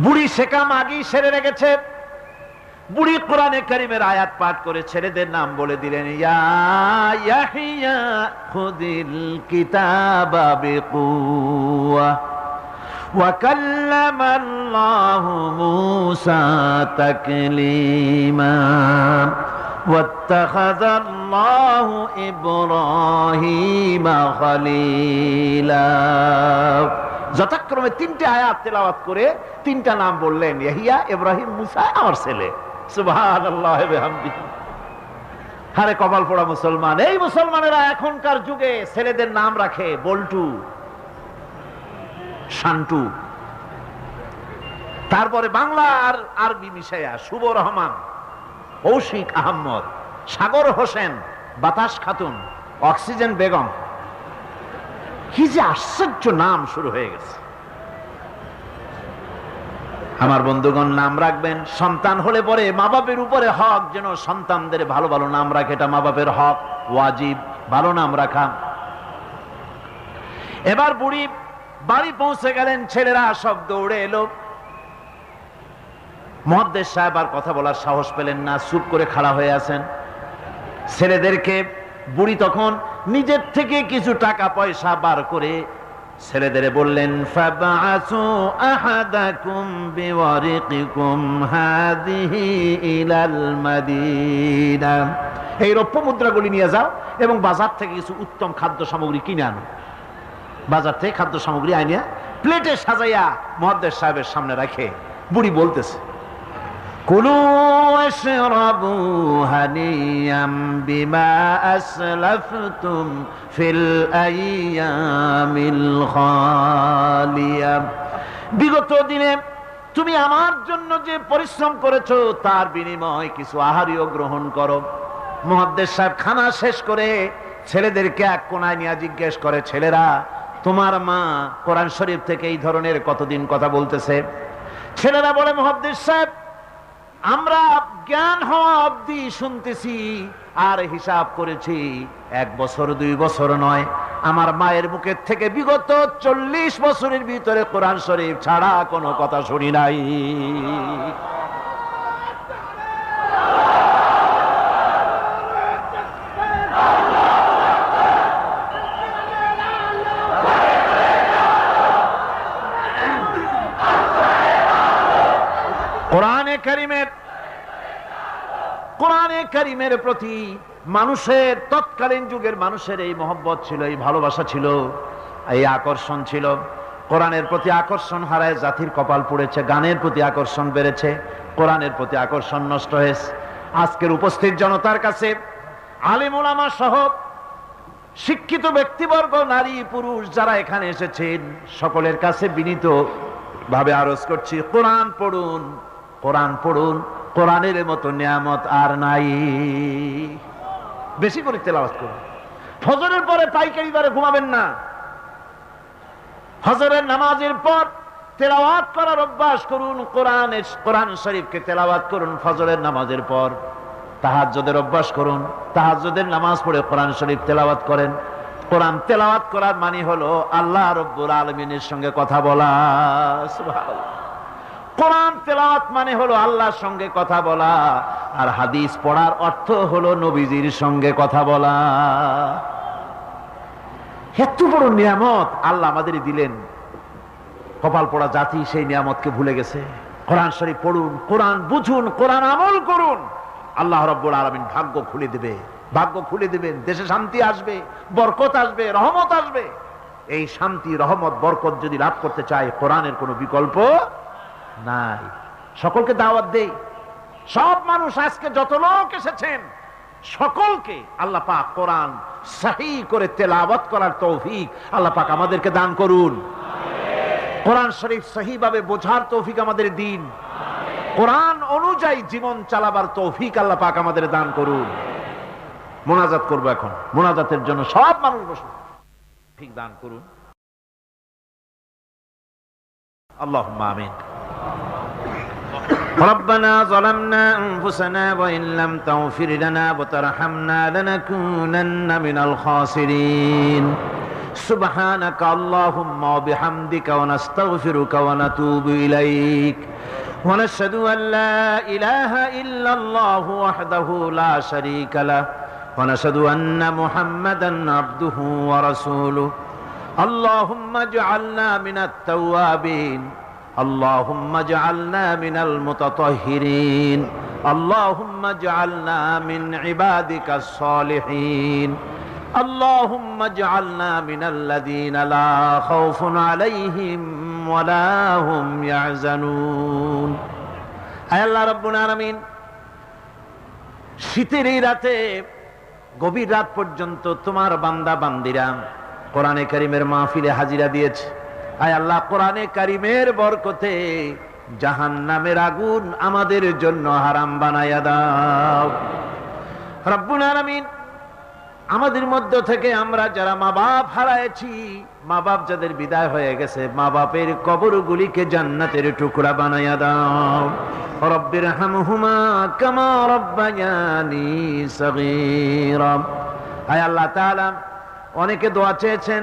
বুড়ি সে কাম আগেই সেরে রেখেছে। বুড়ি কোরআনে কারীমের আয়াত পাঠ করে ছেলেদের নাম বলে দিলেন, ইয়া ইয়াহিয়া খুদিল কিতাবা বিকুওয়া ওয়া কাল্লামাল্লাহু মূসা তাকলীমা واتخذ الله إبراهيم خليلا। যথাক্রমে তিনটে আয়াত তেলাওয়াত করে তিনটা নাম বললেন, ইয়াহিয়া, ইব্রাহিম, মুসা, আমার ছেলে। সুবহানাল্লাহ ওয়া বিহামদিহি। আরে কপাল পোড়া মুসলমান, এই মুসলমানেরা এখনকার যুগে ছেলেদের নাম রাখে বল্টু, শান্টু, তারপরে বাংলা আর আরবি মিশাইয়া শুভ রহমান, কৌশিক আহমদ, সাগর হোসেন, বাতাস খাতুন, অক্সিজেন বেগম। কি যে আশ্চর্য নাম শুরু হয়ে গেছে। আমার বন্ধুগণ, নাম রাখবেন, সন্তান হলে পরে মা বাপের উপরে হক যেন সন্তানদের ভালো ভালো নাম রাখে, এটা মা বাপের হক, ওয়াজিব ভালো নাম রাখা। এবার বুড়ি বাড়ি পৌঁছে গেলেন, ছেলেরা সব দৌড়ে এলো। মুহাদ্দিস সাহেব আর কথা বলার সাহস পেলেন না, চুপ করে খাড়া হয়ে আছেন। ছেলেদেরকে বুড়ি তখন নিজের থেকে কিছু টাকা পয়সা বার করে ছেলেদের বললেন, ফাবআসু আহাদাকুম বিওয়ারিকিকুম হাদিহি ইলাল মাদিনা। এই রৌপ্য মুদ্রাগুলি নিয়ে যাও এবং বাজার থেকে কিছু উত্তম খাদ্য সামগ্রী কিনে আনো। বাজার থেকে খাদ্য সামগ্রী আনিয়া প্লেটে সাজাইয়া মুহাদ্দিস সাহেবের সামনে রাখে বুড়ি বলতেছে, কুলু ওয়াশরাবু হানিয়াম বিমা আসলাফতুম ফিল আইয়ামিল খালিয়া। বিগত দিনে তুমি আমার জন্য যে পরিশ্রম করেছো তার বিনিময়ে কিছু আহারীয় গ্রহণ করো। মুহাদ্দিস সাহেব খানা শেষ করে ছেলেদেরকে এক কোণায় নিয়ে জিজ্ঞেস করে, ছেলেরা, তোমার মা কোরআন শরীফ থেকে এই ধরনের কতদিন কথা বলতেছে? ছেলেরা বলে, মুহাদ্দিস সাহেব, আমরা জ্ঞান হওয়া অবধি শুনতেছি আর হিসাব করেছি 1 বছর 2 বছর নয়, আমার মায়ের মুখের থেকে বিগত 40 বছরের ভিতরে কোরআন শরীফ ছাড়া কোনো কথা শুনি নাই। কোরআনে কারীমের প্রতি মানুষের, তৎকালীন যুগের মানুষের এই মহব্বত ছিল, এই ভালোবাসা ছিল, এই আকর্ষণ ছিল। কোরআনের প্রতি আকর্ষণ হারায় জাতির কপাল পুড়েছে, গানের প্রতি আকর্ষণ বেড়েছে, কোরআনের প্রতি আকর্ষণ নষ্ট হয়েছে। আজকের উপস্থিত জনতার কাছে, আলেম ওলামা সহ শিক্ষিত ব্যক্তিবর্গ, নারী পুরুষ যারা এখানে এসেছেন, সকলের কাছে বিনীত ভাবে আরজ করছি, কোরআন পড়ুন, কোরআন পড়ুন। কোরআনের মতো নিয়ামত আর নাই। বেশি করে তেলাওয়াত করুন। ফজরের পরে পাইকারি দরে ঘুমাবেন না। ফজরের নামাজের পর তেলাওয়াত করার অভ্যাস করুন। কোরআন শরীফকে তেলাওয়াত করুন ফজরের নামাজের পর। তাহাজ্জুদের অভ্যাস করুন, তাহাজ্জুদের নামাজ পড়ে কোরআন শরীফ তেলাওয়াত করেন। কোরআন তেলাওয়াত করার মানে হলো আল্লাহ রাব্বুল আলামিনের সঙ্গে কথা বলা। সুবহানাল্লাহ। কোরআন তেলাওয়াত মানে হলো আল্লাহর সঙ্গে কথা বলা, আর হাদিস পড়ার অর্থ হলো নবীজির সঙ্গে কথা বলা। এত বড় নিয়ামত আল্লাহ আমাদের দিলেন, কপাল পোড়া জাতি সেই নিয়ামতকে ভুলে গেছে। কোরআন শরীফ পড়ুন, কোরআন বুঝুন, কোরআন আমল করুন। আল্লাহ রাব্বুল আলামিন ভাগ্য খুলে দেবে, ভাগ্য খুলে দেবেন। দেশে শান্তি আসবে, বরকত আসবে, রহমত আসবে। এই শান্তি, রহমত, বরকত যদি লাভ করতে চাই, কোরআনের কোনো বিকল্প নাই। সকলকে দাওয়াত দেই, সব মানুষ আজকে যত লোক এসেছেন সকলকে আল্লাহ পাক কোরআন সহি করে তেলাওয়াত করার তৌফিক আল্লাহ পাক আমাদেরকে দান করুন। কোরআন শরীফ সহি ভাবে বোঝার তৌফিক আমাদের দিন। কোরআন অনুযায়ী জীবন চালাবার তৌফিক আল্লাহ পাক আমাদের দান করুন। মোনাজাত করব এখন। মোনাজাতের জন্য সব মানুষ বসুন, ঠিক দান করুন। আল্লাহুম্মা আমিন। ربنا ظلمنا أنفسنا وإن لم تغفر لنا وترحمنا لنكونن من الخاسرين سبحانك اللهم وبحمدك ونستغفرك ونتوب إليك ونشهد أن لا إله إلا الله وحده لا شريك له ونشهد أن محمدا عبده ورسوله اللهم اجعلنا من التوابين اللهم اجعلنا من المتطهرين اللهم اجعلنا من عبادك الصالحين اللهم اجعلنا من الذين لا خوف عليهم ولا هم يحزنون আয় আল্লাহ রাব্বুল আলামিন, শীতের এই রাতে গভীর রাত পর্যন্ত তোমার বান্দা বান্দিরা কোরআনে কারীমের মাহফিলে হাজিরা দিয়েছে। আয় আল্লাহ, কোরআনে কারীমের বরকতে জাহান্নামের আগুন আমাদের জন্য হারাম বানায়া দাও রব্বুল আলামিন। আমাদের মধ্য থেকে আমরা যারা মা বাপ হারাইছি, মা বাপ যাদের বিদায় হয়ে গেছে, মা বাপের কবরগুলিকে জান্নাতের টুকরা বানায়া দাও। রব্বিরহামহুমা কামা রব্বায়ানি সগীরা। আয় আল্লাহ তাআলা, অনেকে দোয়া চেয়েছেন,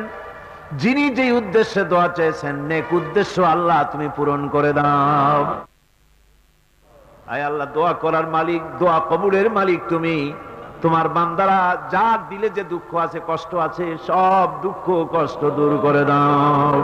যিনি যে উদ্দেশ্যে দোয়া চেয়েছেন নেক উদ্দেশ্য আল্লাহ তুমি পূরণ করে দাও। আয় আল্লাহ, দোয়া করার মালিক, দোয়া কবুলের মালিক তুমি। তোমার বান্দারা যার দিলে যে দুঃখ আছে, কষ্ট আছে, সব দুঃখ কষ্ট দূর করে দাও।